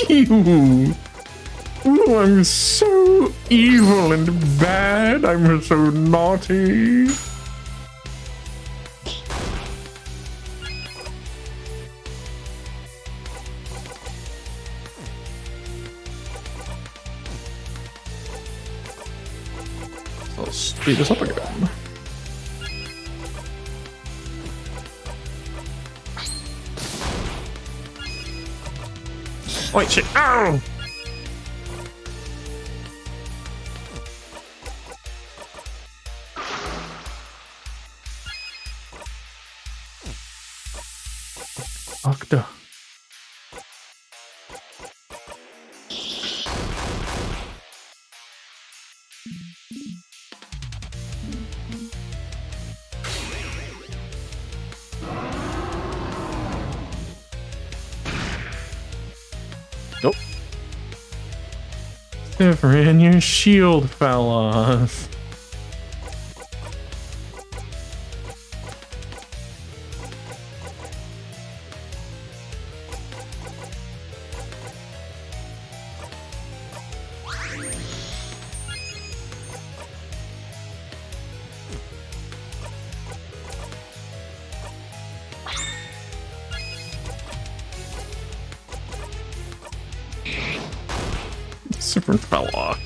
Ew. Oh, I'm so evil and bad. I'm so naughty. I'll speed this up again. Wait, shit. Ow! Octa. Nope. Different, your shield fell off. Super fell off.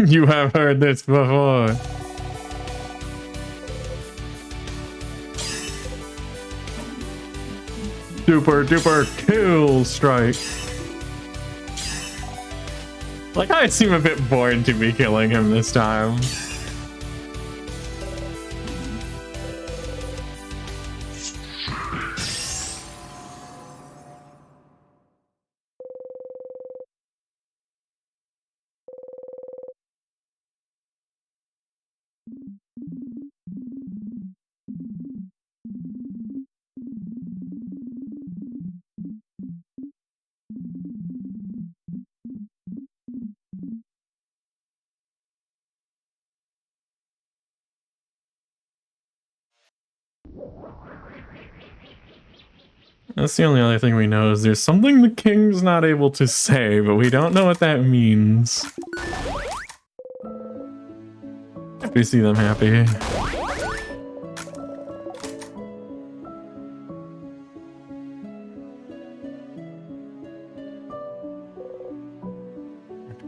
You have heard this before. Super duper kill strike. Like, I seem a bit bored to be killing him this time. That's the only other thing we know is there's something the king's not able to say, but we don't know what that means. Happy to see them happy.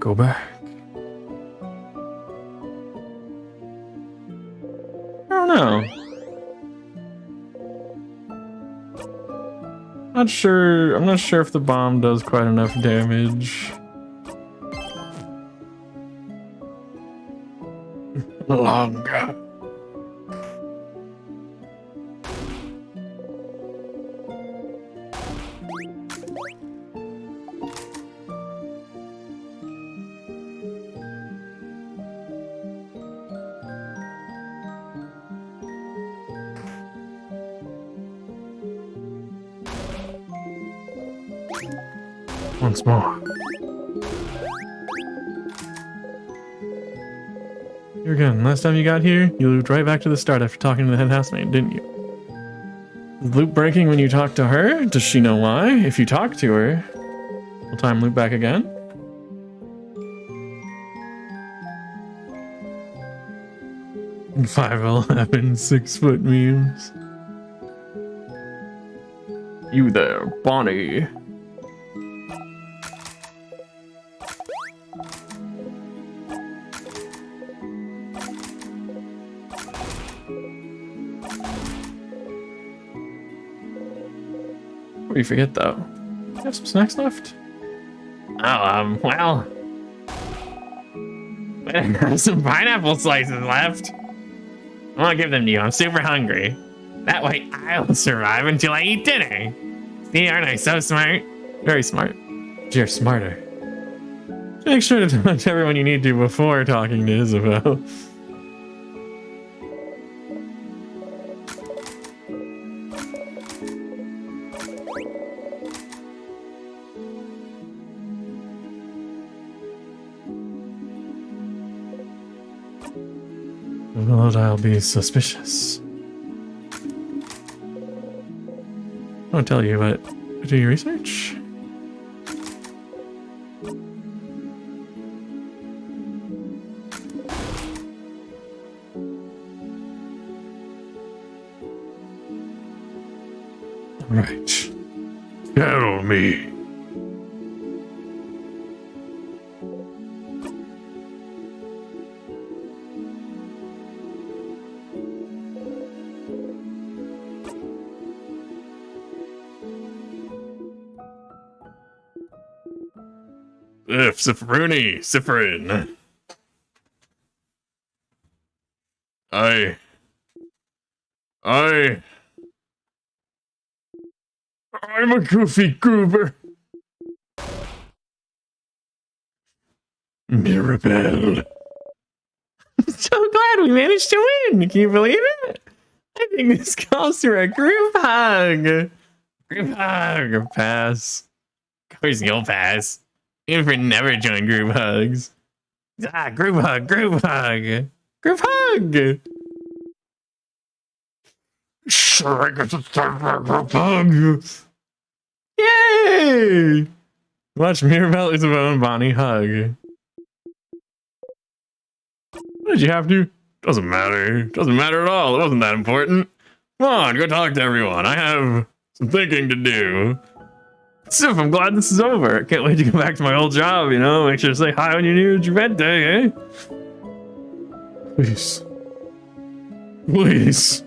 Go back. I don't know. Not sure. I'm not sure if the bomb does quite enough damage. Longer. Once more. Here again. Last time you got here, you looped right back to the start after talking to the head housemaid, didn't you? Is the loop breaking when you talk to her? Does she know why? If you talk to her, will time loop back again? And 5'11", 6-foot memes. You there, Bonnie. What do you forget though? You have some snacks left? Oh, well. I have some pineapple slices left. I want to give them to you. I'm super hungry. That way I'll survive until I eat dinner. See, aren't I so smart? Very smart. You're smarter. Make sure to talk to everyone you need to before talking to Isabel. Lord, I'll be suspicious. I won't tell you, but do your research. Right. Tell me. Sifruni, Sifrin. I'm a goofy goober. Mirabelle. So glad we managed to win. Can you believe it? I think this calls for a group hug. Group hug. Pass. Of course you'll pass. Even never join group hugs. Ah, group hug, group hug. Group hug. Sure, I get to start my group hug. Yay! Watch Mirabelle, Isabel, and Bonnie hug. What did you have to? Doesn't matter. Doesn't matter at all. It wasn't that important. Come on, go talk to everyone. I have some thinking to do. Sif, I'm glad this is over. I can't wait to go back to my old job, you know? Make sure to say hi when you need your bed day, eh? Please. Please.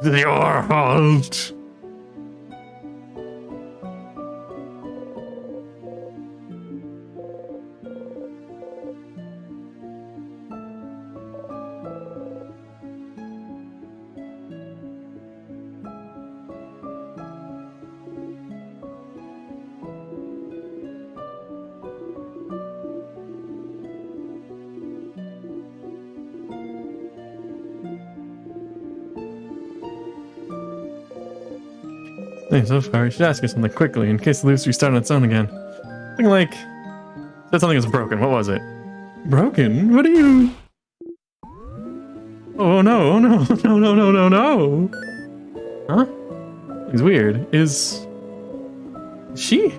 It's your fault. Hey, so far, I should ask you something quickly in case the loop restarts on its own again. Something like... Said something was broken. What was it? Broken? What are you... Oh no, oh no, no, no, no, no, no! Huh? It's weird. Is she?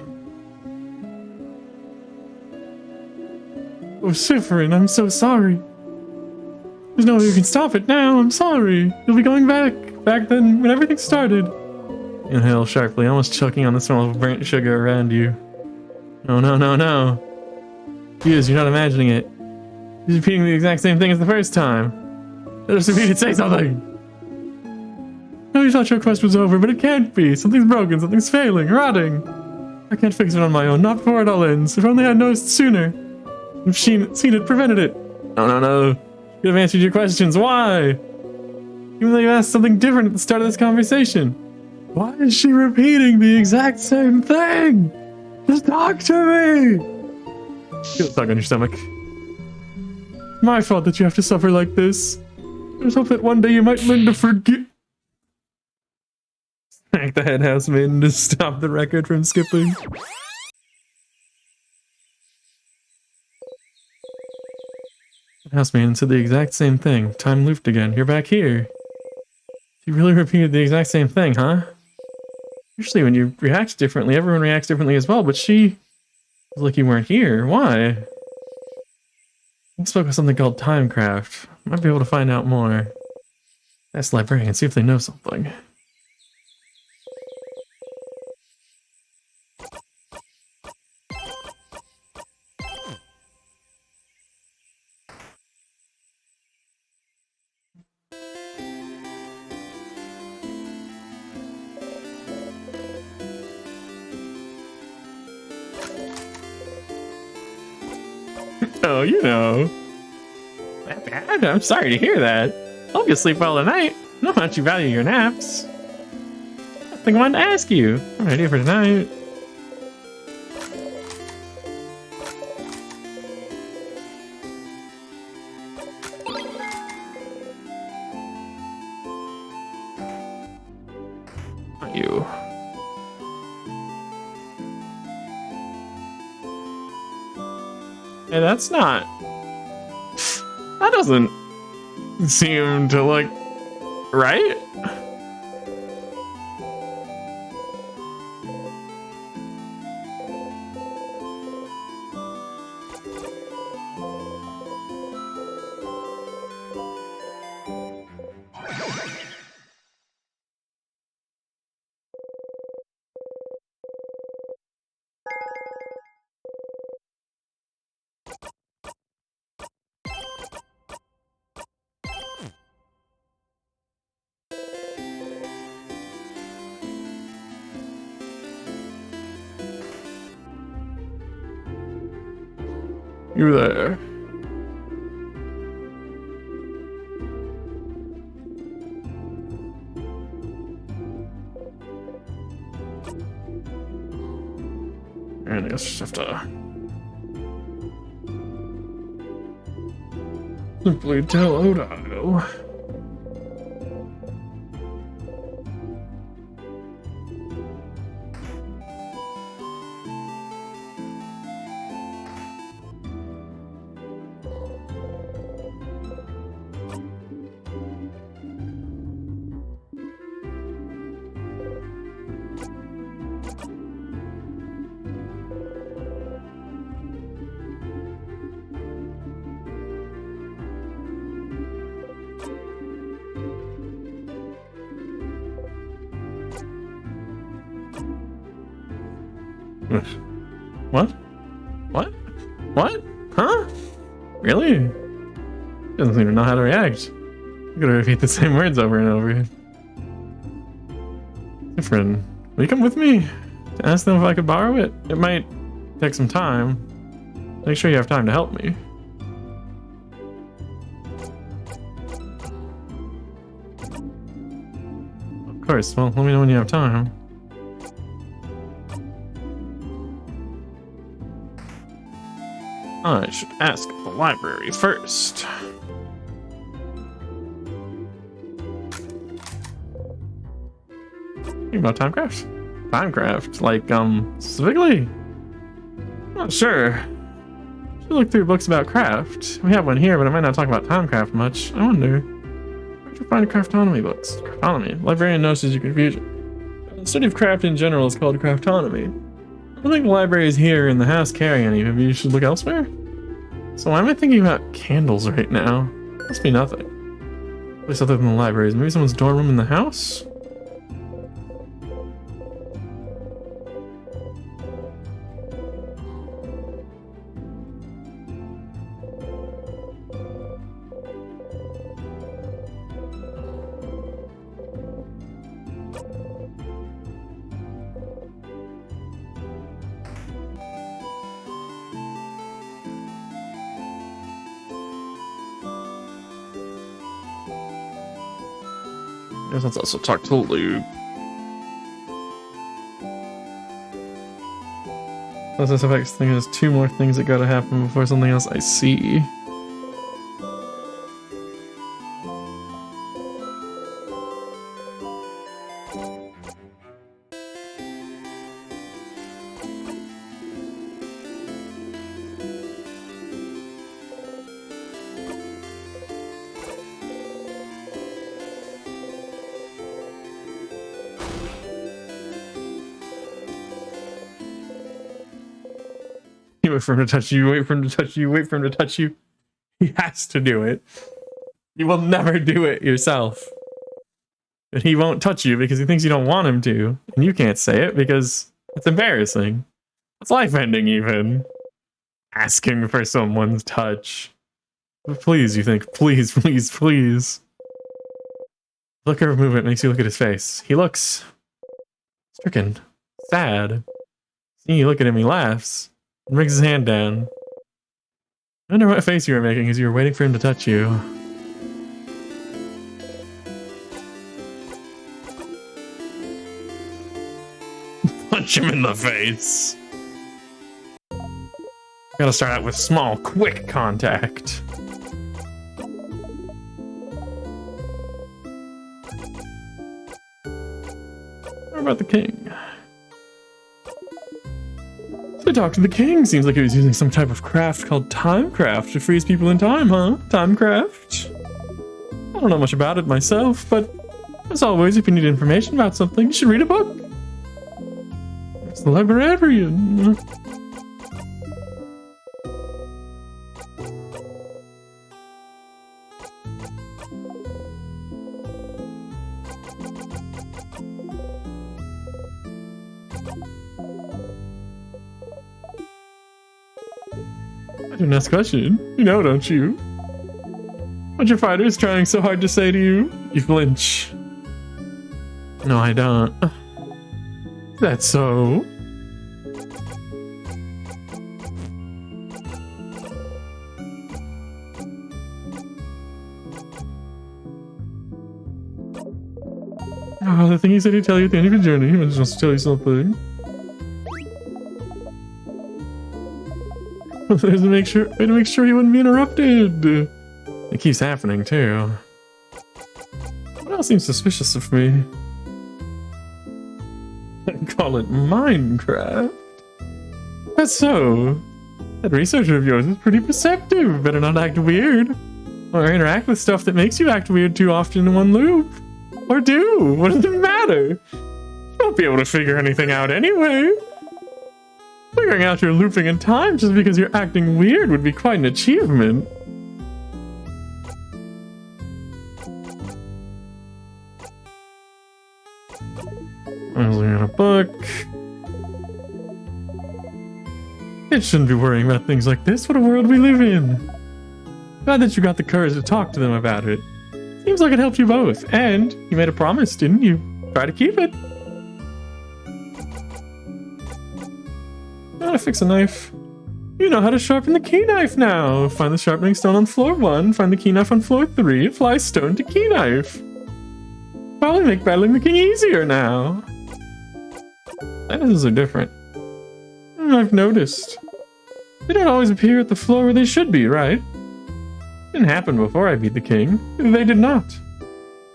Oh, Sifrin, I'm so sorry. There's no way you can stop it now. I'm sorry. You'll be going back then when everything started. Inhale sharply, almost choking on the smell of burnt sugar around you. No, no, no, no. She is, you're not imagining it. She's repeating the exact same thing as the first time. I just repeated, say something! I really thought your quest was over, but it can't be. Something's broken, something's failing, rotting. I can't fix it on my own, not before it all ends. If only I'd noticed sooner. If seen it, prevented it. No. Could have answered your questions. Why? Even though you asked something different at the start of this conversation. Why is she repeating the exact same thing? Just talk to me! Feel the tug on your stomach. It's my fault that you have to suffer like this. I just hope that one day you might learn to forgive. Smack the head houseman to stop the record from skipping. Houseman said the exact same thing. Time looped again. You're back here. You really repeated the exact same thing, huh? Usually when you react differently, everyone reacts differently as well, but she was like you weren't here. Why? I spoke of something called Timecraft. Might be able to find out more. Ask the librarian, see if they know something. Oh, you know. I'm sorry to hear that. I hope you sleep well tonight. I know how much you value your naps. I think I wanted to ask you. I'm ready for tonight. Not you. Hey, that's not... That doesn't seem to look right. You there? And I guess just have to simply tell Odo. What? What? What? Huh? Really? Doesn't seem to know how to react. I'm gonna repeat the same words over and over. Hey friend, will you come with me to ask them if I could borrow it? It might take some time. Make sure you have time to help me. Of course, well, let me know when you have time. I should ask at the library first. Think about Timecraft? Timecraft? Like, specifically? I'm not sure. Should look through books about craft. We have one here, but I might not talk about Timecraft much. I wonder. Where'd you find Craftonomy books? Craftonomy. Librarian notices your confusion. The study of craft in general is called Craftonomy. I don't think the library is here in the house carrying any. Maybe you should look elsewhere? So why am I thinking about candles right now? Must be nothing. Place other than the libraries. Maybe someone's dorm room in the house? Guess let's also talk to Luke. This FX thing has 2 more things that gotta happen before something else I see. You wait for him to touch you, wait for him to touch you, wait for him to touch you. He has to do it. You will never do it yourself. But he won't touch you because he thinks you don't want him to. And you can't say it because it's embarrassing. It's life-ending even. Asking for someone's touch. But please, you think, please, please, please. Look at her movement makes you look at his face. He looks stricken, sad. Seeing you look at him, he laughs. And brings his hand down. I wonder what face you were making as you were waiting for him to touch you. Punch him in the face. Gotta start out with small, quick contact. What about the king? So I talked to the king. Seems like he was using some type of craft called Timecraft to freeze people in time, huh? Timecraft? I don't know much about it myself, but as always, if you need information about something, you should read a book. It's the librarian. I didn't ask a question. You know, don't you? What your fighter is trying so hard to say to you? You flinch. No, I don't. Is that so? Oh, the thing he said he'd tell you at the end of your journey. He was just to tell you something. There's to make sure he wouldn't be interrupted. It keeps happening too. What else seems suspicious of me? Call it Minecraft. That's so. That researcher of yours is pretty perceptive. Better not act weird. Or interact with stuff that makes you act weird too often in one loop. Or do. What does it matter? You won't be able to figure anything out anyway. Figuring out you're looping in time just because you're acting weird would be quite an achievement. I was looking at a book. It shouldn't be worrying about things like this. What a world we live in. Glad that you got the courage to talk to them about it. Seems like it helped you both. And you made a promise, didn't you? Try to keep it. How to fix a knife. You know how to sharpen the key knife now. Find the sharpening stone on floor 1. Find the key knife on floor 3. Apply stone to key knife. Probably make battling the king easier now. Sentences are different. I've noticed. They don't always appear at the floor where they should be, right? It didn't happen before I beat the king. They did not.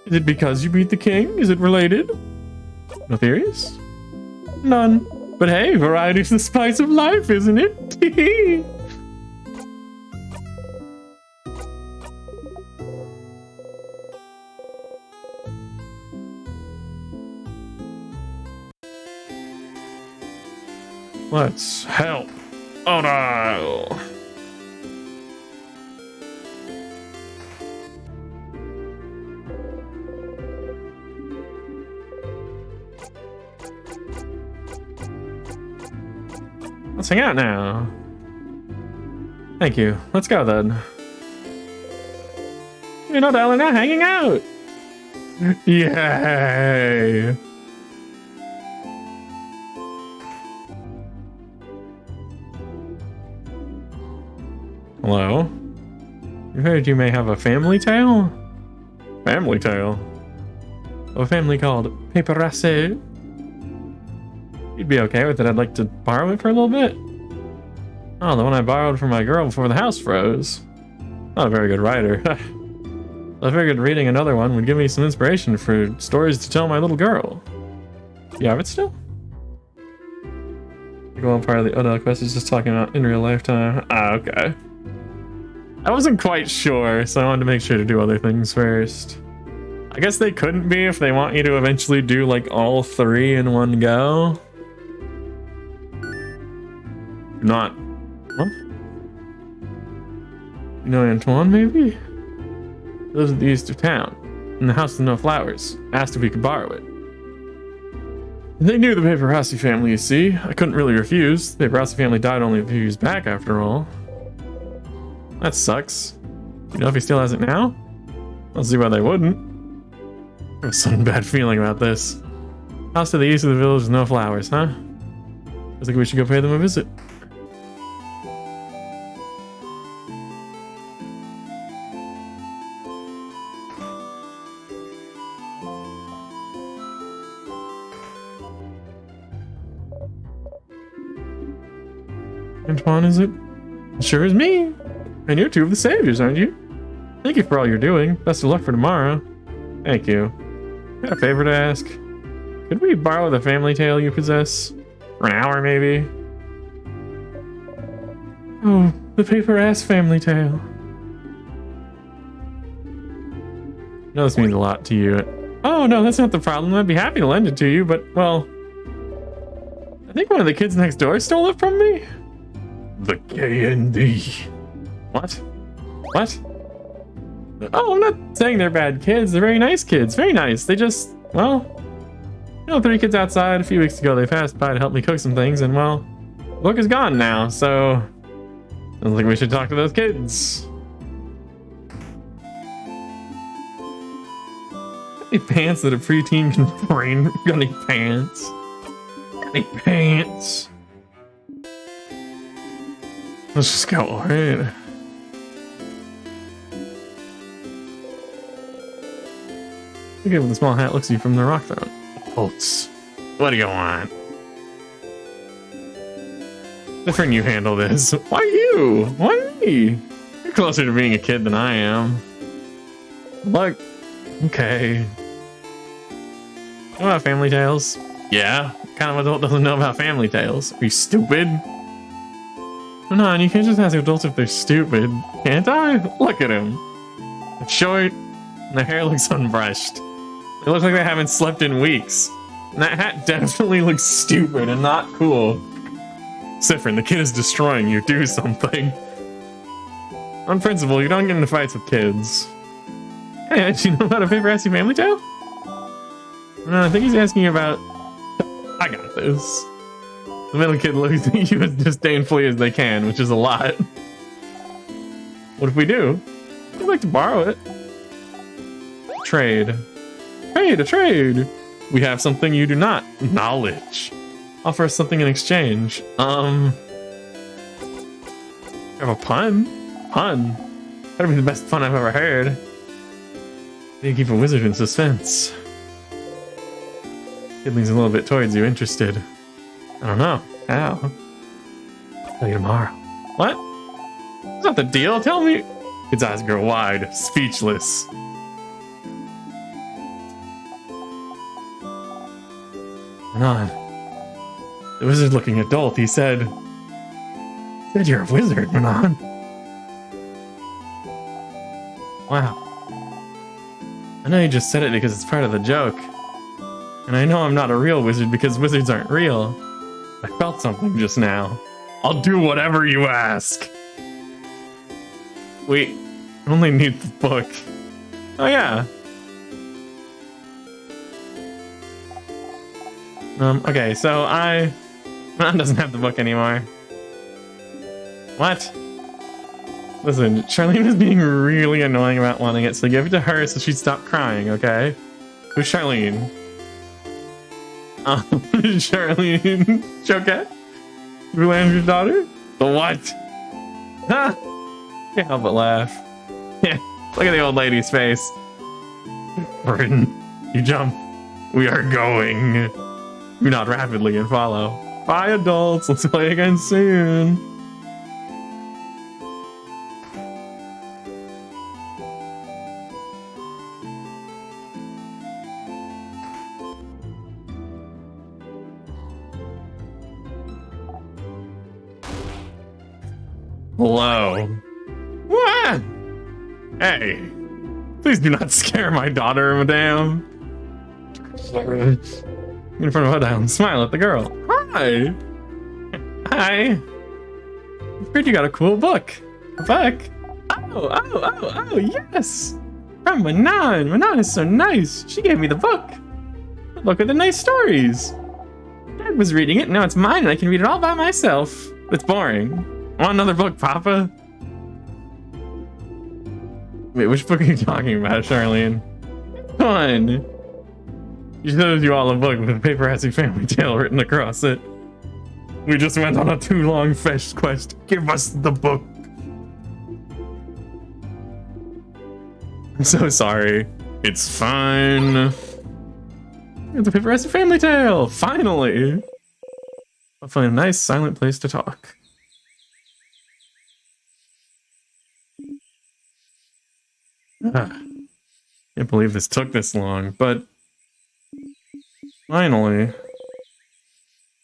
Is it because you beat the king? Is it related? No theories? None. But hey, variety's the spice of life, isn't it? Let's help. Oh no! Let's hang out now. Thank you. Let's go then. You know, darling, now hanging out. Yay! Hello? You heard you may have a family tale? Family tale? of a family called Paperassi. You'd be okay with it. I'd like to borrow it for a little bit. Oh, the one I borrowed from my girl before the house froze. Not a very good writer. I figured reading another one would give me some inspiration for stories to tell my little girl. Do you have it still? One part of the Odell quest is just talking about in real lifetime. Ah, okay. I wasn't quite sure, so I wanted to make sure to do other things first. I guess they couldn't be if they want you to eventually do like all 3 in one go. Not. What? You know Antoine, maybe? He lives at the east of town, in the house with no flowers. Asked if we could borrow it. They knew the Paperassi family, you see. I couldn't really refuse. The Paperassi family died only a few years back, after all. That sucks. You know if he still has it now? I'll see why they wouldn't. I have a sudden bad feeling about this. House to the east of the village with no flowers, huh? I think we should go pay them a visit. Antoine, is it? Sure is me. And you're 2 of the saviors, aren't you? Thank you for all you're doing. Best of luck for tomorrow. Thank you. Got a favor to ask. Could we borrow the family tale you possess? For an hour, maybe? Oh, the paper-ass family tale. I know this means a lot to you. Oh, no, that's not the problem. I'd be happy to lend it to you, but, well... I think one of the kids next door stole it from me? The KND. What? What? Oh, I'm not saying they're bad kids. They're very nice kids. Very nice. They just, well... You know, 3 kids outside a few weeks ago, they passed by to help me cook some things, and, well... Look is gone now, so... I don't think we should talk to those kids. Any pants that a preteen can brain? Any pants? Any pants? Let's just go, alright? Look at the small hat looks at you from the rock throne. Bolts. What do you want? Different you handle this. Why you? Why me? You're closer to being a kid than I am. Look. Okay. Know about family tales? Yeah. What kind of adult doesn't know about family tales? Are you stupid? No, you can't just ask adults if they're stupid, can't I? Look at him. It's short, and the hair looks unbrushed. They look like they haven't slept in weeks. And that hat definitely looks stupid and not cool. Siffrin, the kid is destroying you. Do something. On principle, you don't get into fights with kids. Hey, do you know about a Paperassi family tale? No, I think he's asking about... I got this. The middle kid looks at you as disdainfully as they can, which is a lot. What if we do? I'd like to borrow it. Trade. Trade, a trade. We have something you do not. Knowledge. Offer us something in exchange. I have a pun? Pun? That'd be the best pun I've ever heard. You keep a wizard in suspense. Kid leans a little bit towards you, interested. I don't know. How? Tell you tomorrow. What? That's not the deal. Tell me. His eyes grow wide, speechless. On. The wizard looking adult, he said you're a wizard, Manon. Wow. I know you just said it because it's part of the joke. And I know I'm not a real wizard because wizards aren't real. I felt something just now. I'll do whatever you ask. We only need the book. Oh yeah. Okay, so Manon doesn't have the book anymore. What? Listen, Charlene is being really annoying about wanting it, so give it to her so she'd stop crying, okay? Who's Charlene? Charlene Choquette? Boulanger's daughter? The what? Huh? Can't help but laugh. Yeah, look at the old lady's face. Burden. You jump. We are going. You nod rapidly and follow. Bye, adults. Let's play again soon. Hello. What? Hey. Please do not scare my daughter, madame. In front of Hoodhound, smile at the girl. Hi. Hi. I've heard you got a cool book. A book? Oh, yes. From Manon. Manon is so nice. She gave me the book. Look at the nice stories. Dad was reading it, now it's mine and I can read it all by myself. It's boring. Want another book, Papa? Wait, which book are you talking about, Charlene? Come on. She shows you all a book with a paparazzi family tale written across it. We just went on a too long fetch quest. Give us the book. I'm so sorry. It's fine. It's a paparazzi family tale. Finally. I'll find a nice silent place to talk. Can't believe this took this long, but finally.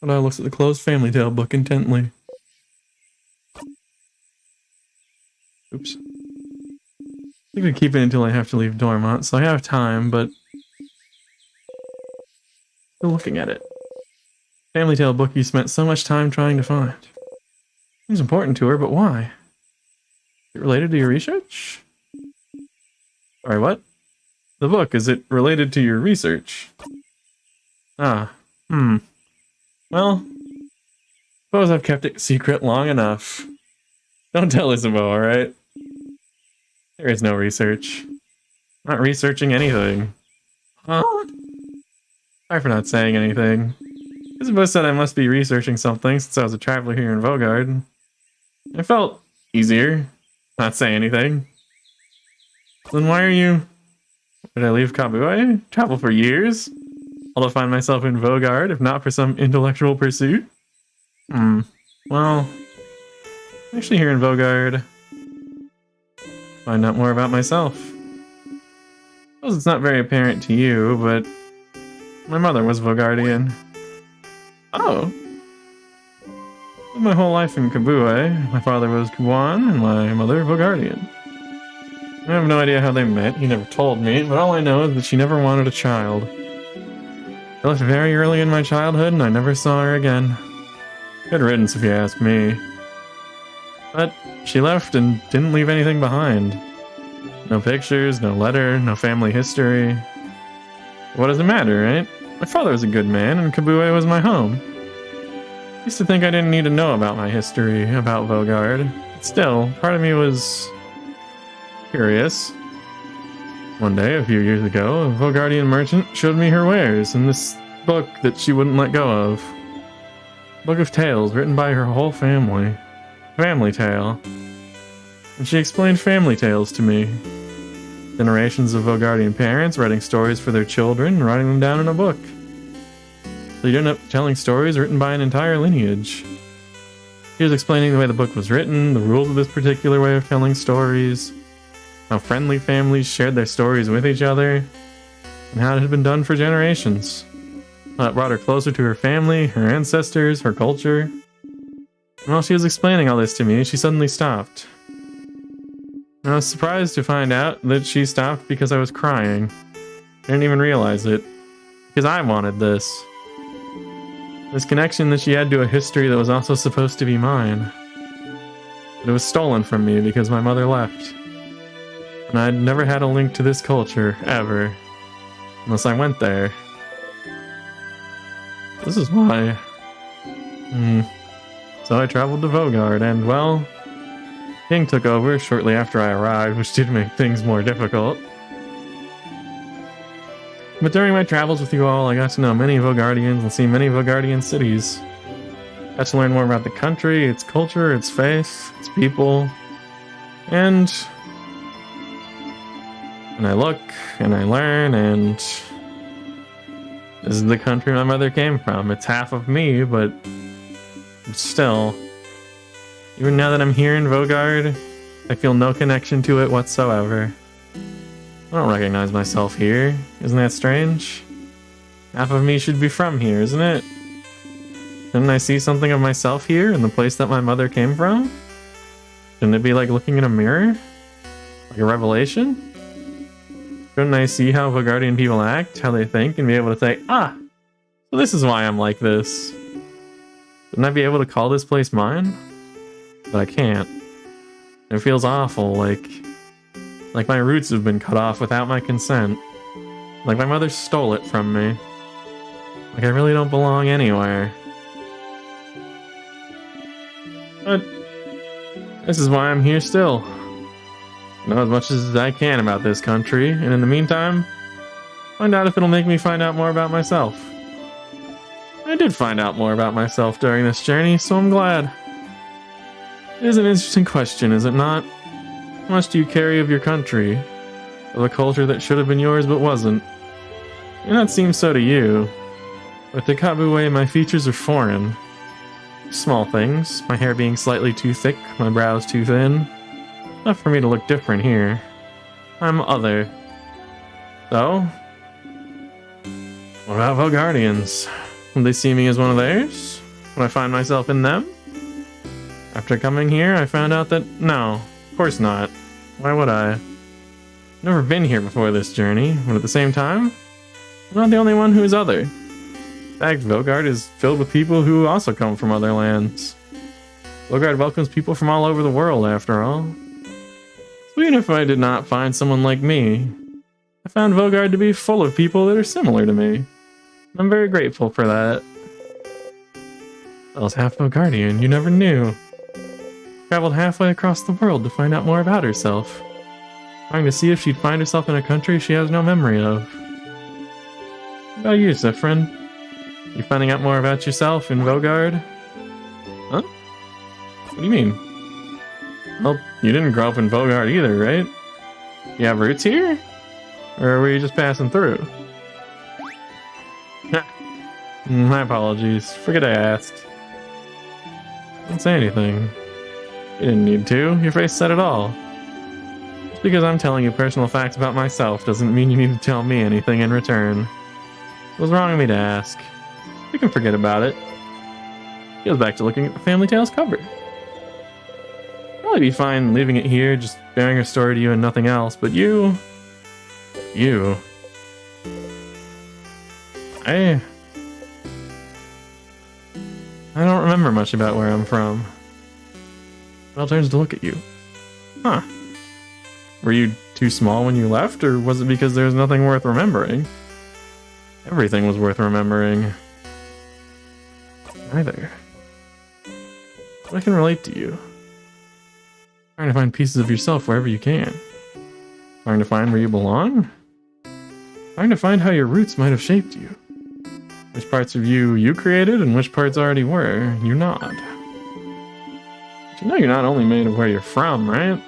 Hoodile looks at the closed family tale book intently. Oops. I can keep it until I have to leave Dormont, so I have time, but still looking at it. Family tale book you spent so much time trying to find. Seems important to her, but why? Is it related to your research? Sorry, what? The book, is it related to your research? Well, suppose I've kept it secret long enough. Don't tell Isabeau, alright? There is no research. I'm not researching anything. Huh? Sorry for not saying anything. Isabeau said I must be researching something since I was a traveler here in Vaugarde. It felt easier not say anything. Then why are you... Did I leave Kabue? Travel for years? All to find myself in Vaugarde, if not for some intellectual pursuit? Well... I'm actually here in Vaugarde. Find out more about myself. Suppose it's not very apparent to you, but... my mother was Vaugardian. Oh! Lived my whole life in Kabue. My father was Kuan, and my mother Vaugardian. I have no idea how they met, he never told me, but all I know is that she never wanted a child. I left very early in my childhood and I never saw her again. Good riddance if you ask me. But she left and didn't leave anything behind. No pictures, no letter, no family history. What does it matter, right? My father was a good man and Kabue was my home. I used to think I didn't need to know about my history, about Vaugarde. But still, part of me was... curious. One day, a few years ago, a Vaugardian merchant showed me her wares in this book that she wouldn't let go of. A book of tales written by her whole family. Family tale. And she explained family tales to me. Generations of Vaugardian parents writing stories for their children and writing them down in a book. So you'd end up telling stories written by an entire lineage. She was explaining the way the book was written, the rules of this particular way of telling stories, how friendly families shared their stories with each other, and how it had been done for generations. How it brought her closer to her family, her ancestors, her culture. And while she was explaining all this to me, she suddenly stopped. And I was surprised to find out that she stopped because I was crying. I didn't even realize it. Because I wanted this. This connection that she had to a history that was also supposed to be mine. But it was stolen from me because my mother left. And I'd never had a link to this culture, ever. Unless I went there. This is why. So I traveled to Vaugarde, and well... King took over shortly after I arrived, which did make things more difficult. But during my travels with you all, I got to know many Vaugardians and see many Vaugardian cities. Got to learn more about the country, its culture, its faith, its people. And I look, and I learn, and This is the country my mother came from. It's half of me, but still. Even now that I'm here in Vaugarde, I feel no connection to it whatsoever. I don't recognize myself here. Isn't that strange? Half of me should be from here, isn't it? Shouldn't I see something of myself here in the place that my mother came from? Shouldn't it be like looking in a mirror? Like a revelation? Shouldn't I see how Vaugardian people act, how they think, and be able to say, ah, so this is why I'm like this. Shouldn't I be able to call this place mine? But I can't. It feels awful, like my roots have been cut off without my consent. Like my mother stole it from me. Like I really don't belong anywhere. But this is why I'm here still. Know as much as I can about this country, and in the meantime, find out if it'll make me find out more about myself. I did find out more about myself during this journey, so I'm glad. It is an interesting question, is it not? How much do you carry of your country? Of a culture that should have been yours but wasn't? It may not seem so to you. With the Kabue, my features are foreign. Small things, my hair being slightly too thick, my brows too thin. Enough for me to look different here. I'm other. So? What about Vaugardians? Will they see me as one of theirs? Will I find myself in them? After coming here, I found out that no, of course not. Why would I? I've never been here before this journey, but at the same time, I'm not the only one who is other. In fact, Vaugarde is filled with people who also come from other lands. Vaugarde welcomes people from all over the world, after all. So even if I did not find someone like me, I found Vaugarde to be full of people that are similar to me. I'm very grateful for that. Belle's half Vaugardian, you never knew. Traveled halfway across the world to find out more about herself. Trying to see if she'd find herself in a country she has no memory of. What about you, Siffrin? You finding out more about yourself in Vaugarde? Huh? What do you mean? Well, you didn't grow up in Vaugarde either, right? You have roots here? Or were you just passing through? My apologies. Forget I asked. Didn't say anything. You didn't need to. Your face said it all. Just because I'm telling you personal facts about myself doesn't mean you need to tell me anything in return. It was wrong of me to ask. We can forget about it. He goes back to looking at the Family Tales cover. Probably be fine leaving it here, just bearing her story to you and nothing else, but you... I don't remember much about where I'm from. It all turns to look at you. Huh. Were you too small when you left, or was it because there was nothing worth remembering? Everything was worth remembering. Neither. But I can relate to you. Trying to find pieces of yourself wherever you can. Trying to find where you belong. Trying to find how your roots might have shaped you. Which parts of you created and which parts already were. You nod. But you know you're not only made of where you're from, right?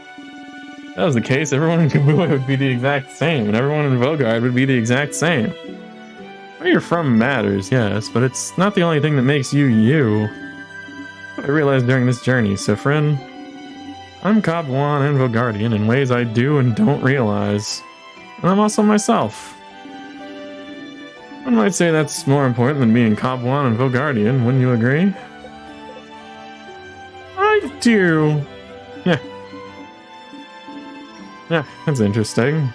If that was the case, everyone in Kabue would be the exact same, and everyone in Vaugarde would be the exact same. Where you're from matters, yes, but it's not the only thing that makes you you. I realized during this journey, Siffrin, I'm Cabuan and Vaugardian in ways I do and don't realize. And I'm also myself. One might say that's more important than being Cabuan and Vaugardian, wouldn't you agree? I do. Yeah. Yeah, that's interesting.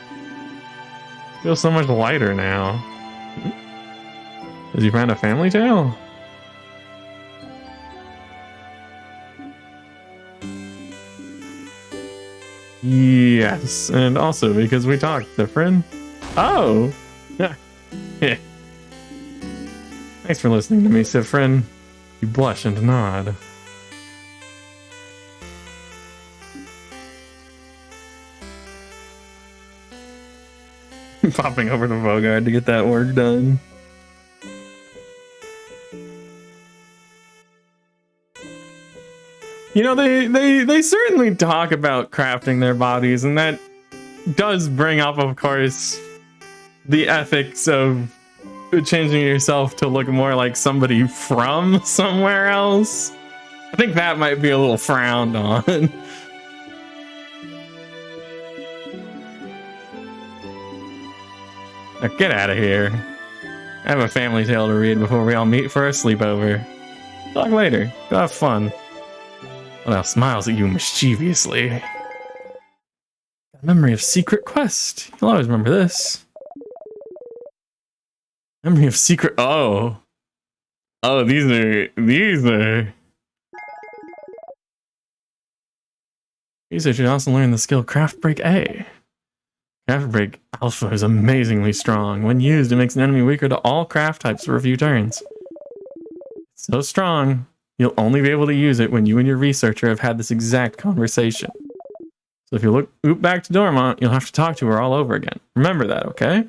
Feels so much lighter now. Did you find a family tale? Yes, and also because we talked, Siffrin. Oh! Yeah. Thanks for listening to me, Siffrin. You blush and nod. Popping over to Vaugarde to get that work done. You know, they certainly talk about crafting their bodies, and that does bring up, of course, the ethics of changing yourself to look more like somebody from somewhere else. I think that might be a little frowned on. Now get out of here. I have a family tale to read before we all meet for a sleepover. Talk later. Go have fun. Well, now smiles at you mischievously. A memory of secret quest. You'll always remember this. Memory of secret. Oh, these are. Researcher should also learn the skill Craft Break A. Craft Break Alpha is amazingly strong. When used, it makes an enemy weaker to all craft types for a few turns. It's so strong, you'll only be able to use it when you and your researcher have had this exact conversation. So if you loop back to Dormont, you'll have to talk to her all over again. Remember that, okay?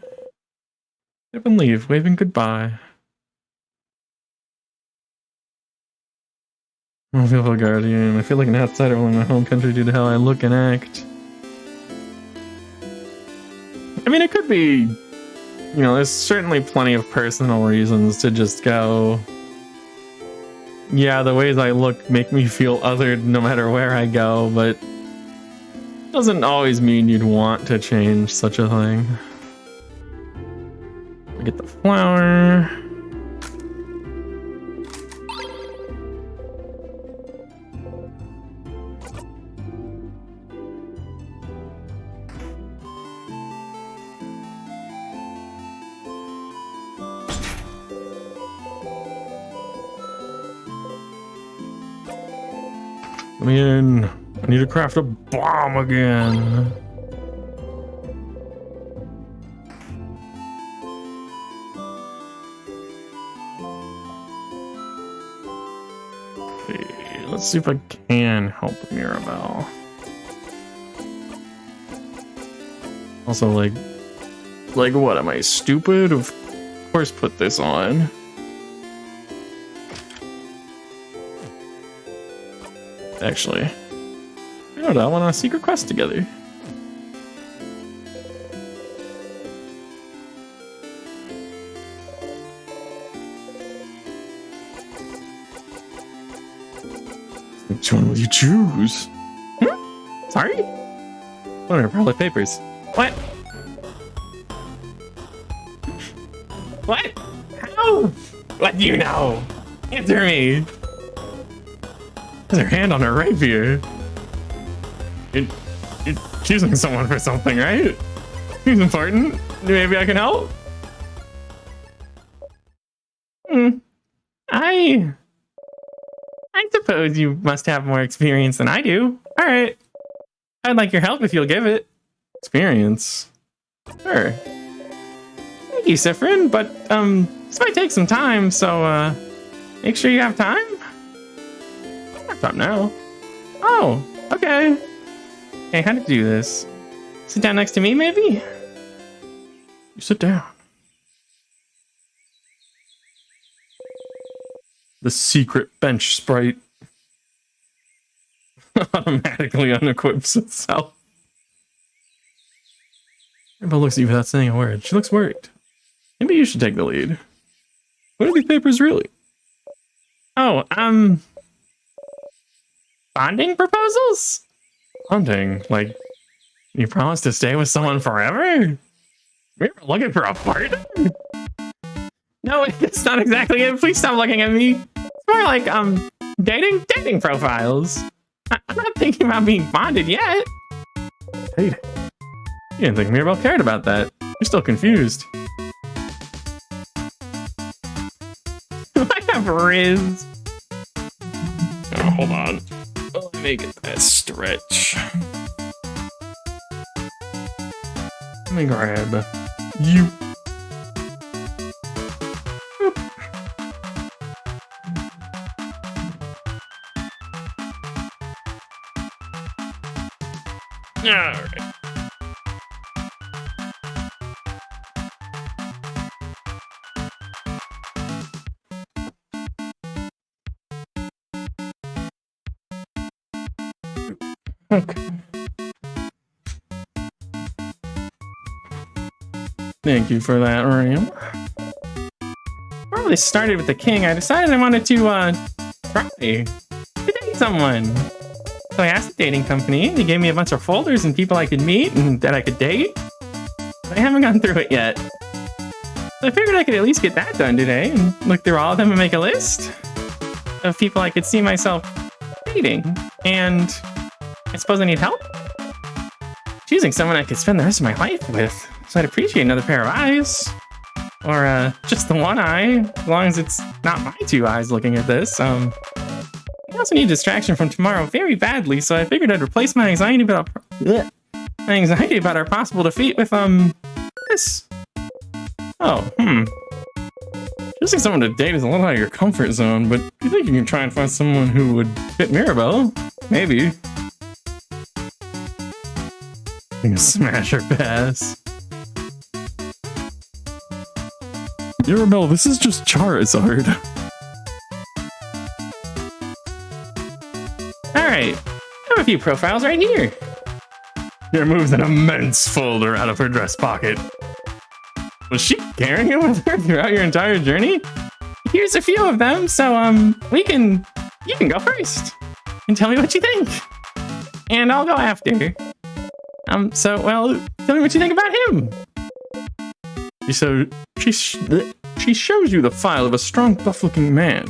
Get up and leave, waving goodbye. Faithful Guardian. I feel like an outsider in my home country due to how I look and act. I mean, it could be, you know, there's certainly plenty of personal reasons to just go, yeah, the ways I look make me feel othered no matter where I go, but it doesn't always mean you'd want to change such a thing. Get the flower. Let me in. I need to craft a bomb again. Okay, let's see if I can help Mirabelle. Also, like what? Am I stupid? Of course, put this on. Actually, you know what? I want a secret quest together. Which one will you choose? Sorry? Whatever, probably papers. What? What? How? What do you know? Answer me. Has her hand on her rapier. You're choosing someone for something, right? Who's important? Maybe I can help? I suppose you must have more experience than I do. Alright. I'd like your help if you'll give it. Experience? Sure. Thank you, Siffrin, but, this might take some time, so, make sure you have time? Up now. Oh, okay. Hey, how to do this? Sit down next to me, maybe? You sit down. The secret bench sprite automatically unequips itself. Everybody looks at you without saying a word. She looks worried. Maybe you should take the lead. What are these papers really? Oh, bonding proposals? Bonding? Like, you promise to stay with someone forever? We're looking for a partner? No, it's not exactly it. Please stop looking at me. It's more like, dating profiles. I'm not thinking about being bonded yet. Dating? You didn't think Mirabelle cared about that. You're still confused. I have Riz. Oh, hold on. Let me make it that stretch. Let me grab you. Alright. Okay. Thank you for that, Ram. all this started with the king, I decided I wanted to try to date someone. So I asked the dating company. They gave me a bunch of folders and people I could meet and that I could date. But I haven't gone through it yet. So I figured I could at least get that done today and look through all of them and make a list of people I could see myself dating. And I suppose I need help choosing someone I could spend the rest of my life with. So I'd appreciate another pair of eyes. Or just the one eye, as long as it's not my two eyes looking at this. I also need distraction from tomorrow very badly, so I figured I'd replace my anxiety about our possible defeat with this. Oh, choosing someone to date is a little out of your comfort zone, but you think you can try and find someone who would fit Mirabelle? Maybe. Smash or pass. Mirabelle, this is just Charizard. Alright, I have a few profiles right here. Here moves an immense folder out of her dress pocket. Was she carrying it with her throughout your entire journey? Here's a few of them, so you can go first and tell me what you think. And I'll go after. Well, tell me what you think about him. So she shows you the file of a strong, buff-looking man.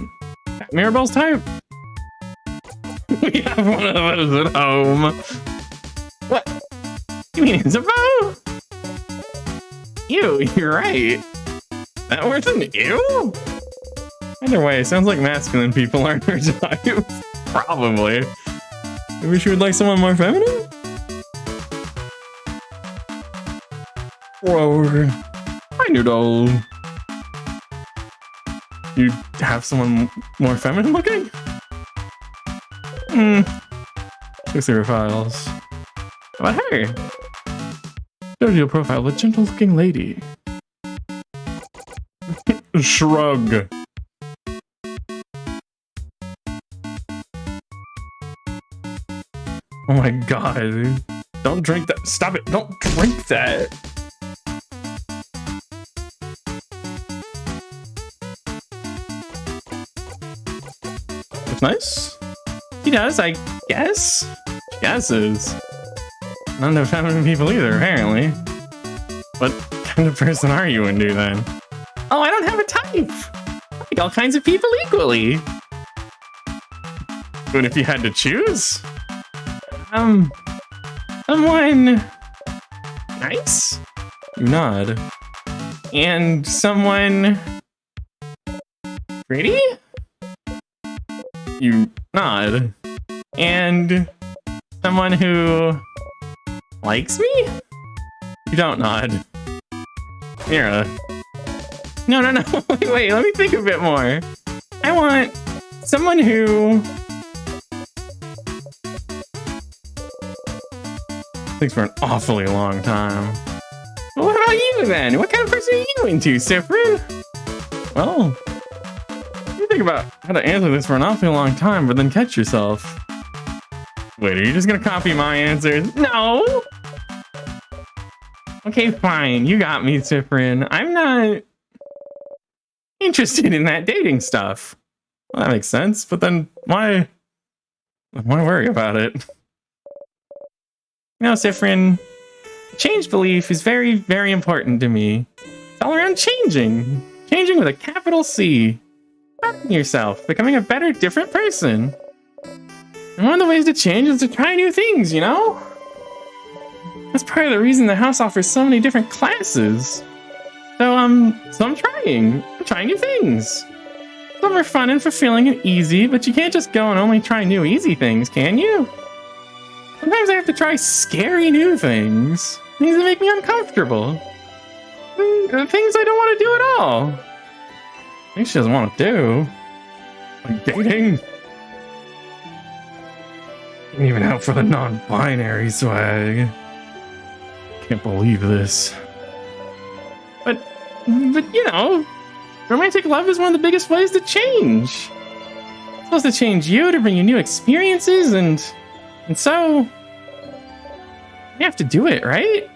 Mirabelle's type? We have one of those at home. What? You mean Isabeau? Ew, you're right. That worth an ew? Either way, it sounds like masculine people aren't her type. Probably. Maybe she would like someone more feminine? Whoa. Hi, Noodle. You have someone more feminine looking? Check through her files. How about her? Shows you a profile of a gentle looking lady. Shrug. Oh my god. Don't drink that. Stop it. Don't drink that. Nice. He does, I guess. She guesses. None of feminine people either, apparently. What kind of person are you into then? Oh, I don't have a type. I like all kinds of people equally. But if you had to choose? Someone nice? You nod. And someone pretty? You nod. And someone who likes me? You don't nod. Mira. No. Wait, let me think a bit more. I want someone who thinks for an awfully long time. Well, what about you then? What kind of person are you into, Sifrin? Well, you think about how to answer this for an awfully long time, but then catch yourself. Wait, are you just gonna copy my answers? No! Okay, fine. You got me, Sifrin. I'm not interested in that dating stuff. Well, that makes sense, but then why worry about it? You know, Sifrin, change belief is very, very important to me. It's all around changing. Changing with a capital C. Bettering yourself, becoming a better, different person. And one of the ways to change is to try new things, you know? That's part of the reason the house offers so many different classes. So I'm trying. I'm trying new things. Some are fun and fulfilling and easy, but you can't just go and only try new easy things, can you? Sometimes I have to try scary new things. Things that make me uncomfortable. Things I don't want to do at all. Things she doesn't want to do. Like dating. And even out for the non-binary swag. Can't believe this. But you know, romantic love is one of the biggest ways to change. It's supposed to change you, to bring you new experiences, and so you have to do it, right?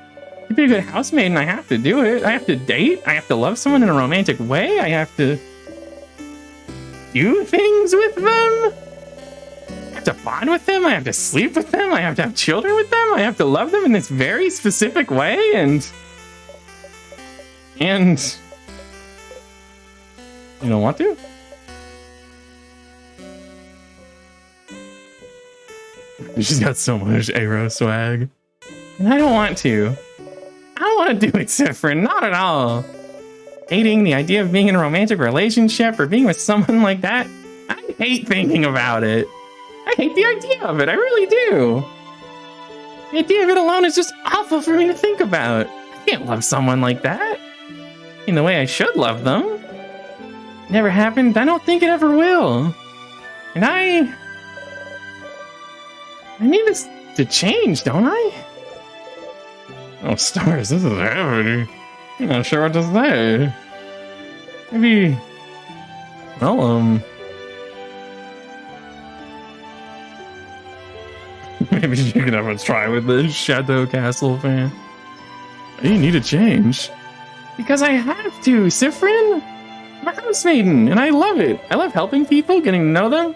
To be a good housemaid, and I have to do it. I have to date. I have to love someone in a romantic way. I have to do things with them. I have to bond with them. I have to sleep with them. I have to have children with them. I have to love them in this very specific way. And you don't want to? She's got so much Aero swag. And I don't want to. I don't want to do it, Siffrin. Not at all. Hating the idea of being in a romantic relationship or being with someone like that. I hate thinking about it. I hate the idea of it. I really do. The idea of it alone is just awful for me to think about. I can't love someone like that in the way I should love them. Never happened. I don't think it ever will. And I need this to change, don't I? Oh, stars, this is happening. I'm not sure what to say. Maybe, well, maybe you can have a try with this Shadow Castle fan. You need to change. Because I have to, Siffrin. I'm a house maiden, and I love it. I love helping people, getting to know them.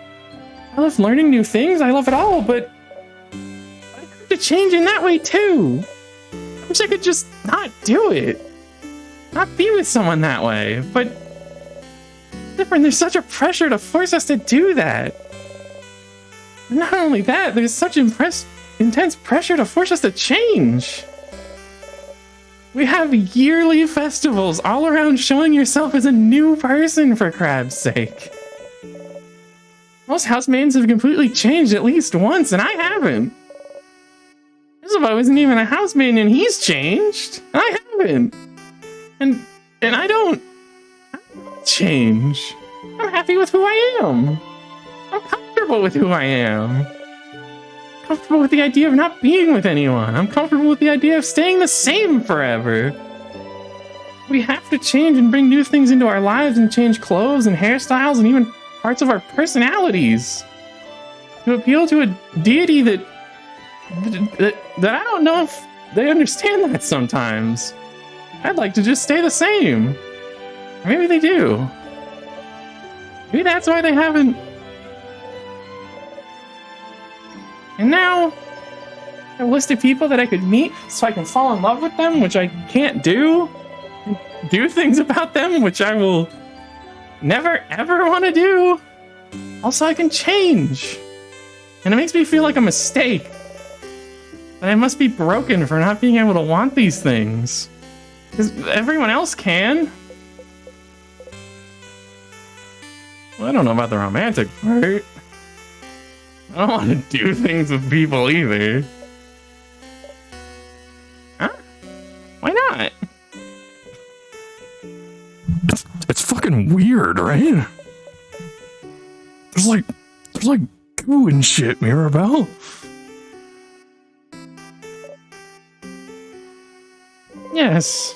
I love learning new things. I love it all, but I have to change in that way too. I wish I could just not do it. Not be with someone that way, but different. There's such a pressure to force us to do that. And not only that, there's such intense pressure to force us to change. We have yearly festivals all around showing yourself as a new person, for crab's sake. Most housemaidens have completely changed at least once, and I haven't. Isabel isn't even a housemaiden, and he's changed. I haven't. And I don't change. I'm happy with who I am. I'm comfortable with who I am. Comfortable with the idea of not being with anyone. I'm comfortable with the idea of staying the same forever. We have to change and bring new things into our lives and change clothes and hairstyles and even parts of our personalities to appeal to a deity that I don't know if they understand that sometimes. I'd like to just stay the same. Or maybe they do. Maybe that's why they haven't. And now, I have a list of people that I could meet so I can fall in love with them, which I can't do. Do things about them, which I will never ever want to do. Also, I can change. And it makes me feel like a mistake. That I must be broken for not being able to want these things. Because everyone else can. Well, I don't know about the romantic part. I don't want to do things with people either. Huh? Why not? It's fucking weird, right? There's like goo and shit, Mirabelle. Yes.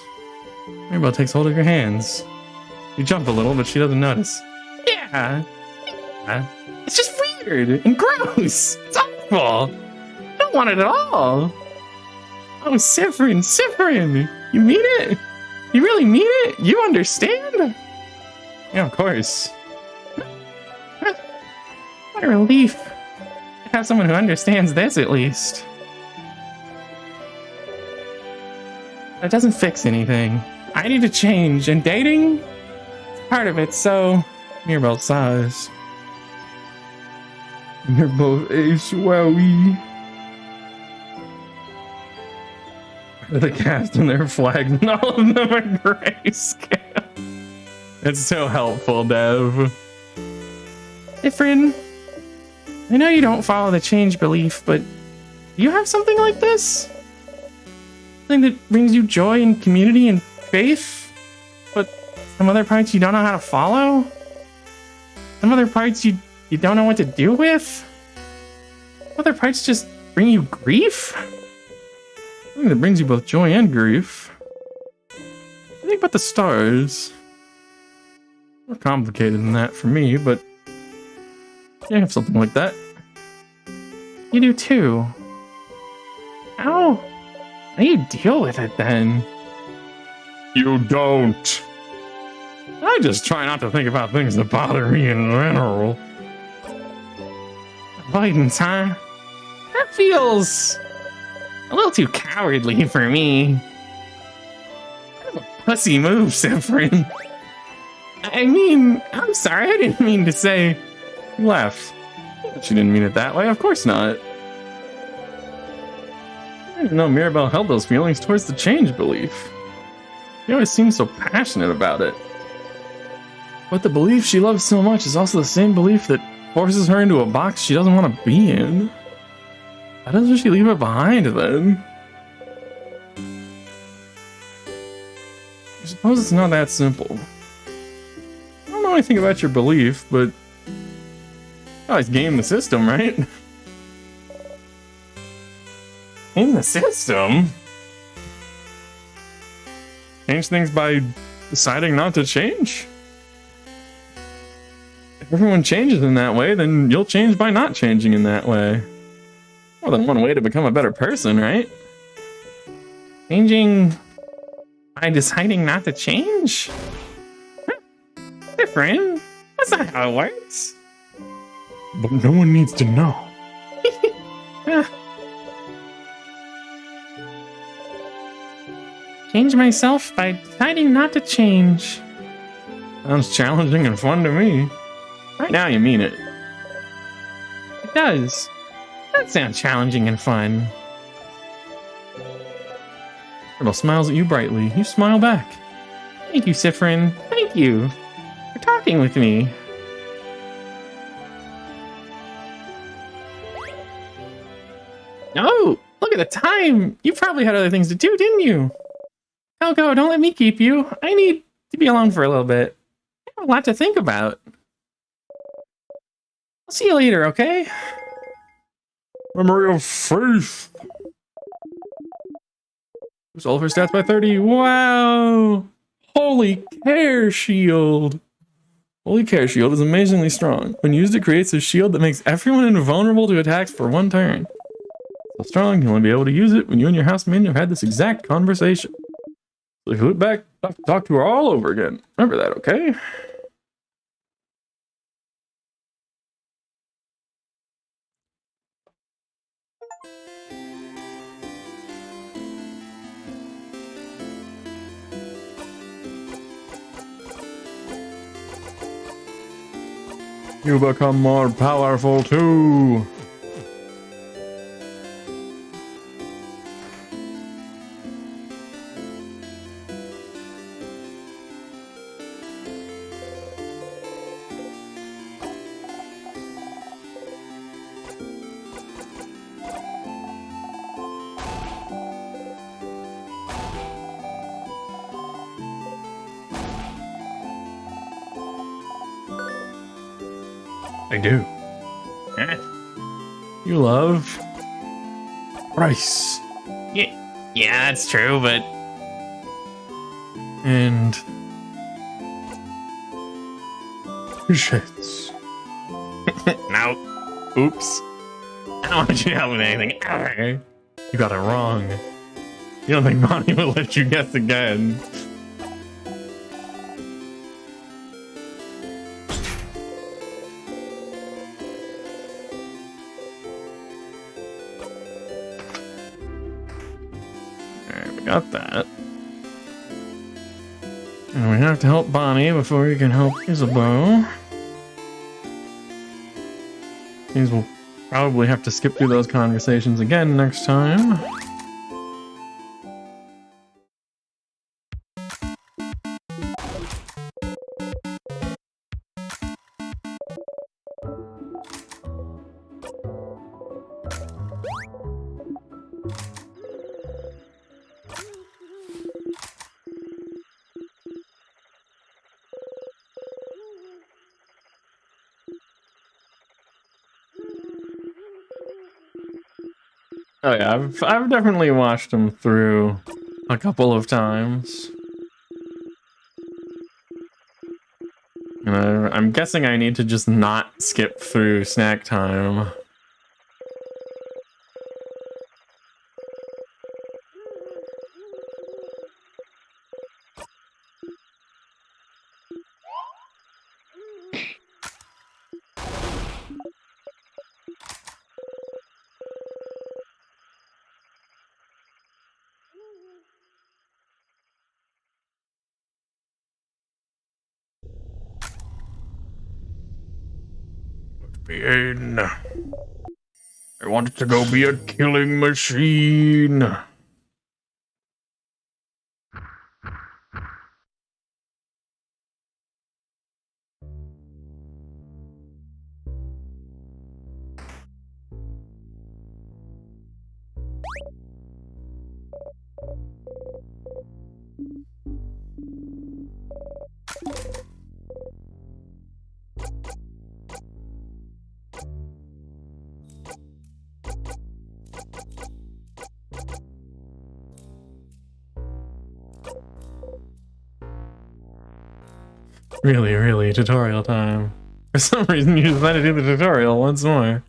Mirabelle takes hold of your hands. You jump a little, but she doesn't notice. Yeah. It's just weird and gross. It's awful. I don't want it at all. Oh, Siffrin, you mean it? You really mean it? You understand? Yeah, of course. What a relief to have someone who understands this, at least. That doesn't fix anything. I need to change, and dating is part of it, so Mirabelle sighs. They're both a swowy. The cast and their flags, and all of them are grayscale. It's so helpful, Dev. Different. I know you don't follow the change belief, but do you have something like this? Something that brings you joy and community and faith, but some other parts you don't know how to follow? Some other parts you don't know what to do with? Other parts just bring you grief? Something that brings you both joy and grief. I think about the stars. More complicated than that for me, but you have something like that. You do too. How do you deal with it then? You don't. I just try not to think about things that bother me in general. Avoidance, huh? That feels a little too cowardly for me. Kind of a pussy move, Siffrin. I mean, I'm sorry, I didn't mean to say. You laughed. She didn't mean it that way, of course not. I didn't know Mirabelle held those feelings towards the change belief. She always seems so passionate about it. But the belief she loves so much is also the same belief that forces her into a box she doesn't want to be in. How doesn't she leave it behind then? I suppose it's not that simple. I don't know anything about your belief, but you always game the system, right? In the system? Change things by deciding not to change? If everyone changes in that way, then you'll change by not changing in that way. More than one way to become a better person, right? Changing by deciding not to change? Different. That's not how it works. But no one needs to know. Change myself by deciding not to change. Sounds challenging and fun to me. Right now you mean it. It does. That sounds challenging and fun. Turtle smiles at you brightly. You smile back. Thank you, Siffrin. Thank you for talking with me. Oh, look at the time. You probably had other things to do, didn't you? Coco, don't let me keep you. I need to be alone for a little bit. I have a lot to think about. I'll see you later, okay? Memory of faith. Boost all of her stats by 30. Wow! Holy Care Shield. Holy Care Shield is amazingly strong. When used, it creates a shield that makes everyone invulnerable to attacks for one turn. So strong, you'll only be able to use it when you and your housemate have had this exact conversation. So if you look back, I'll have to talk to her all over again. Remember that, okay? You become more powerful too. I do. You love rice. Yeah, that's true, but And shits. no. Oops. I don't want you to help with anything. Okay. You got it wrong. You don't think Bonnie will let you guess again? Alright, we got that. And we have to help Bonnie before we can help Isabeau. Means we'll probably have to skip through those conversations again next time. Oh yeah, I've definitely watched them through a couple of times. And I'm guessing I need to just not skip through snack time. champion. I wanted to go be a killing machine. Really, tutorial time. For some reason, you decided to do the tutorial once more.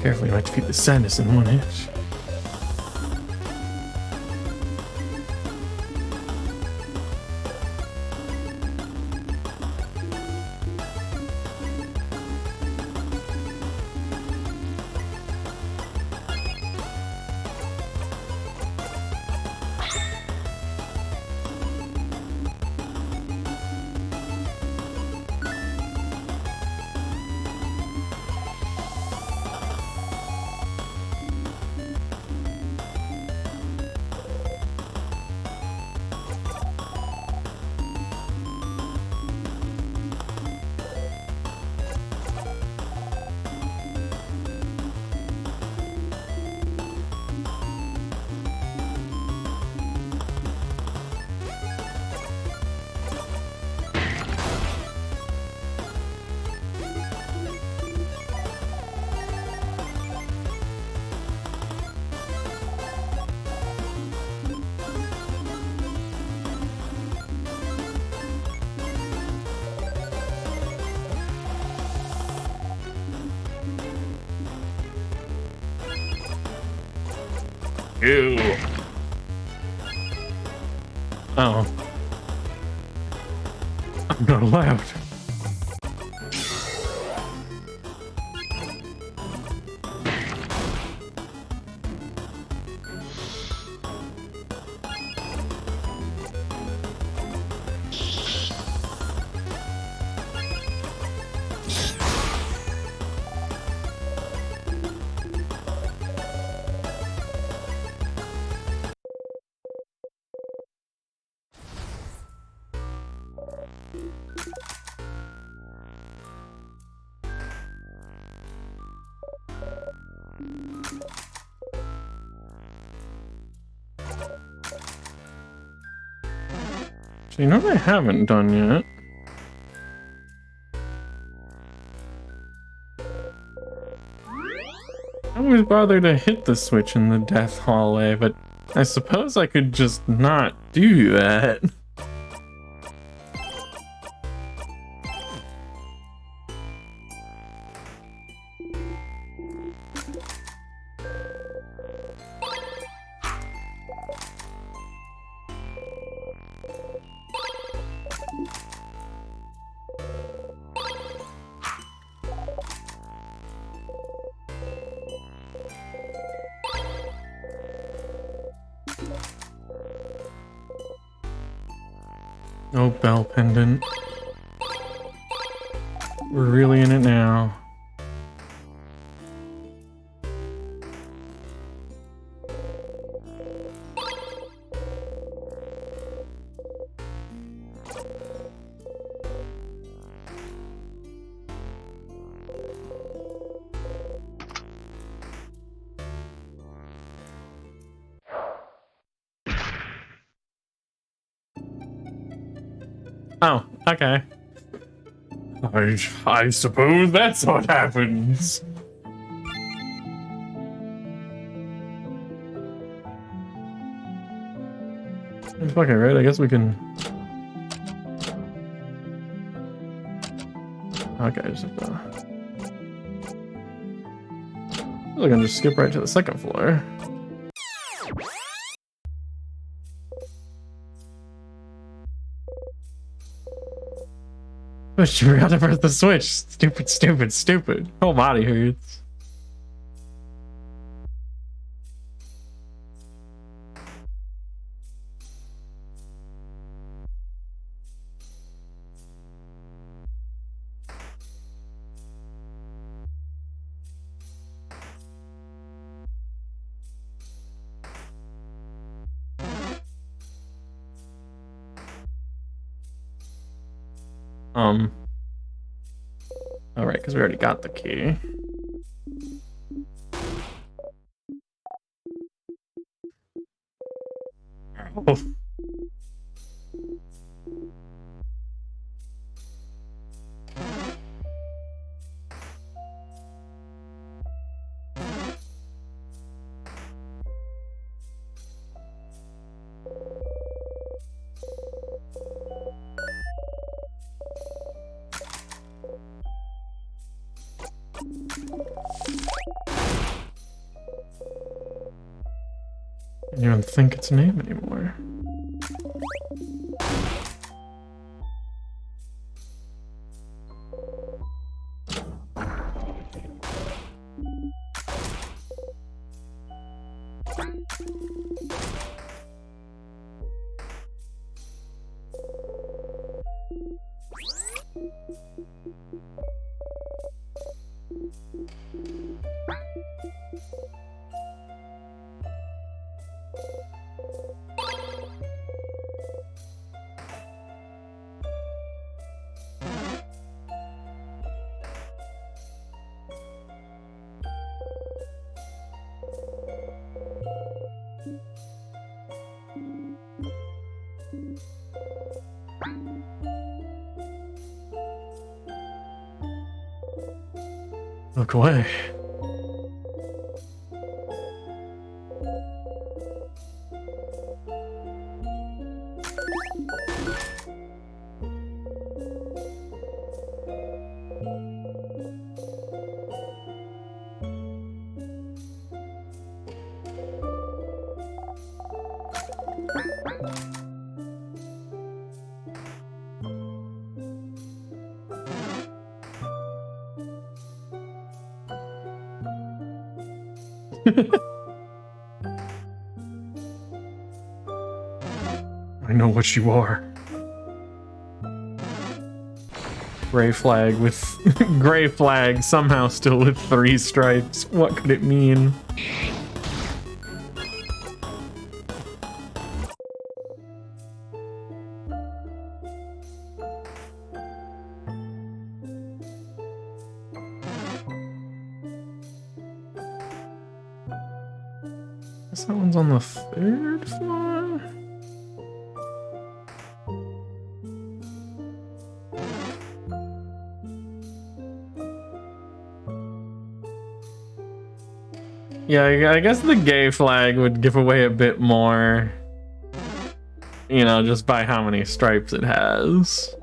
Carefully, might defeat the sadness in one hit. Ew. Oh. I'm not allowed. So you know what I haven't done yet? I always bother to hit the switch in the death hallway, but I suppose I could just not do that. Oh, bell pendant. We're really in it now. Oh, okay. I suppose that's what happens. Okay, right? I guess we can. Okay, just have to. We're gonna just skip right to the second floor. But you forgot to press the switch. Stupid, stupid, stupid. Whole body hurts. All right, because we already got the key. Oh. You don't think its name anymore. Look away. I know what you are. Gray flag with gray flag somehow still with 3 stripes. What could it mean? Guess that one's on the 3rd floor. Yeah, I guess the gay flag would give away a bit more, you know, just by how many stripes it has.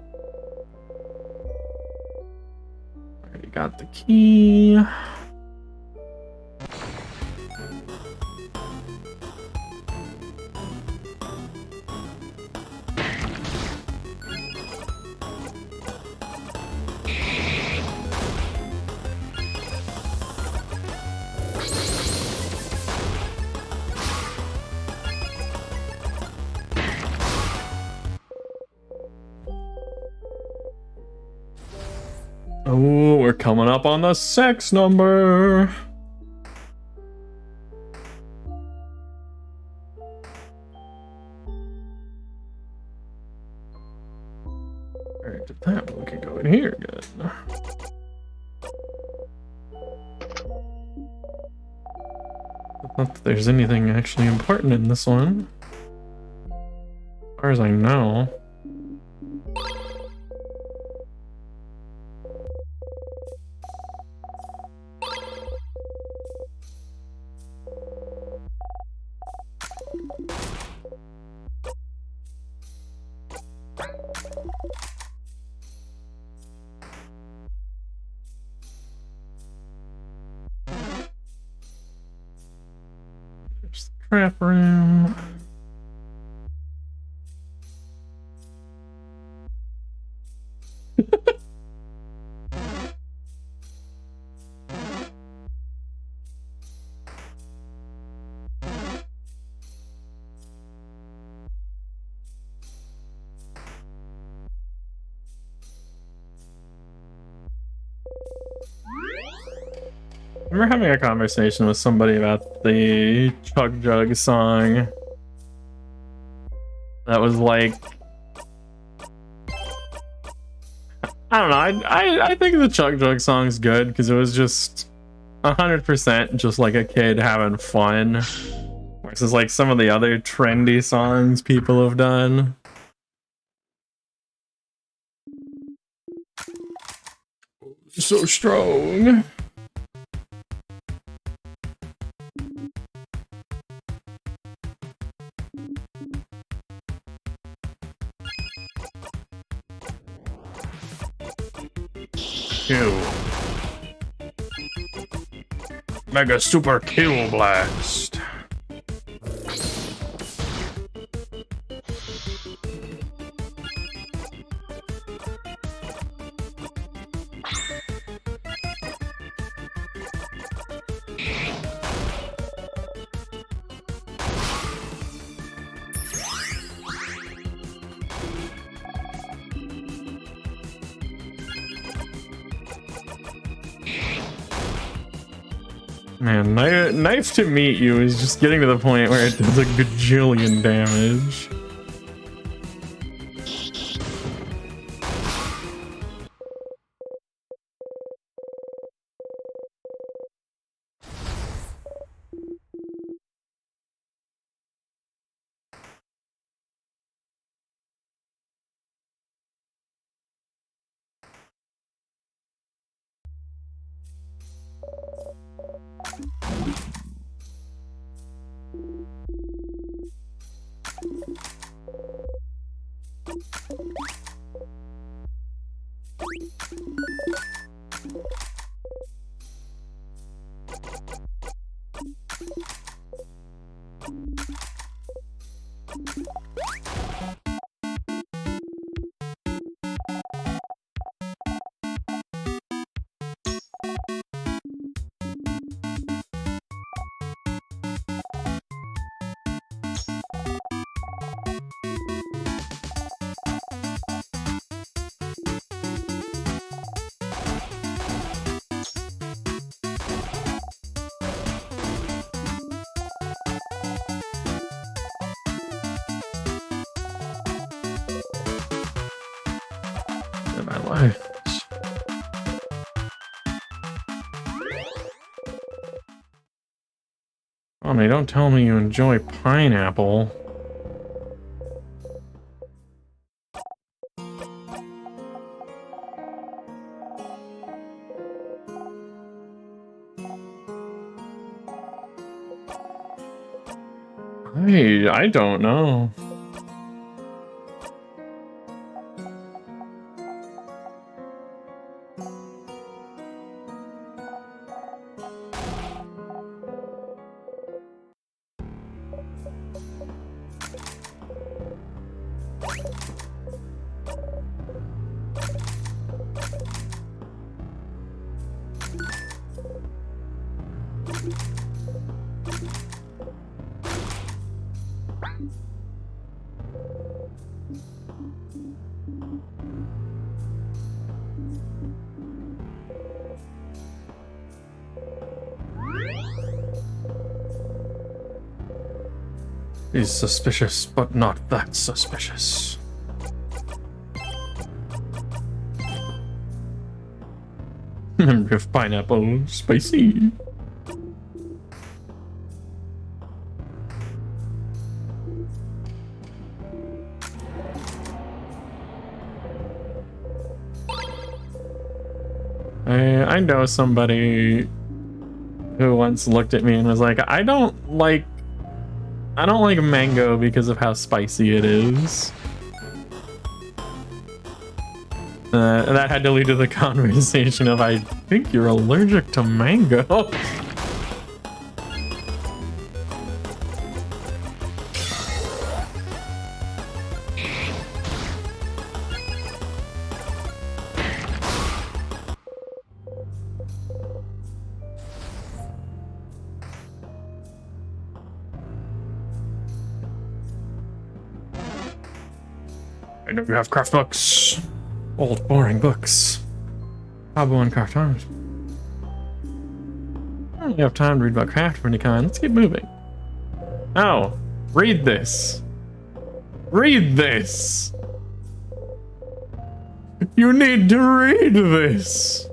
Already got the key. Oh, we're coming up on the sex number. Alright, did that, but we can go in here again. Not that there's anything actually important in this one, as far as I know. There's the trap room. remember having a conversation with somebody about the Chug Jug song. That was like, I don't know. I think the Chug Jug song's good because it was just 100% just like a kid having fun. Versus like some of the other trendy songs people have done. So strong. Kill. Mega Super Kill Blast. Man, knife to meet you is just getting to the point where it does a gajillion damage. My life. Mommy, don't tell me you enjoy pineapple. I don't know. He's suspicious, but not that suspicious. Member of pineapple, spicy. I know somebody who once looked at me and was like, I don't like mango because of how spicy it is. And that had to lead to the conversation of, I think you're allergic to mango. I know you have craft books. Old boring books. Abo and cartoons. I don't have time to read about craft of any kind. Let's get moving. Oh, read this. Read this. You need to read this.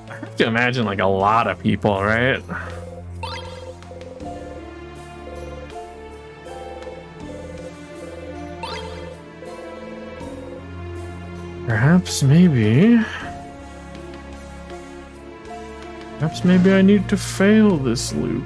I have to imagine like a lot of people, right? Perhaps maybe I need to fail this loop.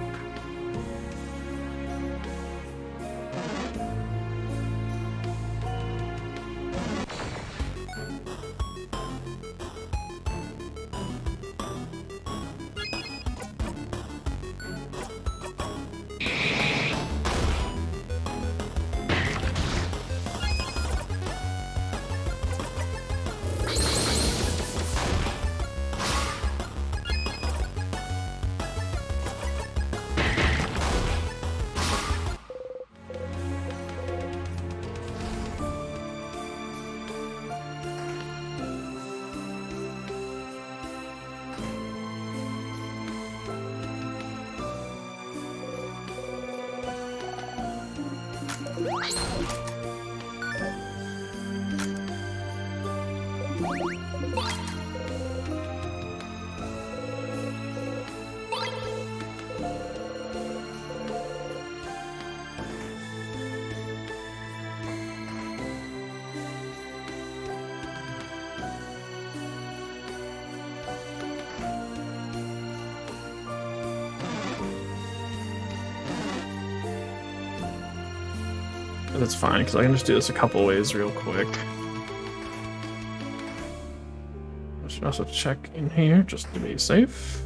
That's fine, because I can just do this a couple ways real quick. I should also check in here just to be safe.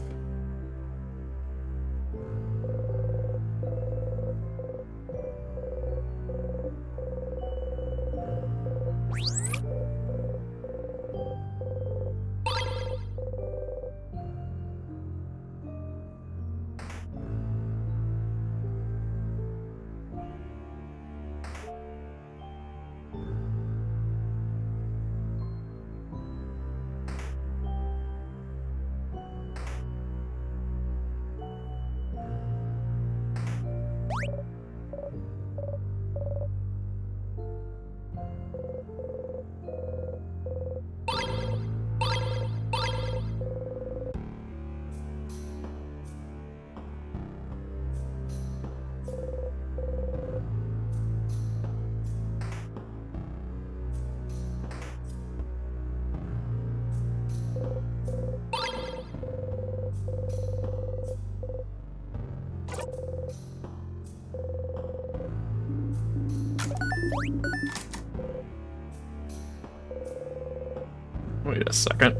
Wait a second.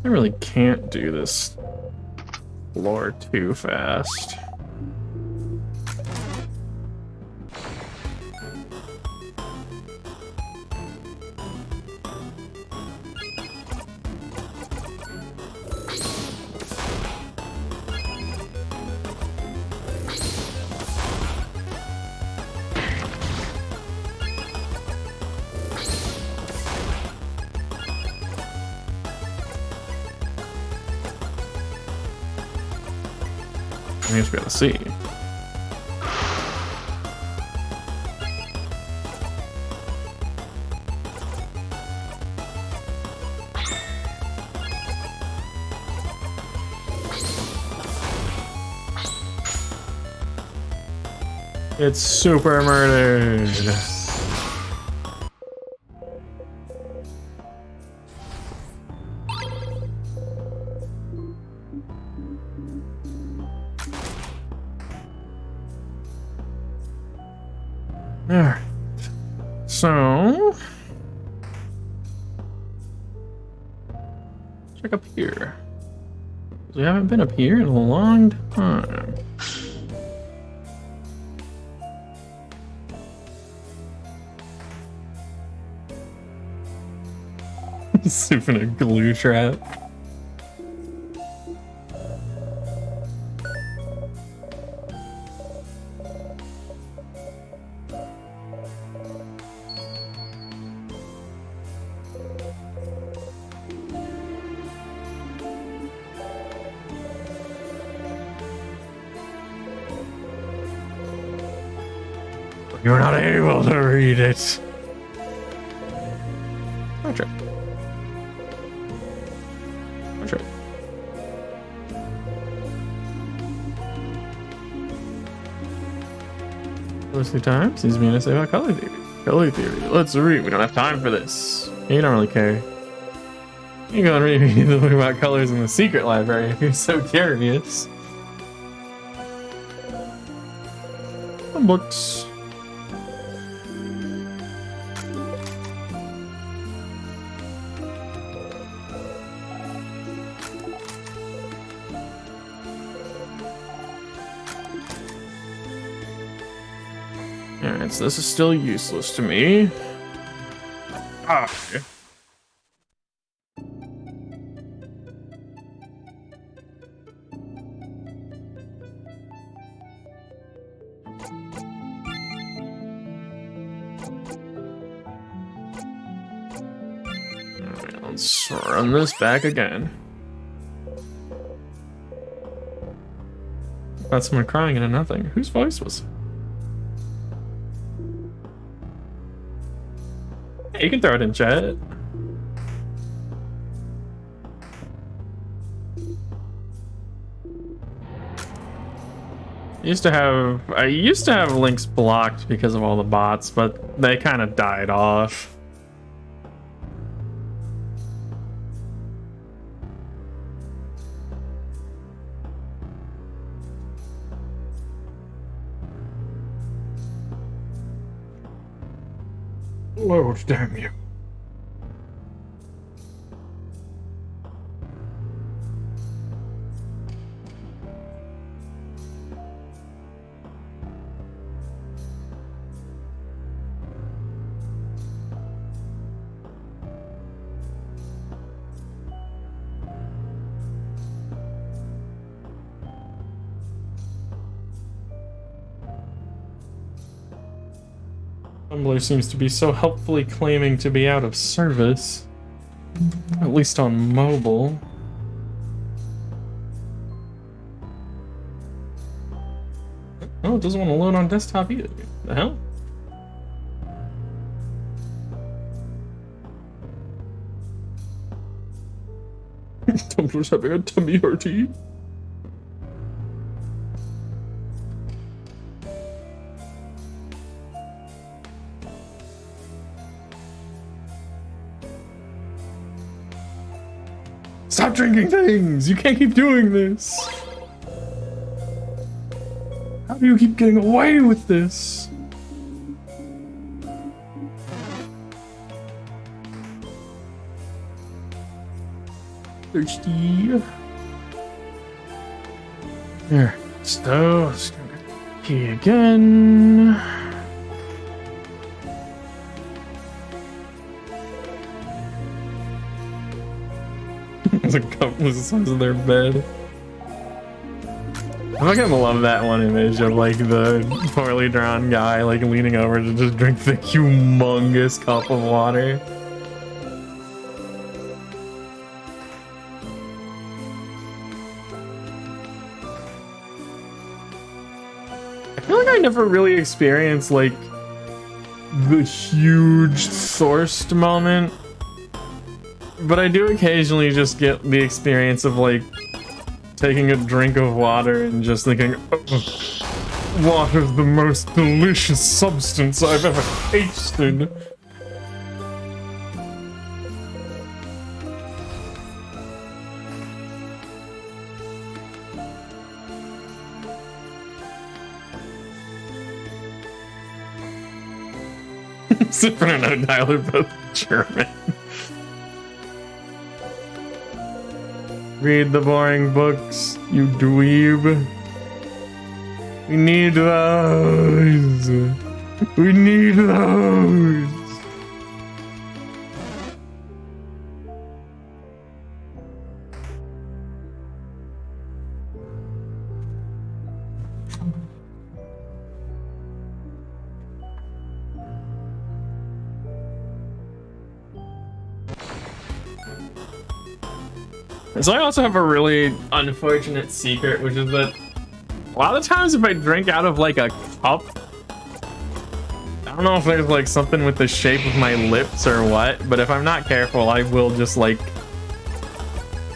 I really can't do this floor too fast. I need to be able to see. It's super murdered. Alright. So check up here. We haven't been up here in a long time. Soup in a glue trap. You're not able to read it. Okay. Okay. Mostly time seems me to say about color theory. Color theory. Let's read. We don't have time for this. You don't really care. You go and read me the book about colors in the secret library if you're so curious. Books. Alright, so this is still useless to me. Ah. Alright, let's run this back again. Got someone crying into nothing. Whose voice was it? You can throw it in chat. I used to have links blocked because of all the bots, but they kind of died off. Lord damn you. Tumblr seems to be so helpfully claiming to be out of service, at least on mobile. Oh, it doesn't want to load on desktop either. The hell? Tumblr's having a tummy hurty. Stop drinking things! You can't keep doing this! How do you keep getting away with this? Thirsty. There. So, let's go get the key again. It's a couple the size of their bed. I'm gonna love that one image of like the poorly drawn guy like leaning over to just drink the humongous cup of water. I feel like I never really experienced like the huge thirst moment. But I do occasionally just get the experience of like taking a drink of water and just thinking, oh, Water's the most delicious substance I've ever tasted. Sipping on a dialer, both German. Read the boring books, you dweeb. We need those. We need those. So I also have a really unfortunate secret, which is that a lot of times if I drink out of like a cup, I don't know if there's like something with the shape of my lips or what, but if I'm not careful, I will just like,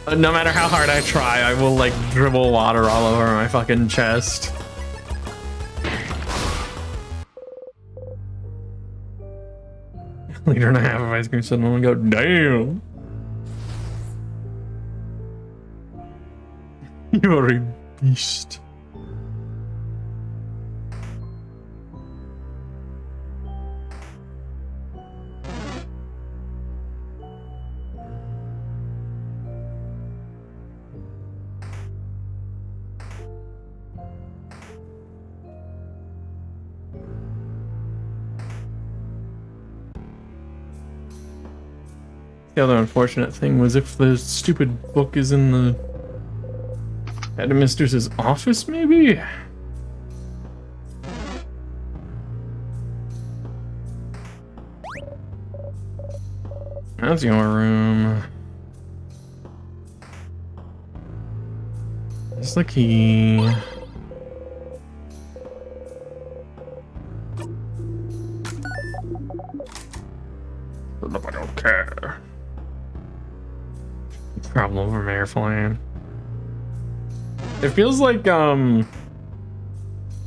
no matter how hard I try, I will like dribble water all over my fucking chest. Liter and a half of ice cream sitting on and go, damn. You're a beast. The other unfortunate thing was if the stupid book is in the headmistress's office, maybe? That's your room. That's the key. I don't care. Problem from Airplane. It feels like, because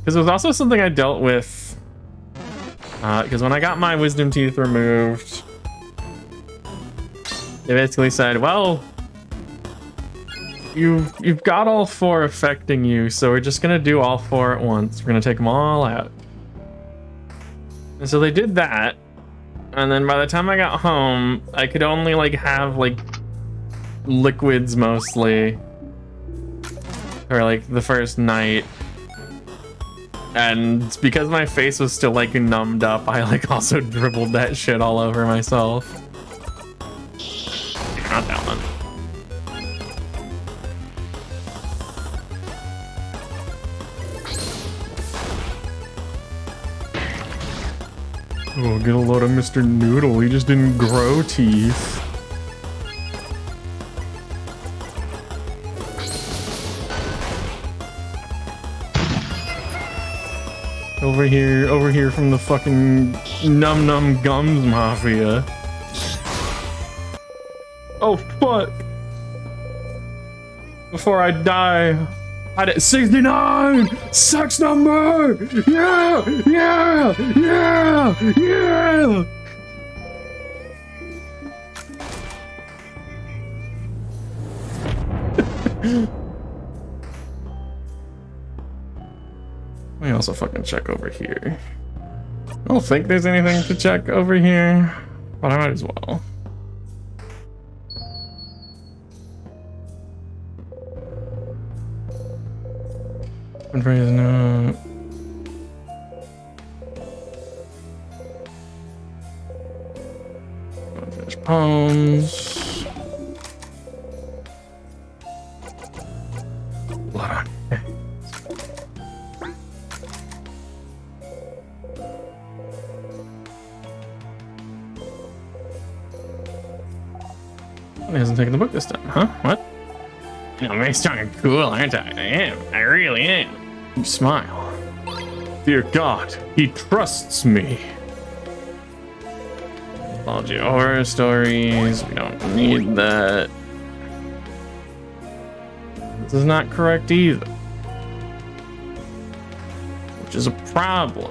it was also something I dealt with, because when I got my wisdom teeth removed, they basically said, well, you've got all four affecting you, so we're just gonna do all four at once. We're gonna take them all out. And so they did that, and then by the time I got home, I could only like have like liquids mostly. Or like the first night, and because my face was still like numbed up, I like also dribbled that shit all over myself. Not that one. Oh, get a load of Mr. Noodle. He just didn't grow teeth. Over here from the fucking Num Num Gums Mafia. Oh fuck! Before I die, I did 69! Sex number! Yeah! Yeah! Yeah! Yeah! Let me also fucking check over here. I don't think there's anything to check over here, but I might as well. Phrase note. Unfinished poems. Blood on. He hasn't taken the book this time, huh? What? I'm very strong and cool, aren't I? I am. I really am. You smile. Dear God, he trusts me. Apology horror stories. We don't need that. This is not correct either. which is a problem.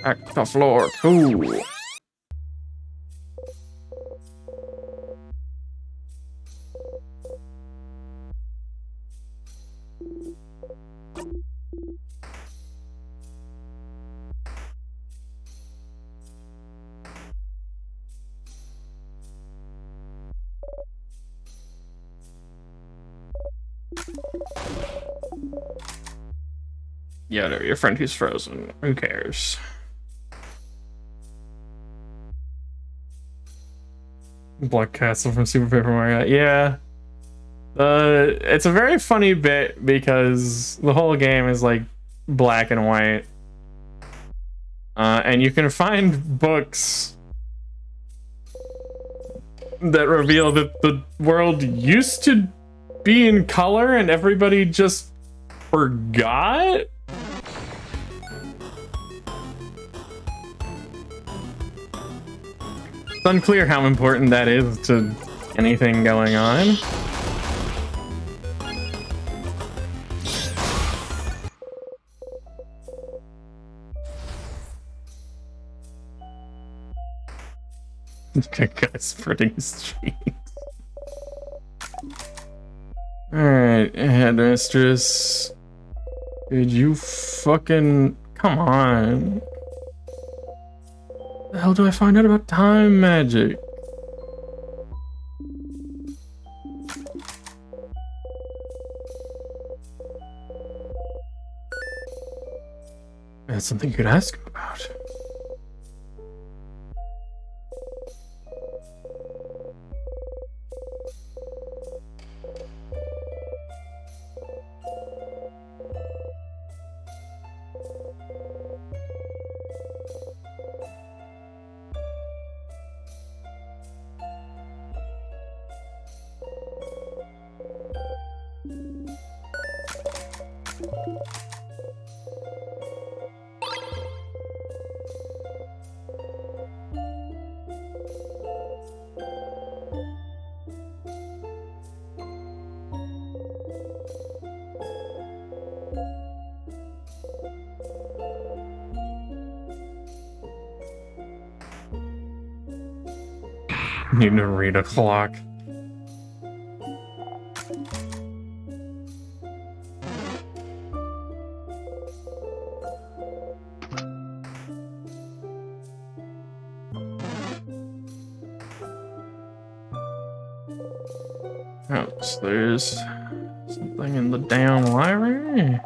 Back the floor, cool. Yeah, no, your friend who's frozen. Who cares? Black Castle from Super Paper Mario. Yeah. It's a very funny bit because the whole game is like black and white. And you can find books that reveal that the world used to be in color and everybody just forgot. It's unclear how important that is to anything going on. Guy's spreading his cheeks. Alright, headmistress. Did you fucking... Come on. The hell do I find out about time magic? That's something you could ask him about. Need to read a clock. Oh, so there's something in the damn library.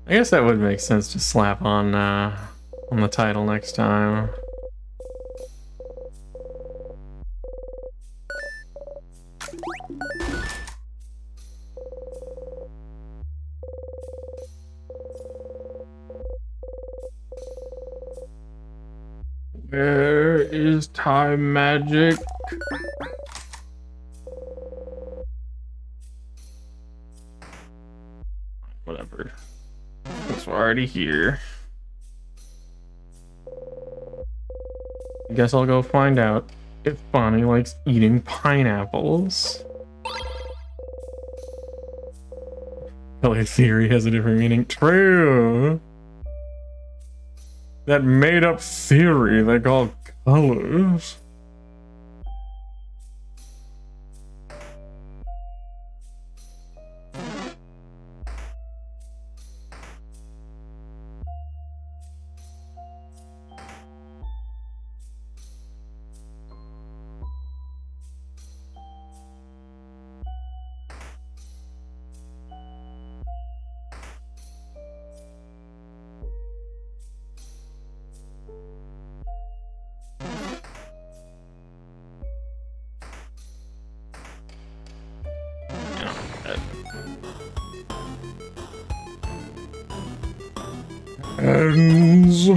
I guess that would make sense to slap on the title next time. Where is time magic? Whatever. Since we're already here. I guess I'll go find out if Bonnie likes eating pineapples. Color theory has a different meaning. True. That made up theory they call colors. Ends.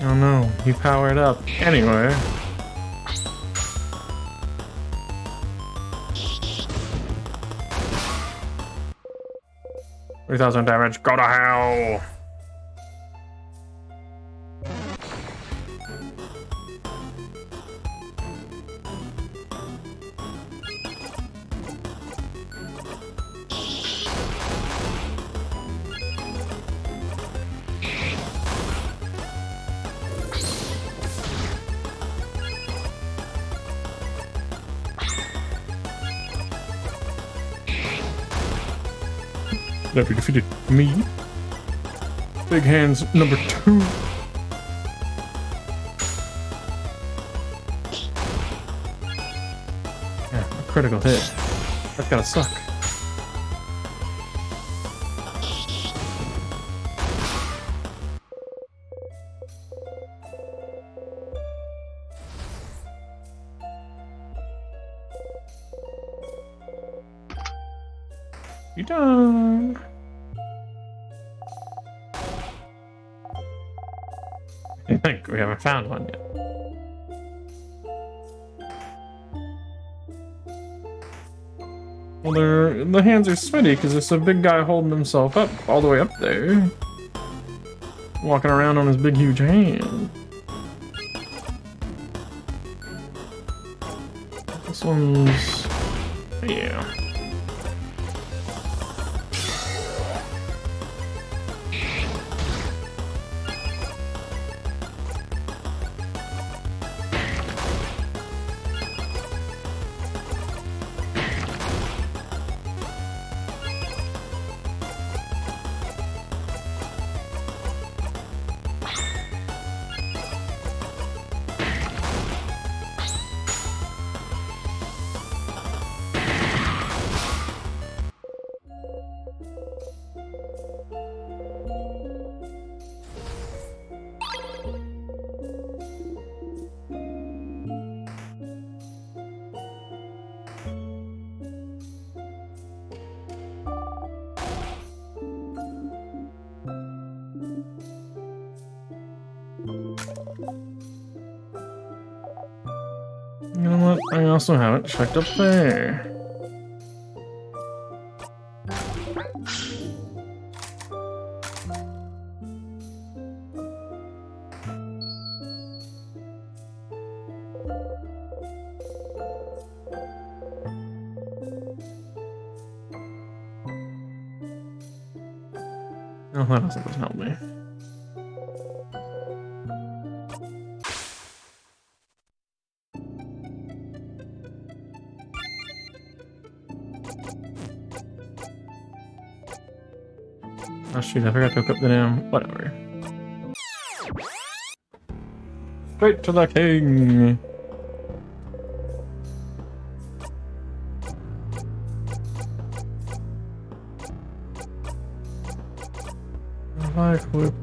Oh no, he powered up. Anyway. $3,000 damage. Go to hell! Never defeated me. Big hands number 2. Yeah, a critical hit. That's gotta suck. You done? I think we haven't found one yet. Well, the hands are sweaty because there's a big guy holding himself up all the way up there, walking around on his big huge hand. This one's, yeah. You know what? I also haven't checked up there. Oh, that also doesn't help me. Oh shoot, I forgot to hook up the damn... Whatever. Straight to the king! Life whip.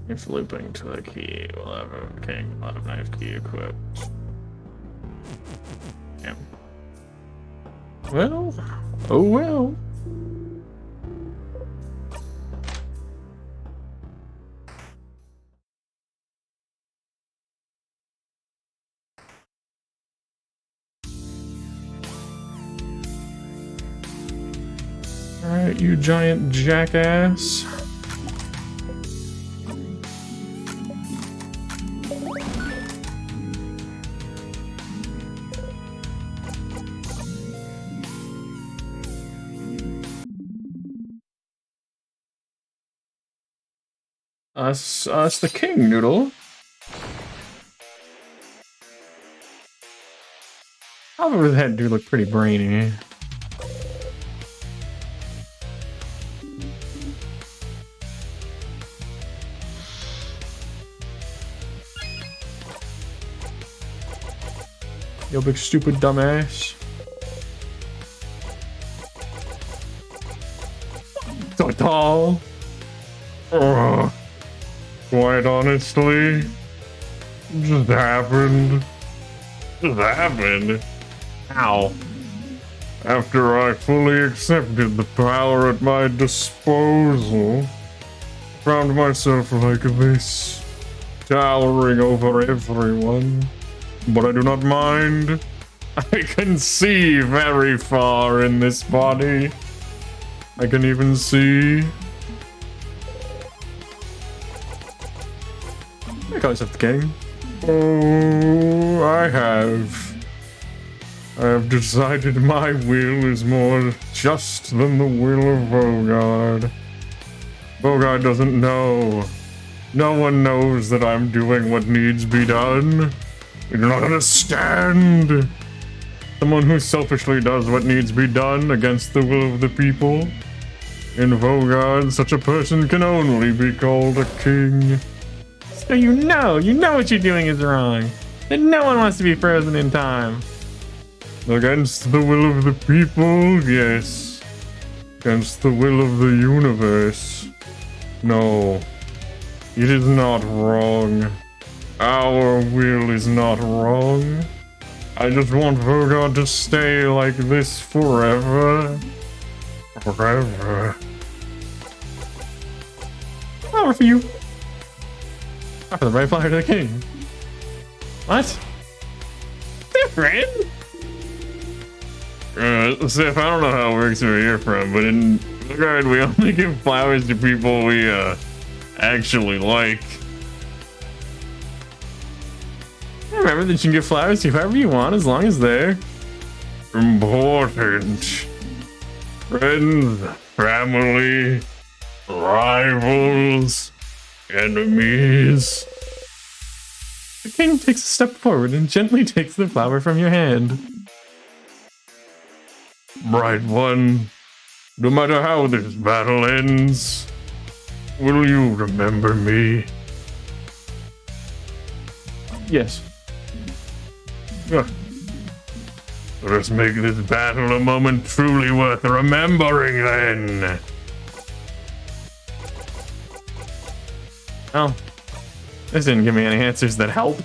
If looping to the key, we'll have a king, we'll have knife key equipped. Damn. Well, oh well. Alright, you giant jackass. Us the king, Noodle. Top of his head do look pretty brainy. Yo, big stupid dumbass. So tall. Quite honestly, just happened. Just happened. Ow. After I fully accepted the power at my disposal, found myself like this, towering over everyone. But I do not mind. I can see very far in this body. I can even see. Here goes up the king. Oh, I have decided my will is more just than the will of Vogard. Vogard doesn't know. No one knows that I'm doing what needs be done. You do not understand. Someone who selfishly does what needs be done against the will of the people. In Vogard, such a person can only be called a king. So you know what you're doing is wrong. And no one wants to be frozen in time. Against the will of the people, yes. Against the will of the universe. No. It is not wrong. Our will is not wrong. I just want Vogard to stay like this forever. Forever. Flower for you. Offer the right flower to the king. What? Different? Sif, I don't know how it works where you're from, but in Vogard, we only give flowers to people we, actually like. Remember that you can give flowers to whoever you want as long as they're important. Friends, family, rivals, enemies. The king takes a step forward and gently takes the flower from your hand. Bright one, no matter how this battle ends, will you remember me? Yes. Let us make this battle a moment truly worth remembering then. Well, this didn't give me any answers that help.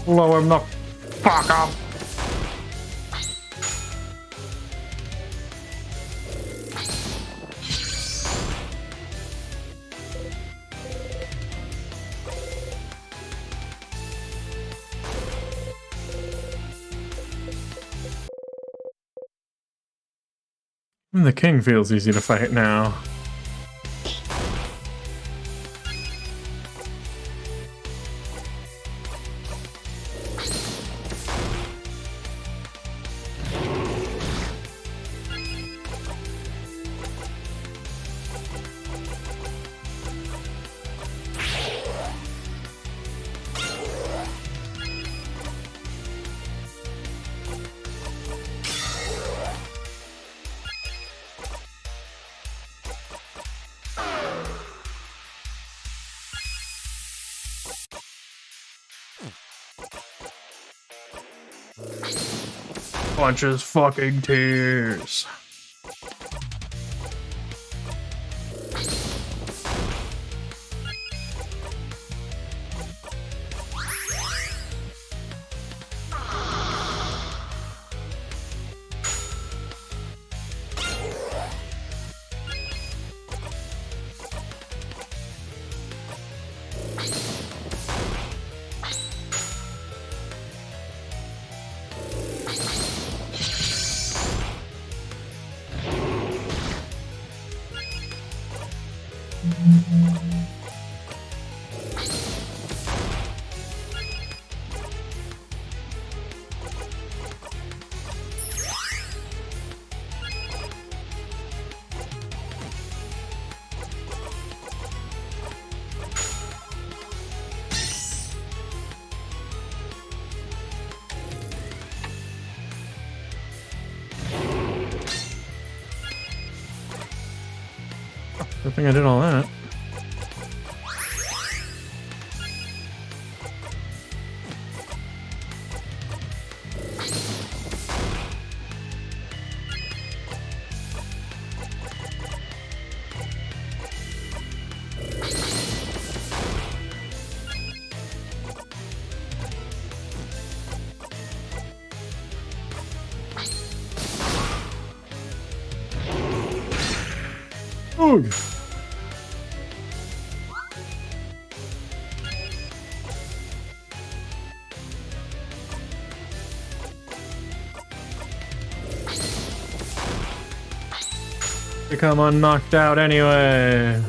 Blow him the fuck up. Even the king feels easy to fight now. Bunches fucking tears. Good thing I did all that. Oh. Become unknocked out anyway.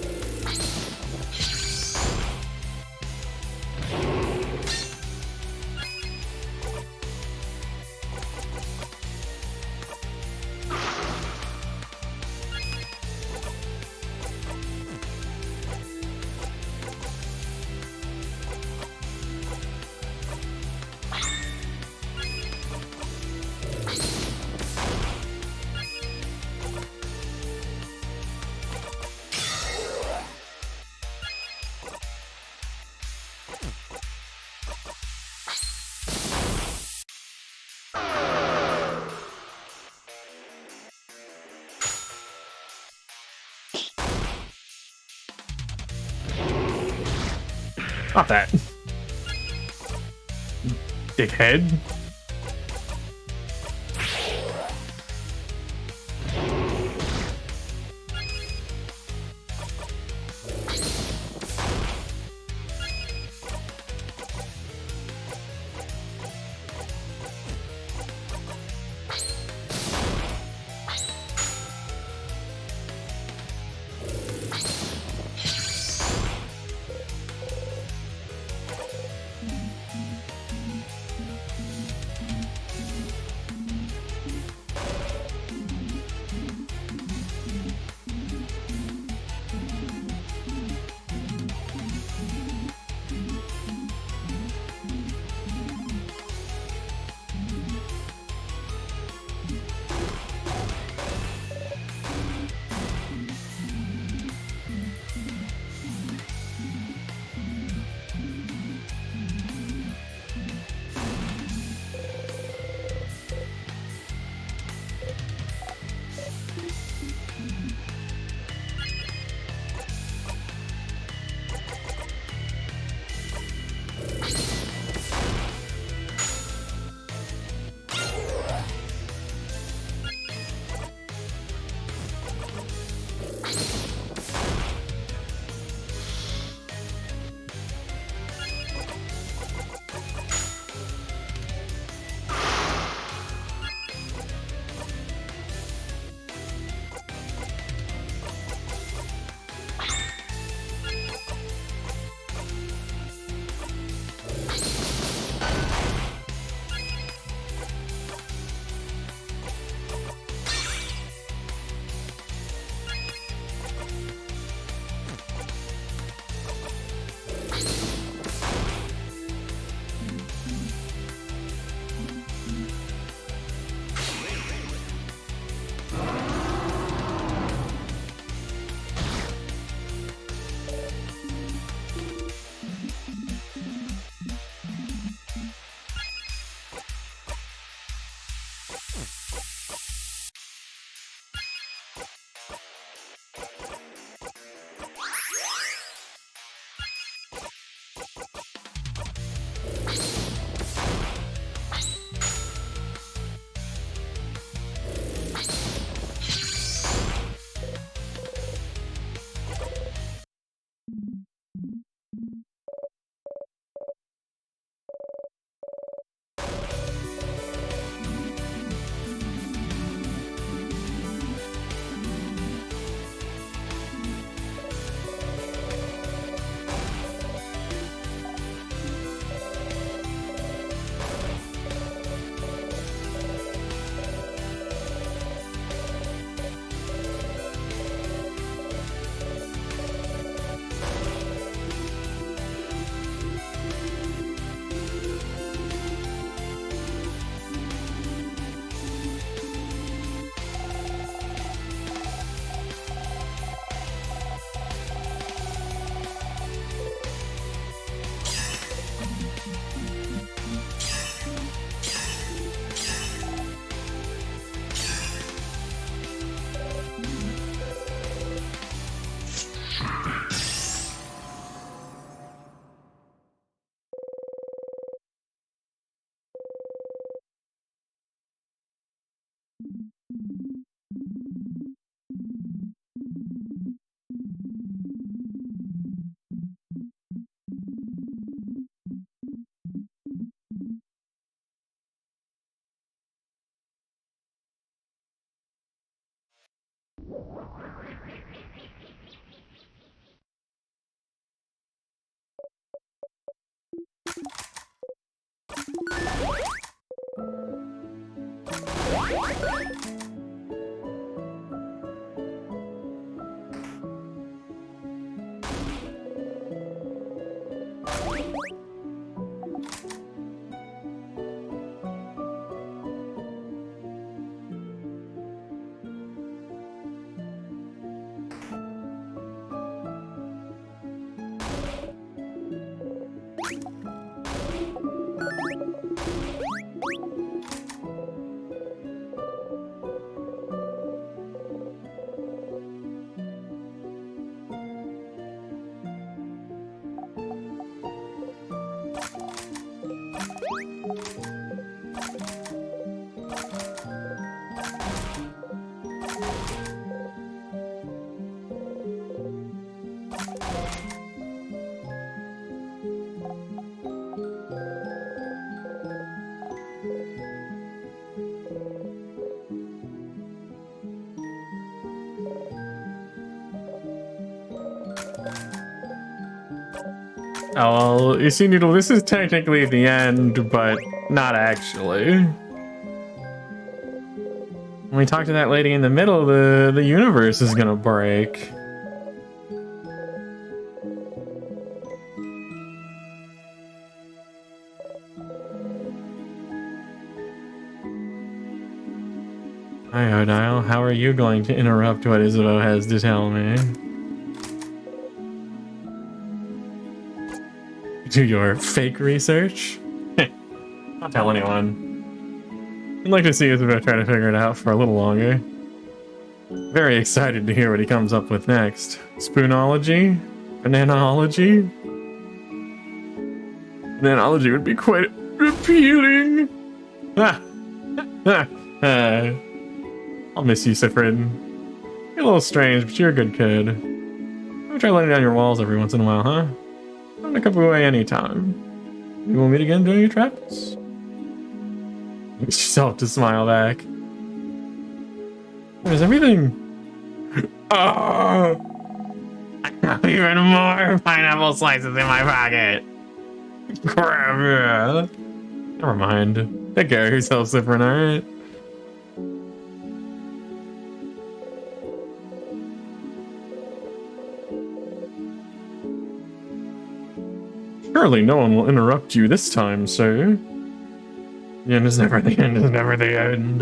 Not that. Dickhead. Oh, well, you see, Noodle, this is technically the end, but not actually. When we talk to that lady in the middle, the universe is gonna break. Hi, Odile. How are you going to interrupt what Isabeau has to tell me? Do your fake research? Don't tell anyone. I'd like to see Isabeau try to figure it out for a little longer. Very excited to hear what he comes up with next. Spoonology? Bananology? Bananology would be quite appealing. Ah. I'll miss you, Sifrid. You're a little strange, but you're a good kid. Maybe try letting down your walls every once in a while, huh? I'm gonna come away anytime. We will meet again during your travels. Get yourself to smile back. Is everything? Oh! Even more pineapple slices in my pocket. Crap, yeah. Never mind. Take care of yourself, Sifrin, alright? Surely no one will interrupt you this time, sir. The end is never the end is never the end.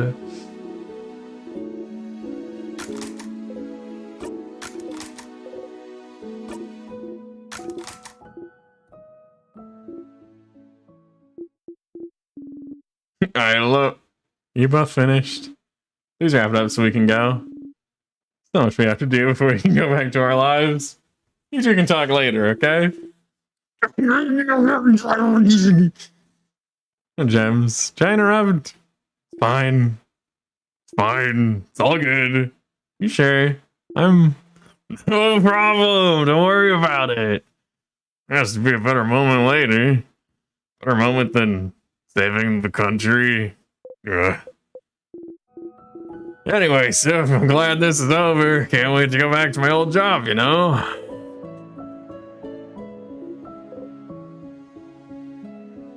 Alright, look. You both finished? Please wrap it up so we can go. So much we have to do before we can go back to our lives. You two can talk later, okay? Gems. Try interrupt. It's fine. It's fine. It's all good. You sure? I'm... No problem. Don't worry about it. There has to be a better moment later. Better moment than saving the country. Ugh. Anyway, so I'm glad this is over. Can't wait to go back to my old job, you know?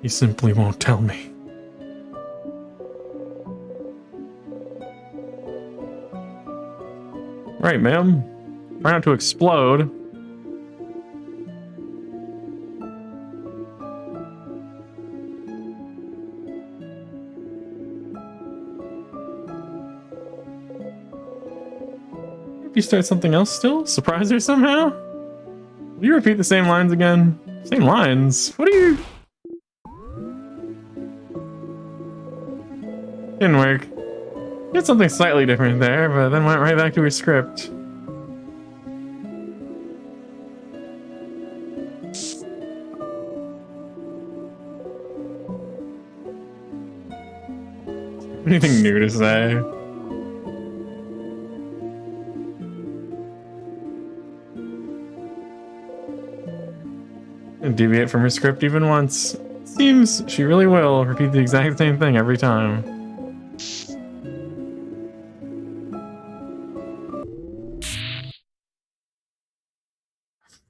He simply won't tell me. Right, ma'am. Try not to explode. If you start something else still? Surprise her somehow? Will you repeat the same lines again? Same lines? What are you... Didn't work. Did something slightly different there, but then went right back to her script. Anything new to say? And deviate from her script even once. Seems she really will repeat the exact same thing every time.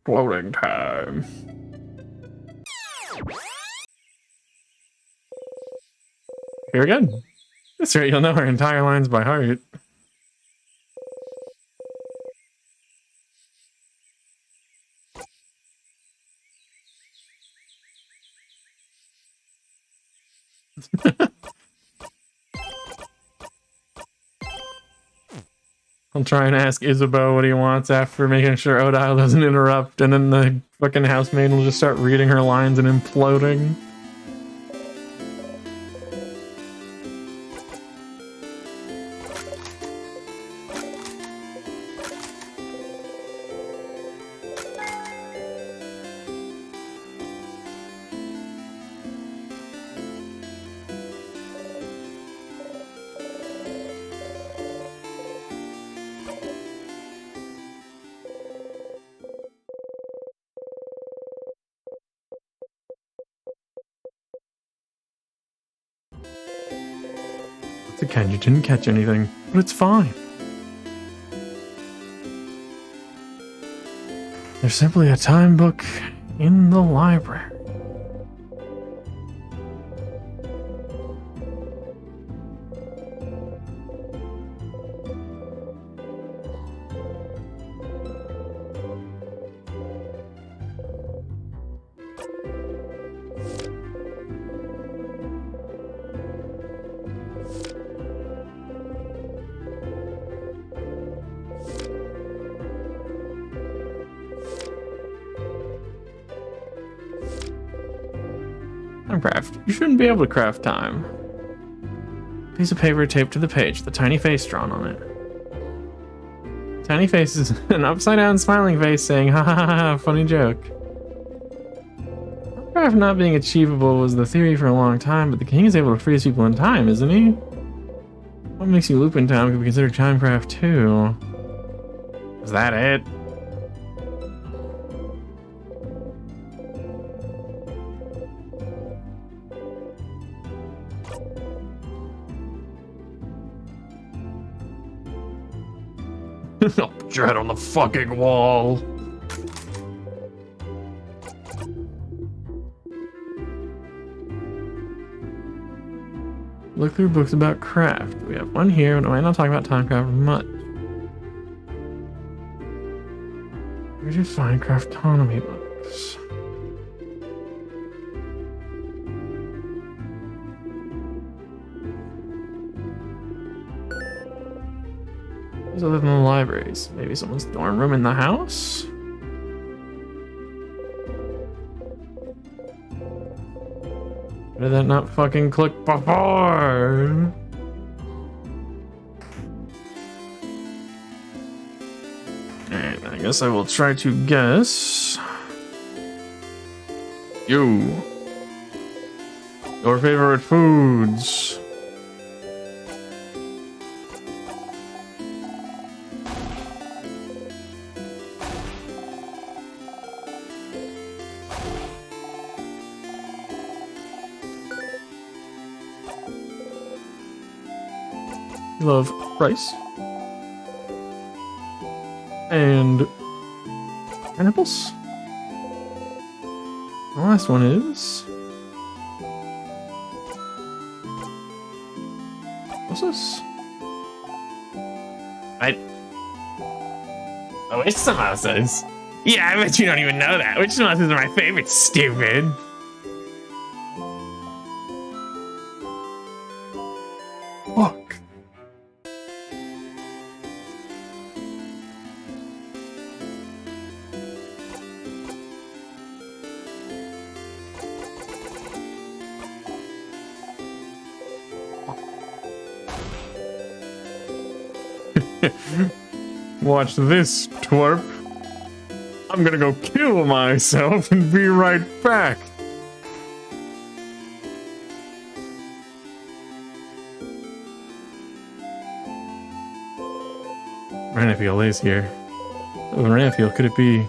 Floating time. Here again. That's right, you'll know her entire lines by heart. I'll try and ask Isabeau what he wants after making sure Odile doesn't interrupt, and then the fucking housemaid will just start reading her lines and imploding. Again, you didn't catch anything, but it's fine. There's simply a time book in the library. Craft. You shouldn't be able to craft time. Piece of paper taped to the page, the tiny face drawn on it. Tiny face is an upside down smiling face saying, ha ha ha ha, funny joke. Craft not being achievable was the theory for a long time, but the king is able to freeze people in time, isn't he? What makes you loop in time could be considered timecraft too. Is that it? I'll put your head on the fucking wall. Look through books about craft. We have one here, but I might not talk about timecraft much. Where'd you find craftonomy books? Other than the libraries. Maybe someone's dorm room in the house? Why did that not fucking click before? Alright, I guess I will try to guess. Your favorite foods. Love rice and pineapples. The last one is what's this? Which samosas? Yeah, I bet you don't even know that. Which samosas are my favorite, stupid? Fuck. Watch this, twerp. I'm gonna go kill myself and be right back. Renapeel is here. Oh, Renapeel, could it be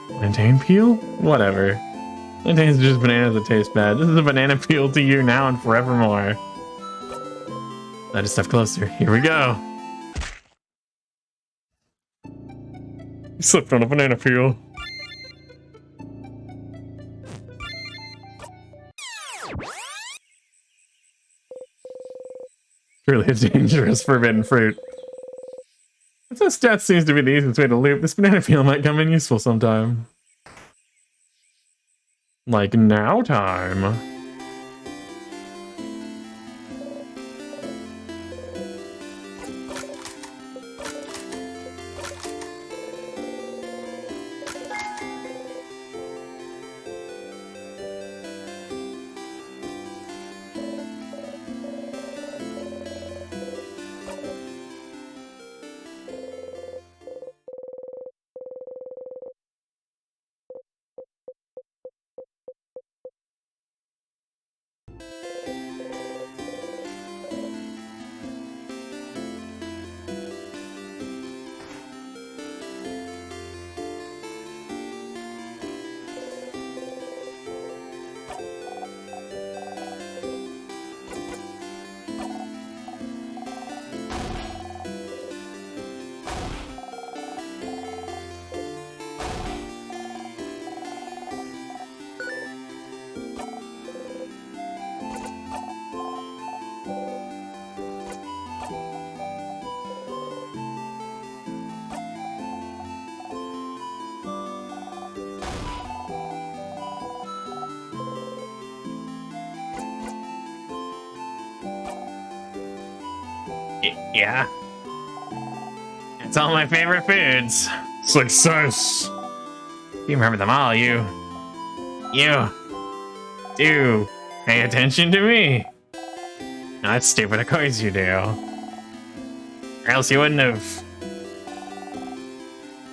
plantain peel? Whatever. It tastes just bananas that taste bad. This is a banana peel to you now and forevermore. I just step closer. Here we go. You slipped on a banana peel. Truly a dangerous forbidden fruit. Since death seems to be the easiest way to loop, this banana peel might come in useful sometime. Like now time. Yeah. It's all my favorite foods. Success. You remember them all, you. You. Do pay attention to me. Not stupid, of course you do. Or else you wouldn't have.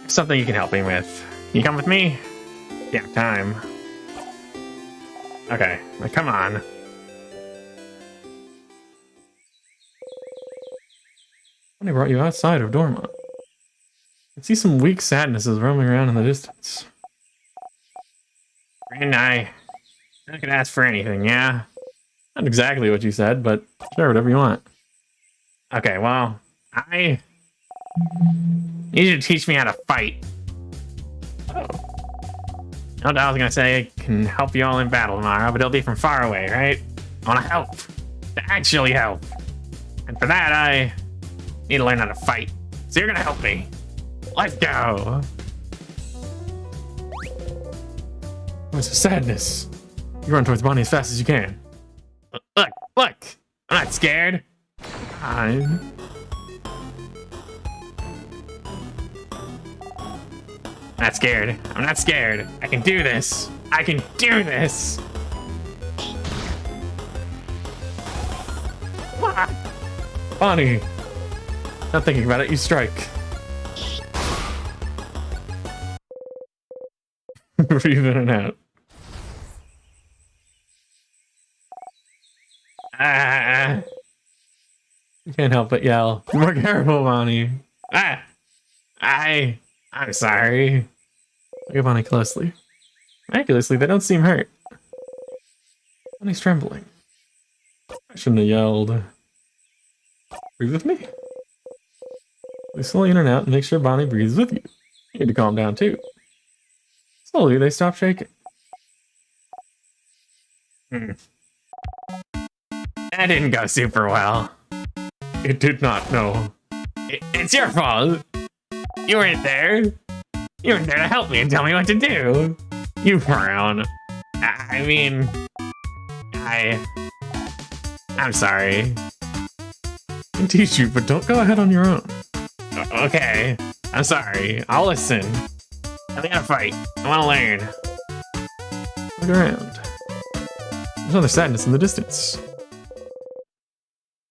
There's something you can help me with. Can you come with me? Yeah, time. Okay, well, come on. When I brought you outside of Dormont, I see some weak sadnesses roaming around in the distance. And I could ask for anything, yeah? Not exactly what you said, but sure, whatever you want. Okay, well, I need you to teach me how to fight. Oh. No doubt I was gonna say I can help you all in battle tomorrow, but it'll be from far away, right? I wanna help. To actually help. And for that, I need to learn how to fight. So you're gonna help me. Let's go. What's the sadness? You run towards Bonnie as fast as you can. Look, look. I'm not scared. I'm Not scared. I'm not scared. I can do this. I can do this. Ah. Bonnie. Not thinking about it, you strike. Breathe in and out. Ah. You can't help but yell. Be more careful, Bonnie. Ah. I'm sorry. Look at Bonnie closely. Miraculously, they don't seem hurt. Bonnie's trembling. I shouldn't have yelled. Breathe with me. They slowly in and out and make sure Bonnie breathes with you. You need to calm down too. Slowly, they stop shaking. That didn't go super well. It did not, no. It's your fault. You weren't there. You weren't there to help me and tell me what to do. You frown. I mean, I'm sorry. I can teach you, but don't go ahead on your own. Okay, I'm sorry. I'll listen. I gotta fight. I wanna learn. Look around. There's another sadness in the distance.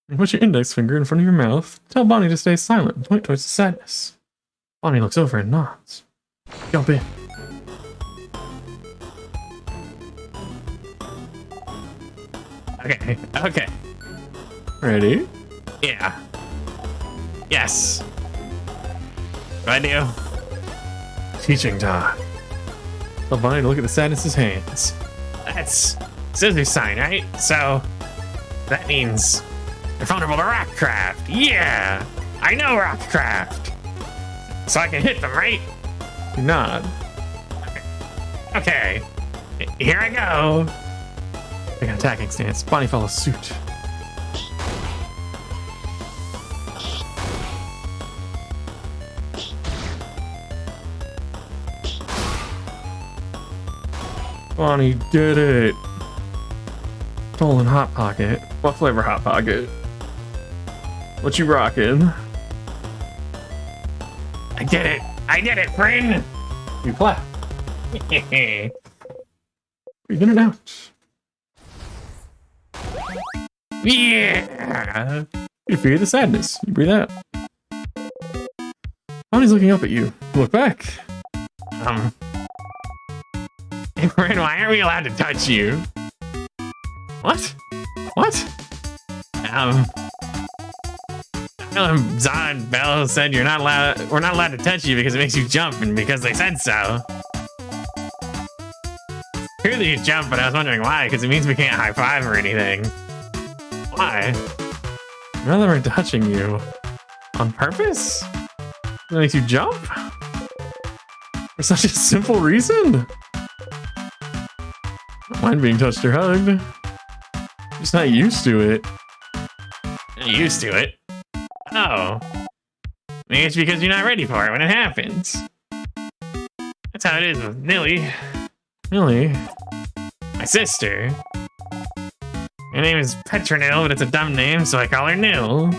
You put your index finger in front of your mouth. Tell Bonnie to stay silent and point towards the sadness. Bonnie looks over and nods. Jump in. Okay, okay. Ready? Yeah. Yes. What do I do? Teaching time. Tell Bonnie to look at the sadness's hands. That's scissor sign, right? So that means they're vulnerable to Rockcraft. Yeah, I know Rockcraft. So I can hit them, right? You're not. Okay, here I go. Take an attacking stance. Bonnie follows suit. Bonnie did it. Stolen Hot Pocket. What flavor Hot Pocket? What you rockin'? I did it. I did it, friend. You clap. Yeah. You're in and out. Yeah. You feel the sadness. You breathe out. Bonnie's looking up at you. Look back. Hey, friend, why aren't we allowed to touch you? What? What? Zana and Belle said we're not allowed to touch you because it makes you jump and because they said so. Clearly you jump, but I was wondering why, because it means we can't high five or anything. Why? Now that we're touching you. On purpose? That makes you jump? For such a simple reason? Don't mind being touched or hugged. Just not used to it. Not used to it. Oh. Maybe it's because you're not ready for it when it happens. That's how it is with Nilly, Really? my sister. Her name is Petronil, but it's a dumb name, so I call her Nil.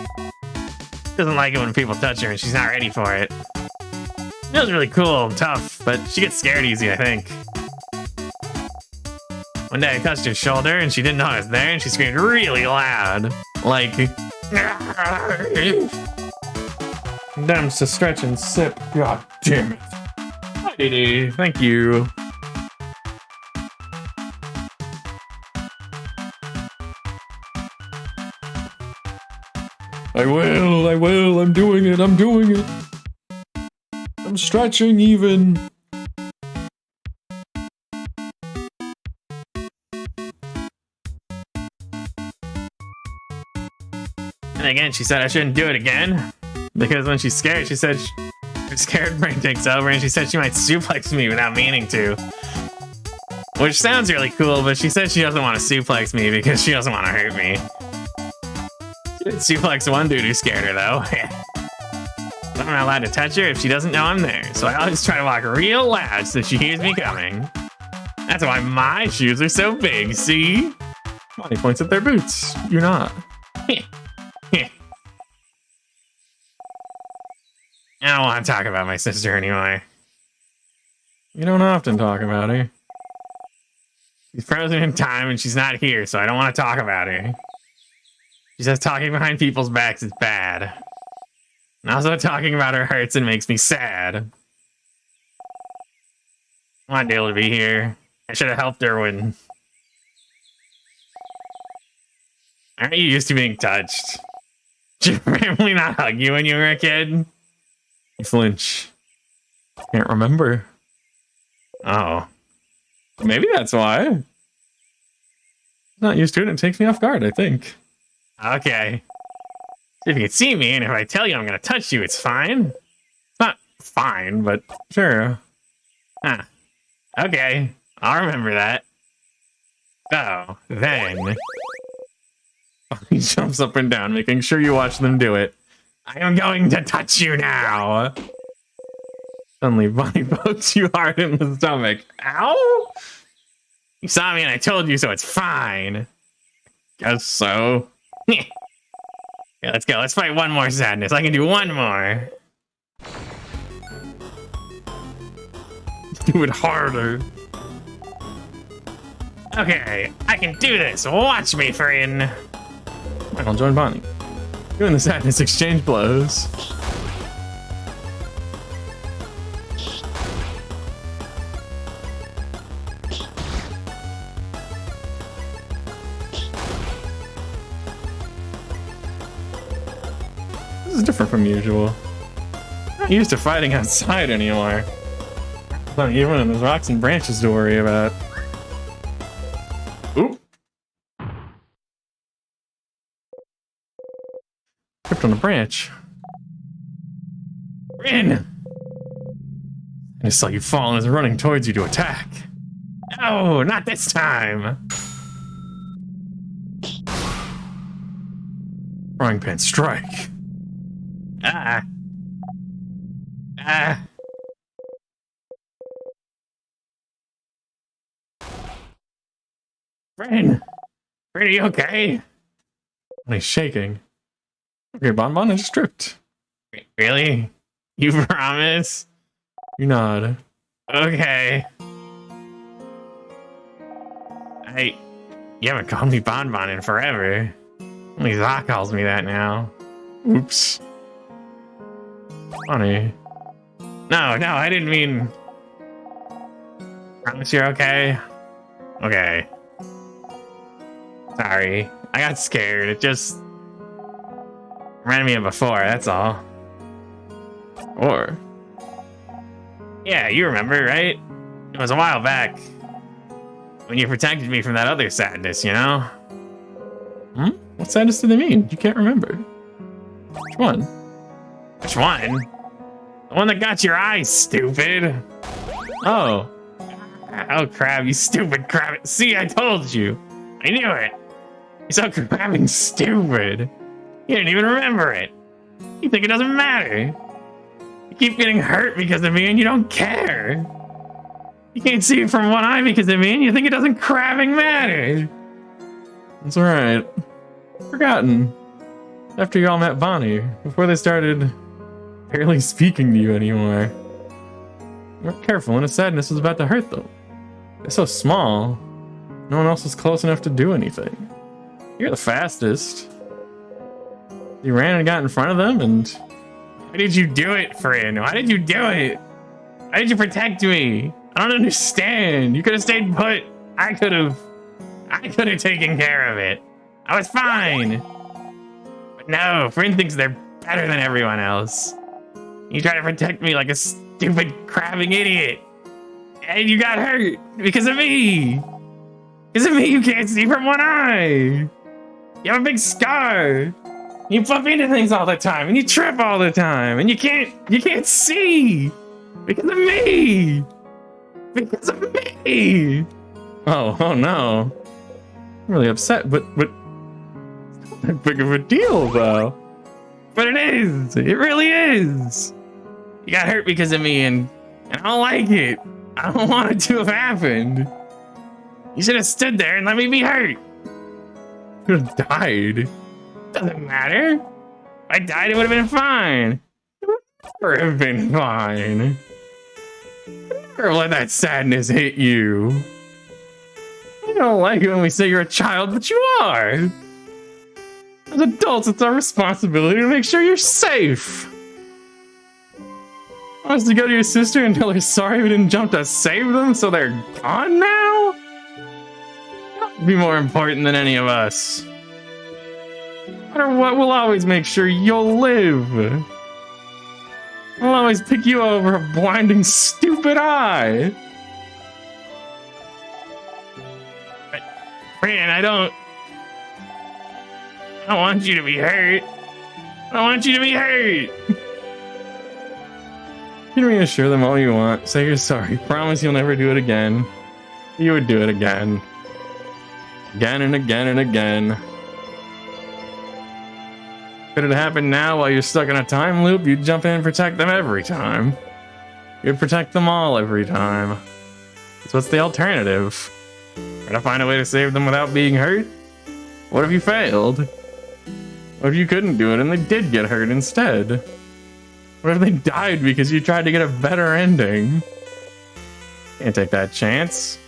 Doesn't like it when people touch her and she's not ready for it. Nil's really cool and tough, but she gets scared easy, I think. One day I touched her shoulder and she didn't know I was there and she screamed really loud. Like, Condemns to stretch and sip. God damn it. Hi, Dee. Thank you. I will, I'm doing it. I'm stretching even. and again, she said I shouldn't do it again. Because when she's scared, she said her scared brain takes over and she said she might suplex me without meaning to. Which sounds really cool, but she said she doesn't want to suplex me because she doesn't want to hurt me. She did suplex one dude who scared her though. I'm not allowed to touch her if she doesn't know I'm there, so I always try to walk real loud so she hears me coming. That's why my shoes are so big, see? Bonnie points at their boots. You're not. I don't want to talk about my sister anymore. You don't often talk about her. She's frozen in time and she's not here, so I don't want to talk about her. She says talking behind people's backs is bad. And also talking about her hurts and makes me sad. I want Dale to be here. I should have helped her when... Aren't you used to being touched? Did your family not hug you when you were a kid? You flinch. Can't remember. Oh. Maybe that's why. Not used to it, it takes me off guard, I think. Okay. If you can see me, and if I tell you I'm gonna touch you, it's fine. It's not fine, but Sure. huh. Okay, I'll remember that. So, then... He jumps up and down, making sure you watch them do it. I am going to touch you now! Suddenly, Bonnie pokes you hard in the stomach. Ow! You saw me and I told you, so it's fine. Guess so. Yeah, let's go. Let's fight one more sadness. I can do one more. Do it harder. Okay, I can do this. Watch me, friend. I'll join Bonnie. You and the sadness exchange blows. This is different from usual. I'm not used to fighting outside anymore. Not even and there's rocks and branches to worry about. on the branch. Rin! I saw you fall and is running towards you to attack. No, not this time. Frying pan strike. Ah. Rin! Rin, are you okay? And he's shaking. Okay, Bonbon, I just tripped. Really? You promise? You nod. Okay. You haven't called me Bonbon in forever. Only Zoc calls me that now. Oops. Funny. No, I didn't mean... Promise you're okay? Okay. Sorry. I got scared. It just... reminded me of before, that's all. Or Yeah, you remember, right? It was a while back. When you protected me from that other sadness, you know? what sadness do they mean? You can't remember. Which one? Which one? The one that got your eyes, stupid! Oh, Oh crap, you stupid crap. See, I told you. I knew it. You're so crabbing stupid. You didn't even remember it. You think it doesn't matter. You keep getting hurt because of me and you don't care. You can't see it from one eye because of me and you think it doesn't crabbing matter. that's alright. Forgotten. After you all met Bonnie, before they started barely speaking to you anymore. You weren't careful when a sadness was about to hurt them. They're so small, no one else was close enough to do anything. You're the fastest. You ran and got in front of them, and Why did you do it, Frin? Why did you do it? Why did you protect me? I don't understand. You could have stayed put. I could have taken care of it. I was fine. But no, Frin thinks they're better than everyone else. You try to protect me like a stupid crabbing idiot. And you got hurt because of me. Because of me, you can't see from one eye. You have a big scar. You bump into things all the time, and you trip all the time, and you can't see because of me. Because of me. oh no. I'm really upset, but it's not that big of a deal, though. But it is. It really is. You got hurt because of me, and I don't like it. I don't want it to have happened. You should have stood there and let me be hurt. You could have died. Doesn't matter. If I died, it would have been fine. It would never have been fine. Never let that sadness hit you. I don't like it when we say you're a child, but you are. As adults, it's our responsibility to make sure you're safe. Want us to go to your sister and tell her sorry we didn't jump to save them so they're gone now? That would be more important than any of us. No matter what, we'll always make sure you'll live. We'll always pick you over a blinding, stupid eye. Fran, I don't want you to be hurt. I don't want you to be hurt. You can reassure them all you want. Say you're sorry. Promise you'll never do it again. You would do it again. Again and again and again. Could it happen now while you're stuck in a time loop? You'd jump in and protect them every time. You'd protect them all every time. So what's the alternative? Try to find a way to save them without being hurt? What if you failed? What if you couldn't do it and they did get hurt instead? What if they died because you tried to get a better ending? Can't take that chance.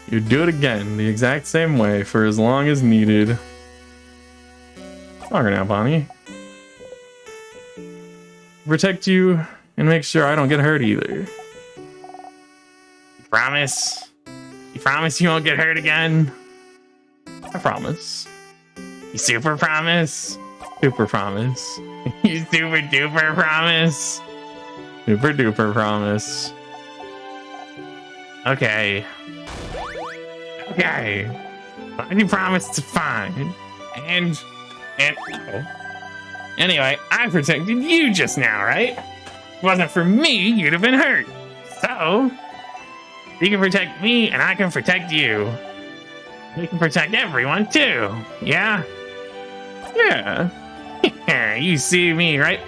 You'd do it again the exact same way for as long as needed. Longer now, Bonnie. Protect you and make sure I don't get hurt either. You promise? You promise you won't get hurt again? I promise. You super promise? Super promise. You super duper promise? Super duper promise. Okay. Okay. When you promise, it's fine. And oh. Anyway, I protected you just now, right? If it wasn't for me, you'd have been hurt. So, you can protect me and I can protect you. We can protect everyone too, yeah? Yeah. You see me, right?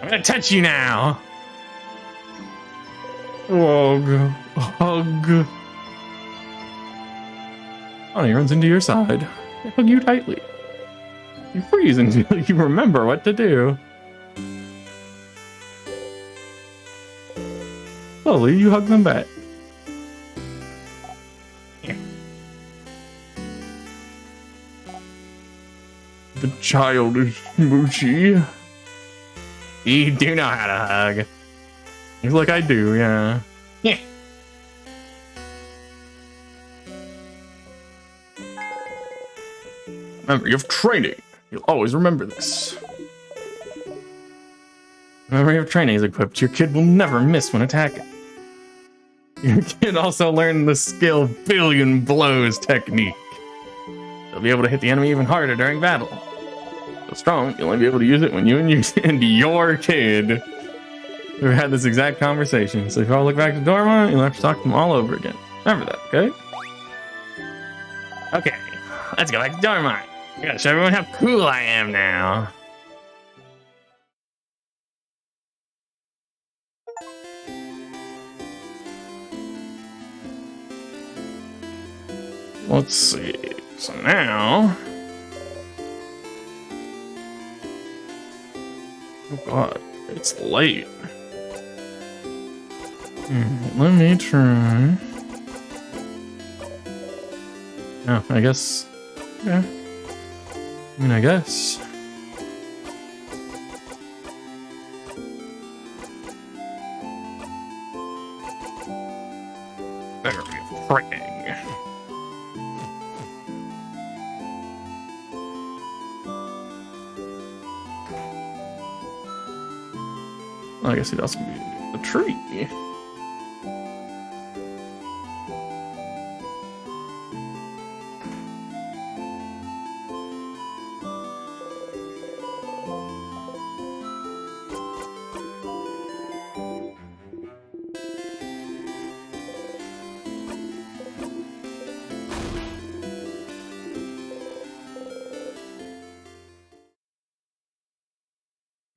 I'm gonna touch you now. Hug. Hug. Oh, he runs into your side. I hug you tightly. You freeze until you remember what to do. Slowly, you hug them back. The childish Moochie. You do know how to hug. He's like I do, yeah. Yeah. Remember, you have training. You'll always remember this. Whenever you have training is equipped, your kid will never miss when attacking. Your kid also learned the skill billion blows technique. They'll be able to hit the enemy even harder during battle. So strong, you'll only be able to use it when you and your kid have had this exact conversation. So if you all look back to Dorma, you'll have to talk to them all over again. Remember that, okay? Okay, let's go back to Dormont. I gotta show everyone how cool I am now. Let's see. So now... Oh god, it's late. Let me try. Oh, I guess. Yeah. I mean, I guess. Better be frightening. I guess it also be the tree.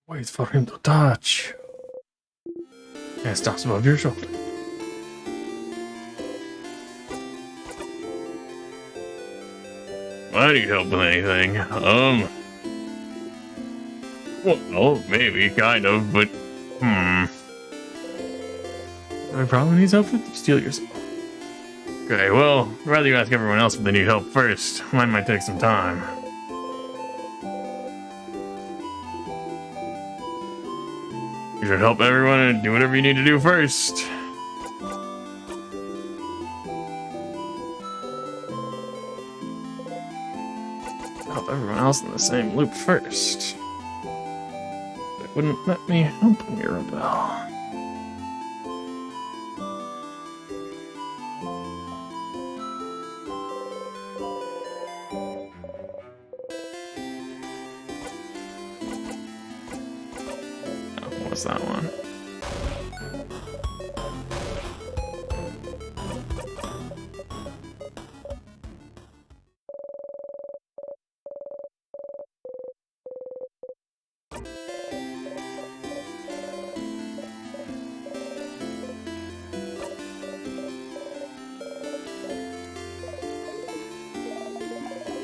Wait for him to touch. And stops above your shoulder. I need help with anything. Well, maybe, kind of, but, I probably needs help with steal yourself. Okay, well, I'd rather you ask everyone else if they need help first. Mine might take some time. You should help everyone and do whatever you need to do first. Help everyone else in the same loop first. They wouldn't let me help Mirabelle. What's that one?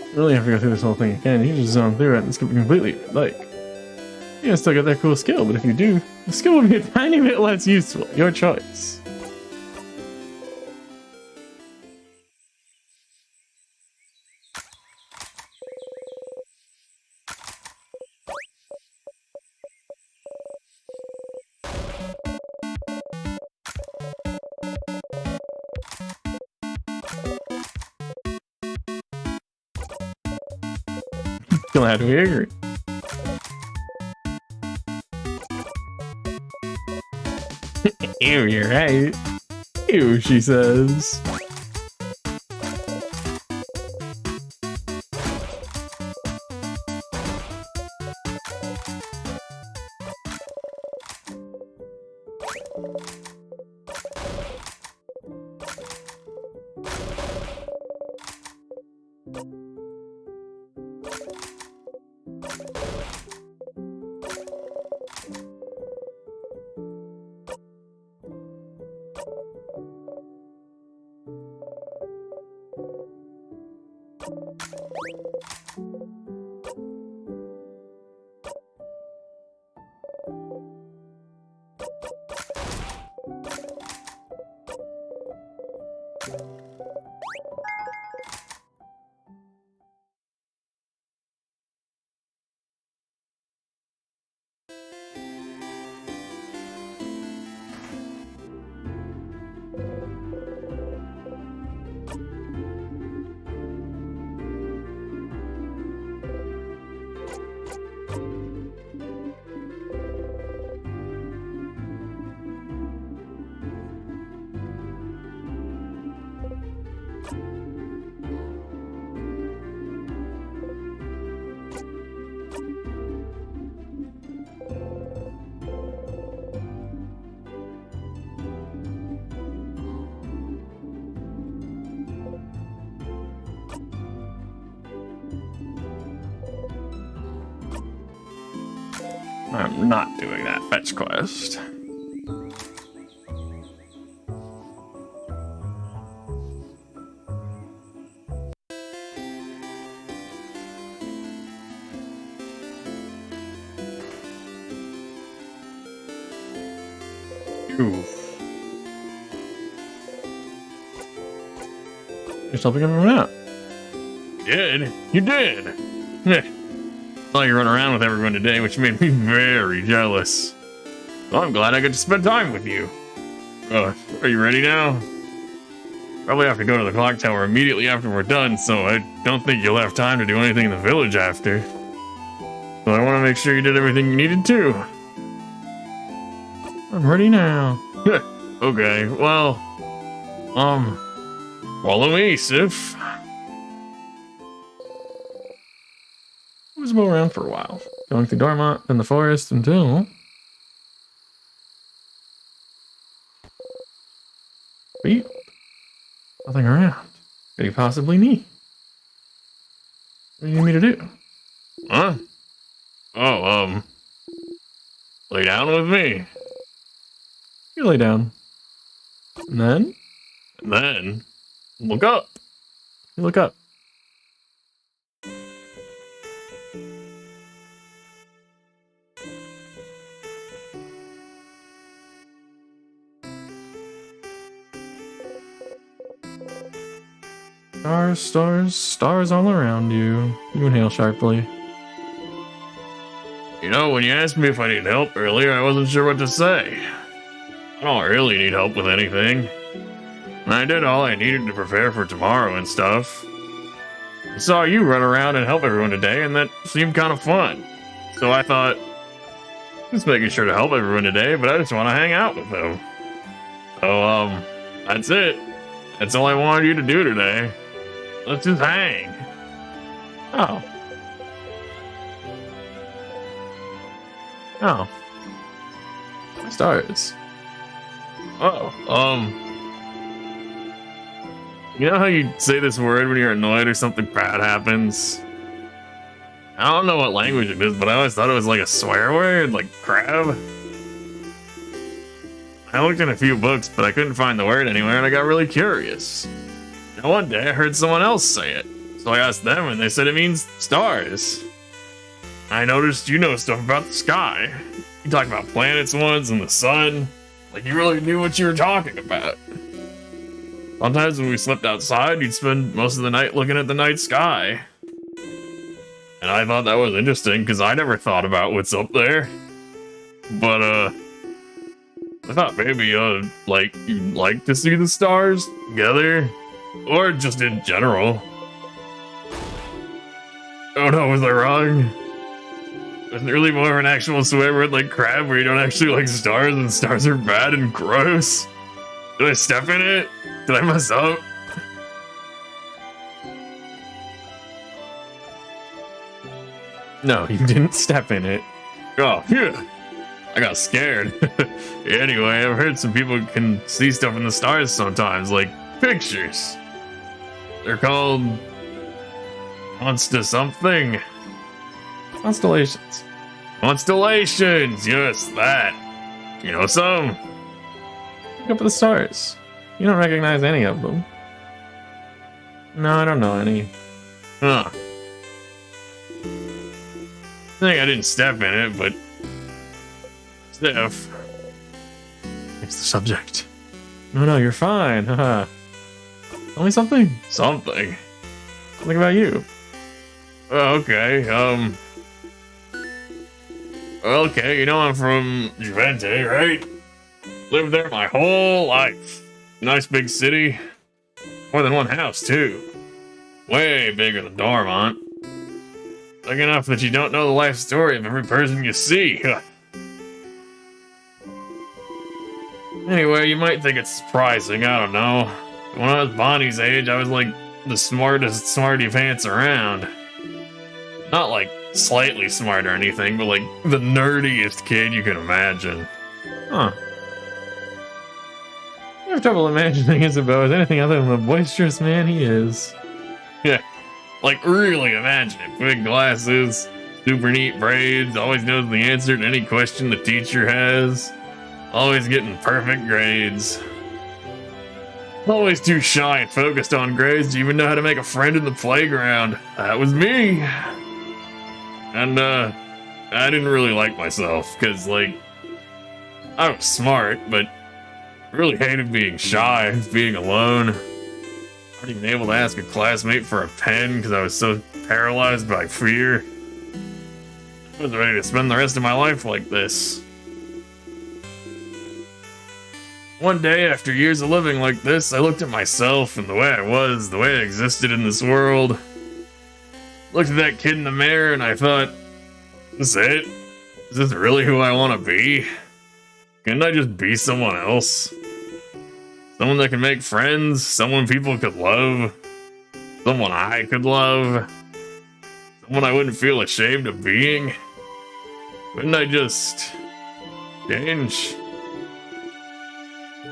You really have to go through this whole thing again. You just zone through it and skip it completely if you'd like. You can still get that cool skill, but if you do, the skill will be a tiny bit less useful. Your choice. Glad we agree. Ew, you're right. Ew, she says. I'm not doing that fetch quest. Oof. You're helping everyone out. Did? You did? Saw you run around with everyone today, which made me very jealous. Well, I'm glad I get to spend time with you. Are you ready now? Probably have to go to the clock tower immediately after we're done, so I don't think you'll have time to do anything in the village after. So I want to make sure you did everything you needed to. I'm ready now. Okay, well, follow me, Sif. I was around for a while, going through Dormont, then the forest until... Field. Nothing around. Could he possibly need? What do you need me to do? Huh? Oh, lay down with me. You lay down. And then And then, look up. you look up. Stars, stars, stars all around you. You inhale sharply. You know, when you asked me if I need help earlier, I wasn't sure what to say. I don't really need help with anything. I did all I needed to prepare for tomorrow and stuff. I saw you run around and help everyone today, and that seemed kind of fun. So I thought, just making sure to help everyone today, but I just want to hang out with them. So, that's it. That's all I wanted you to do today. Let's just hang. Oh. Oh. Stars. Oh, you know how you say this word when you're annoyed or something bad happens? I don't know what language it is, but I always thought it was like a swear word, like crab. I looked in a few books, but I couldn't find the word anywhere, and I got really curious. And one day I heard someone else say it, so I asked them, and they said it means stars. I noticed you know stuff about the sky. You talked about planets once and the sun, like you really knew what you were talking about. Sometimes when we slept outside, you'd spend most of the night looking at the night sky. And I thought that was interesting, because I never thought about what's up there. But, I thought maybe, like, you'd like to see the stars together, or just in general. Oh no, was I wrong? Wasn't it really more of an actual swear word like crab, where you don't actually like stars and stars are bad and gross? Did I step in it? Did I mess up? No, you didn't step in it. Oh, yeah. I got scared. Anyway, I've heard some people can see stuff in the stars sometimes, like pictures. They're called monster something. Constellations. Constellations, yes, that. You know some? Look up at the stars. You don't recognize any of them. No, I don't know any. Huh. I think I didn't step in it, but Steph. It's the subject. No, you're fine. Haha. Tell me something. Something. Something about you. Okay, okay, you know I'm from Juvente, right? Lived there my whole life. Nice big city. More than one house, too. Way bigger than Dormont. Big enough that you don't know the life story of every person you see. Anyway, you might think it's surprising, I don't know. When I was Bonnie's age, I was like the smartest smarty pants around. Not like slightly smart or anything, but like the nerdiest kid you can imagine. Huh. I have trouble imagining Isabeau as anything other than the boisterous man he is. Yeah, like really imagine it. Big glasses, super neat braids, always knows the answer to any question the teacher has. Always getting perfect grades. Always too shy and focused on grades to even know how to make a friend in the playground. That was me. And, I didn't really like myself, because, like, I was smart, but really hated being shy, being alone. Not even able to ask a classmate for a pen because I was so paralyzed by fear. I was ready to spend the rest of my life like this. One day, after years of living like this, I looked at myself and the way I was, the way I existed in this world. Looked at that kid in the mirror and I thought, is this it? Is this really who I want to be? Couldn't I just be someone else? Someone that can make friends, someone people could love, someone I could love, someone I wouldn't feel ashamed of being. Couldn't I just change?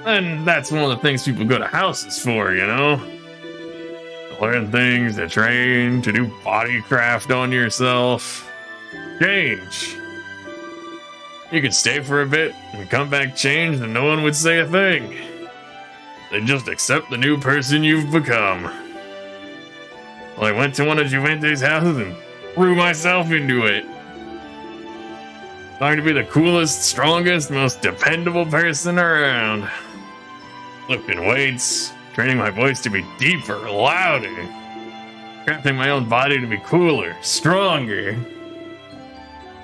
And that's one of the things people go to houses for, you know? To learn things, to train, to do body craft on yourself. Change. You could stay for a bit and come back changed and no one would say a thing. They just accept the new person you've become. Well, I went to one of Juvente's houses and threw myself into it. Trying to be the coolest, strongest, most dependable person around. Lifting weights, training my voice to be deeper, louder. Crafting my own body to be cooler, stronger.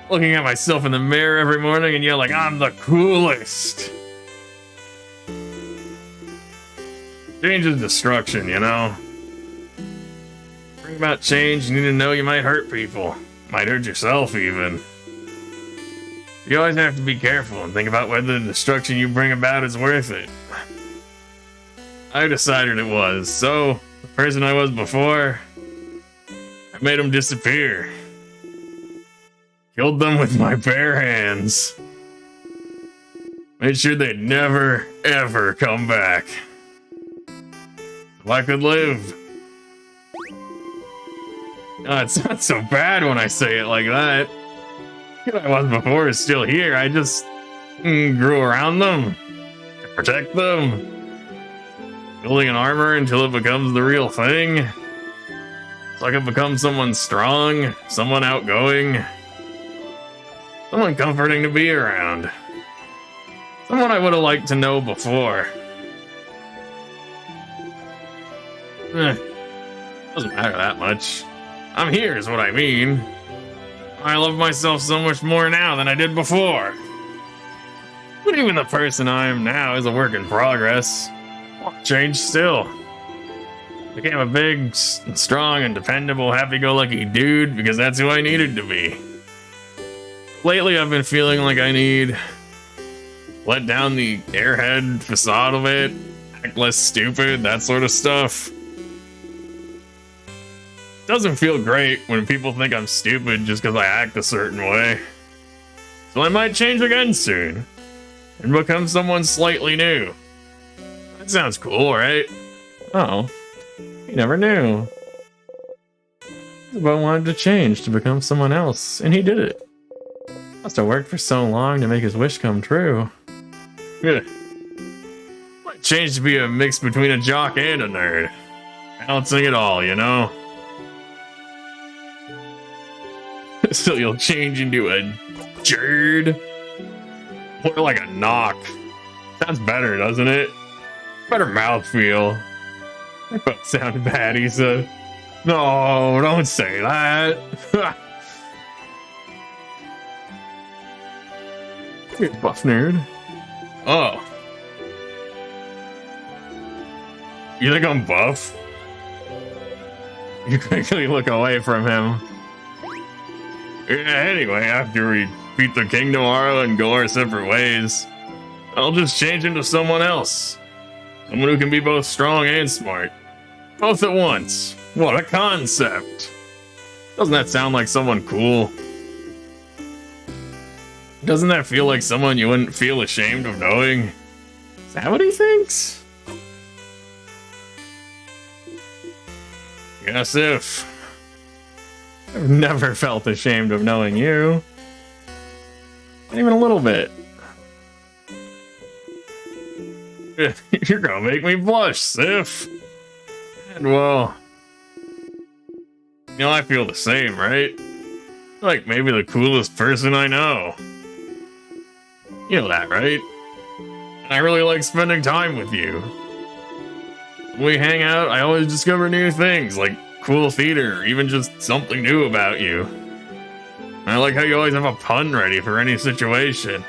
Looking at myself in the mirror every morning and yelling, I'm the coolest. Change is destruction, you know? Bring about change, you need to know you might hurt people. Might hurt yourself, even. You always have to be careful and think about whether the destruction you bring about is worth it. I decided it was, so the person I was before, I made them disappear. Killed them with my bare hands. Made sure they'd never, ever come back. So I could live. It's not so bad when I say it like that. Who I was before is still here. I just grew around them to protect them. Building an armor until it becomes the real thing. So I can become someone strong, someone outgoing, someone comforting to be around. Someone I would have liked to know before. Doesn't matter that much. I'm here is what I mean. I love myself so much more now than I did before. But even the person I am now is a work in progress. Change still. Became a big, strong, and dependable, happy-go-lucky dude because that's who I needed to be. Lately, I've been feeling like I need let down the airhead facade of it, act less stupid, that sort of stuff. Doesn't feel great when people think I'm stupid just because I act a certain way. So I might change again soon. and become someone slightly new. That sounds cool, right? Oh, you never knew. But wanted to change to become someone else, and he did it. Must have worked for so long to make his wish come true. Yeah. Might change to be a mix between a jock and a nerd. Balancing it all, you know? So you'll change into a Jerd? More like a knock. Sounds better, doesn't it? Better mouthfeel. That both sound bad, he said. No, don't say that. You buff nerd. Oh. You think I'm buff? You quickly look away from him. Yeah, anyway, after we beat the king tomorrow and go our separate ways, I'll just change into someone else. Someone who can be both strong and smart. Both at once. What a concept. Doesn't that sound like someone cool? Doesn't that feel like someone you wouldn't feel ashamed of knowing? Is that what he thinks? Guess if. I've never felt ashamed of knowing you. Not even a little bit. You're gonna make me blush, Sif. And well, you know, I feel the same, right? Like maybe the coolest person I know. You know that, right? And I really like spending time with you. When we hang out, I always discover new things, like cool theater, or even just something new about you. And I like how you always have a pun ready for any situation.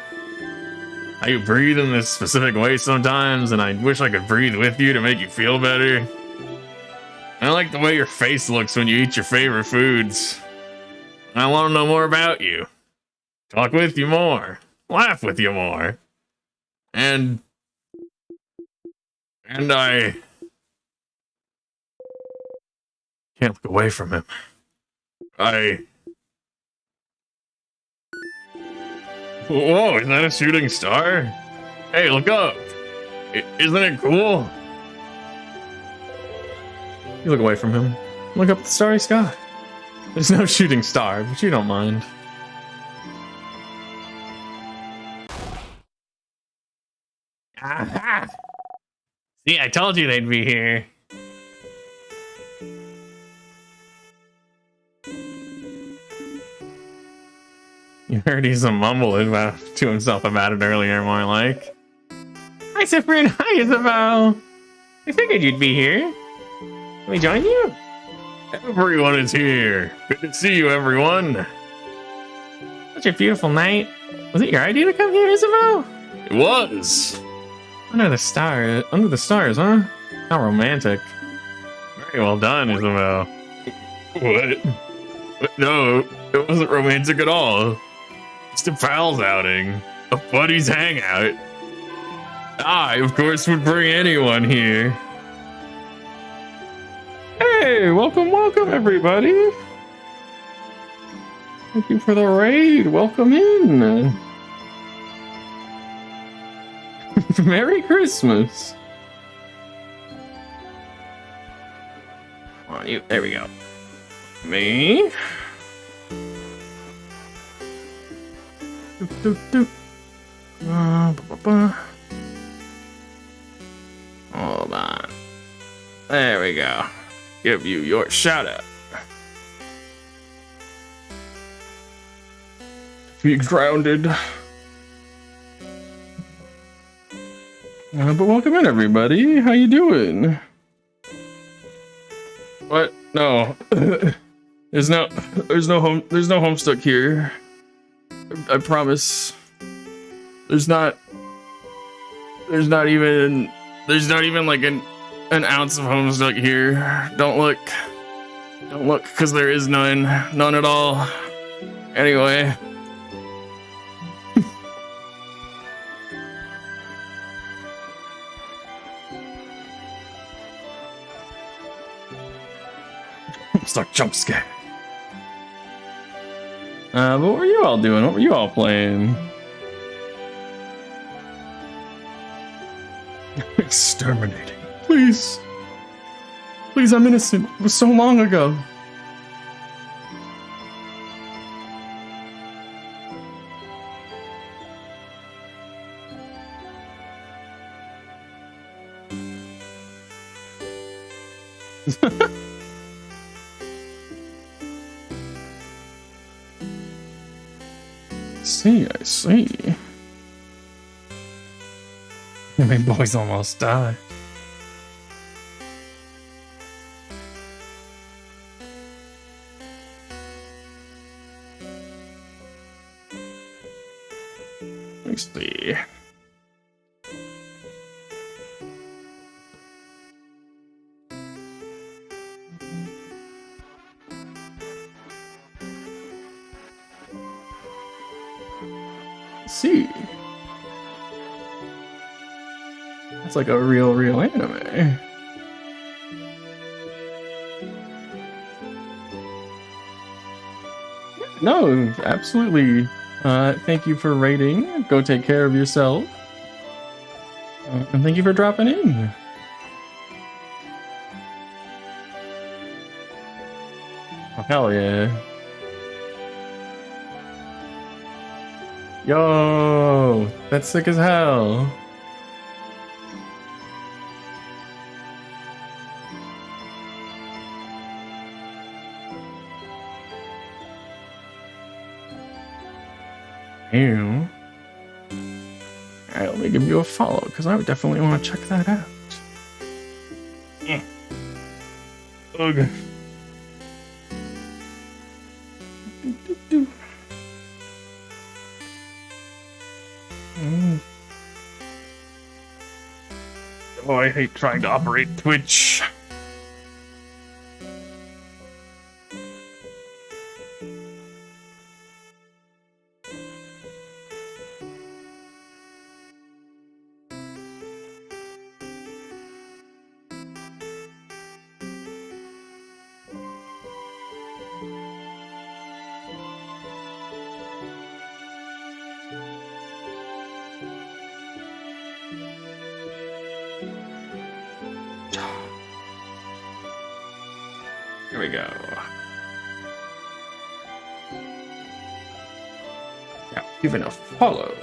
How you breathe in this specific way sometimes, and I wish I could breathe with you to make you feel better. And I like the way your face looks when you eat your favorite foods. And I want to know more about you. Talk with you more. Laugh with you more. And I can't look away from him. Whoa, is that a shooting star? Hey, look up. Isn't it cool? You look away from him. Look up at the starry sky. There's no shooting star, but you don't mind. Aha! See, I told you they'd be here. You heard he's mumbling about to himself about it earlier, more like. Hi, Cyprian. Hi, Isabel. I figured you'd be here. Can we join you? Everyone is here. Good to see you, everyone. Such a beautiful night. Was it your idea to come here, Isabel? It was. Under the stars, huh? How romantic. Very well done, Isabel. What? No, it wasn't romantic at all. Just a pal's outing. A buddy's hangout. I, of course, would bring anyone here. Hey, welcome, everybody. Thank you for the raid. Welcome in. Merry Christmas. Come on, you. There we go. Me? Doop, doop, doop. Ba-ba-ba. Hold on. There we go. Give you your shout out. Be grounded. But welcome in, everybody. How you doing? What? No. There's no Homestuck here. I promise. There's not even like an ounce of Homestuck here. Don't look, because there is none at all. Anyway. Homestuck jump scare. But what were you all doing? What were you all playing? Exterminating. Please. Please, I'm innocent. It was so long ago. I see. My boys almost died. Let me see. See. That's like a real anime. No, absolutely. Thank you for rating. Go take care of yourself. And thank you for dropping in. Oh, hell yeah. Yo, that's sick as hell. Ew. Alright, let me give you a follow, because I would definitely want to check that out. Ugh. Oh, I hate trying to operate Twitch. Here we go. Yeah, even a follow.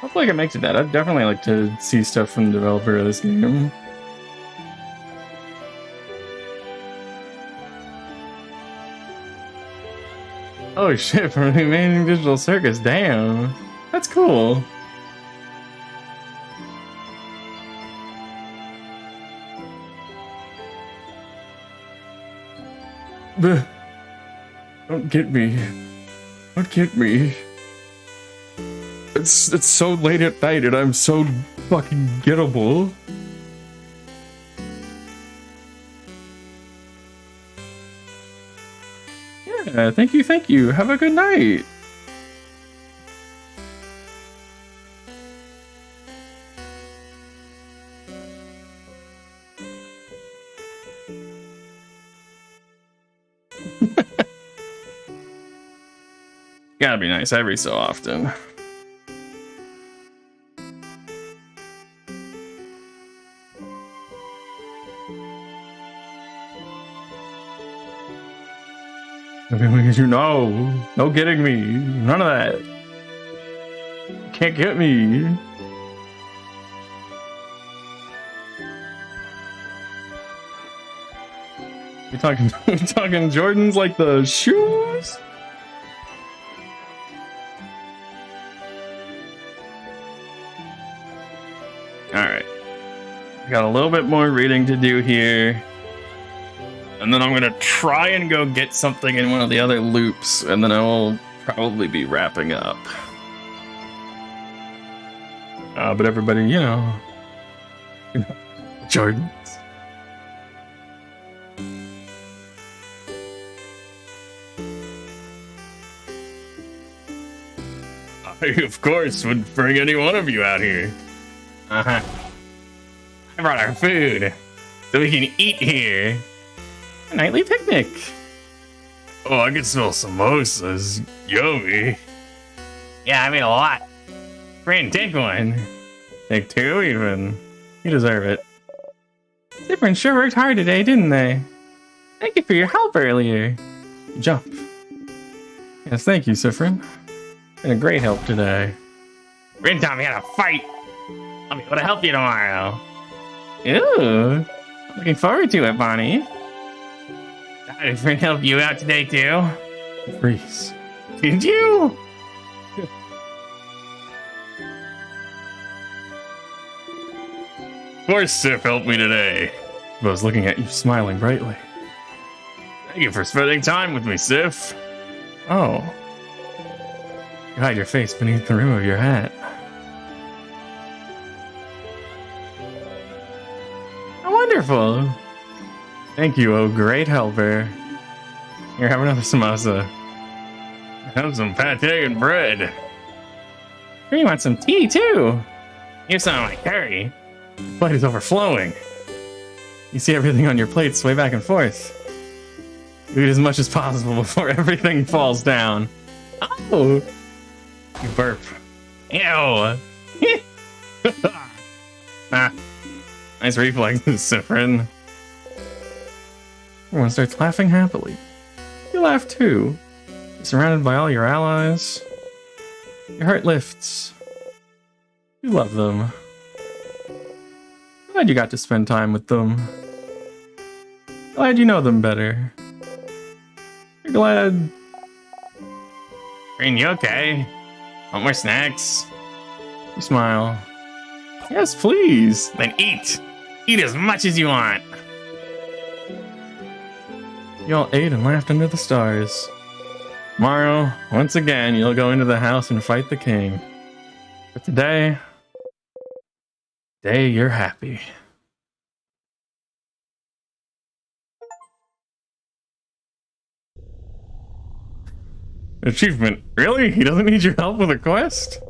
Hopefully I can make it that. I'd definitely like to see stuff from the developer of this game. Oh shit, from the Amazing Digital Circus, damn. That's cool. Don't get me. Don't get me. It's so late at night and I'm so fucking gettable. Yeah, thank you. Have a good night. Gotta be nice every so often. No getting me. None of that. Can't get me. We're talking Jordans like the shoes? Alright. Got a little bit more reading to do here. And then I'm gonna try and go get something in one of the other loops, and then I will probably be wrapping up. But everybody, you know, Jordans. I, of course, would bring any one of you out here. I brought our food, so we can eat here. A nightly picnic. Oh, I can smell samosas. Yummy. Yeah, I made a lot. Brandon, take one. Take two, even. You deserve it. Different sure worked hard today, didn't they? Thank you for your help earlier. Jump. Yes, thank you, Sifrin. Been a great help today. Rin taught me how to fight. I'll be able to help you tomorrow. Ooh. Looking forward to it, Bonnie. Did Rin help you out today too? Freeze. Did you? Of course, Sif helped me today. I was looking at you smiling brightly. Thank you for spending time with me, Sif. Oh. You hide your face beneath the rim of your hat. How wonderful. Thank you, oh great helper. Here, have another samosa. Have some pate and bread. Here, you want some tea, too. Here's some of my curry. The plate is overflowing. You see everything on your plate sway back and forth. Eat as much as possible before everything falls down. Oh! You burp. Ew. Ah, nice reflexes, Sifrin. Everyone starts laughing happily. You laugh too. You're surrounded by all your allies. Your heart lifts. You love them. Glad you got to spend time with them. Glad you know them better. You're glad. Rin, you okay? Want more snacks? You smile. Yes, please. Then eat. Eat as much as you want. You all ate and laughed under the stars. Tomorrow, once again, you'll go into the house and fight the king. But today, you're happy. Achievement. Really? He doesn't need your help with a quest?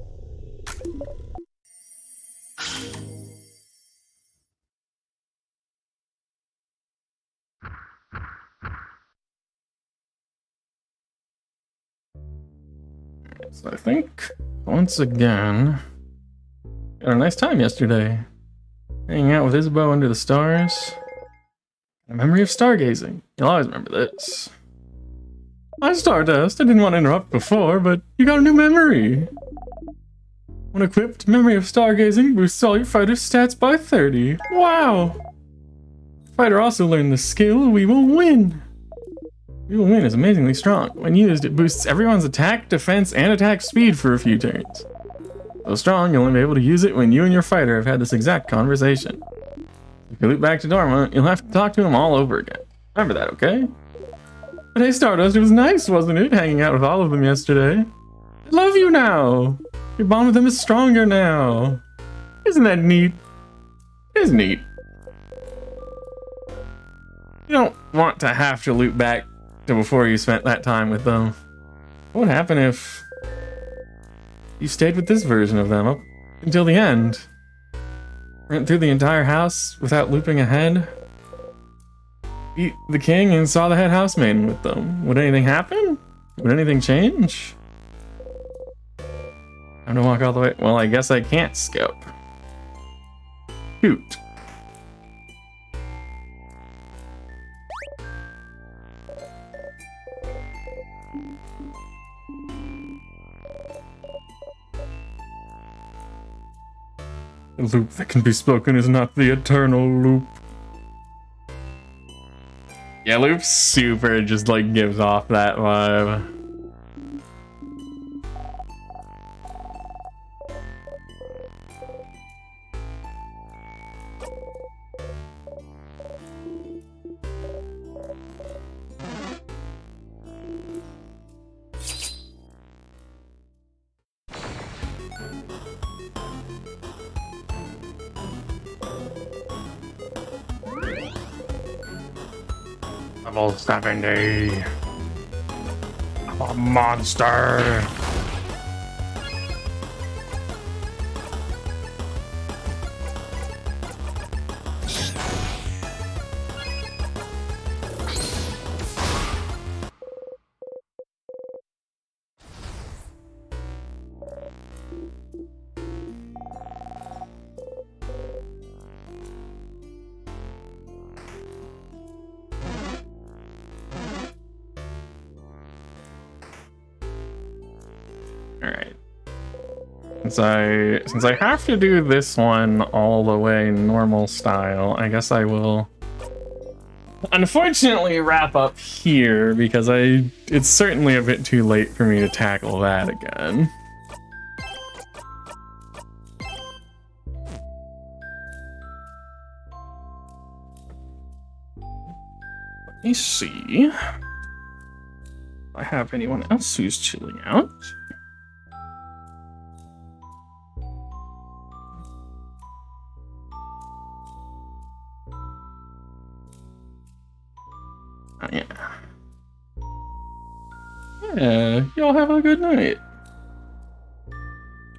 So I think, once again, had a nice time yesterday. Hanging out with Isabeau under the stars. A memory of stargazing. You'll always remember this. Hi, Stardust. I didn't want to interrupt before, but you got a new memory. When equipped, memory of stargazing boosts all your fighter's stats by 30. Wow! Fighter also learned the skill We Will Win. We Will Win is amazingly strong. When used, it boosts everyone's attack, defense, and attack speed for a few turns. So strong, you'll only be able to use it when you and your fighter have had this exact conversation. If you loop back to Dorma, you'll have to talk to him all over again. Remember that, okay? But hey, Stardust, it was nice, wasn't it? Hanging out with all of them yesterday. I love you now. Your bond with them is stronger now. Isn't that neat? It is neat. You don't want to have to loop back to before you spent that time with them. What would happen if you stayed with this version of them up until the end? Went through the entire house without looping ahead? Beat the king and saw the head housemaiden with them. Would anything happen? Would anything change? Time to walk all the way. Well, I guess I can't skip. Shoot. The loop that can be spoken is not the eternal loop. Yeah, Loop super just like gives off that vibe. Level 70. I'm a monster. Alright. Since I have to do this one all the way normal style, I guess I will unfortunately wrap up here because it's certainly a bit too late for me to tackle that again. Let me see if I have anyone else who's chilling out. Yeah. Yeah, y'all have a good night.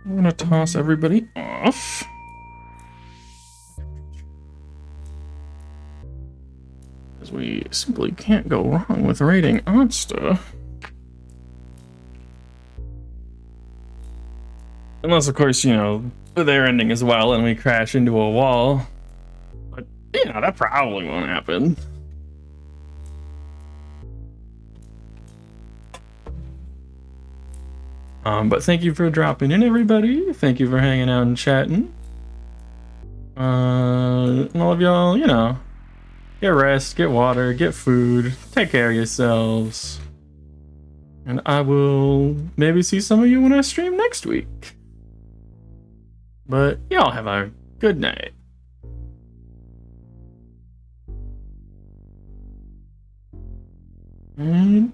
I'm gonna toss everybody off. Because we simply can't go wrong with raiding Onsta. Unless, of course, you know, they're ending as well and we crash into a wall. But, yeah, that probably won't happen. But thank you for dropping in, everybody. Thank you for hanging out and chatting. And all of y'all, you know, get rest, get water, get food, take care of yourselves. And I will maybe see some of you when I stream next week. But y'all have a good night. And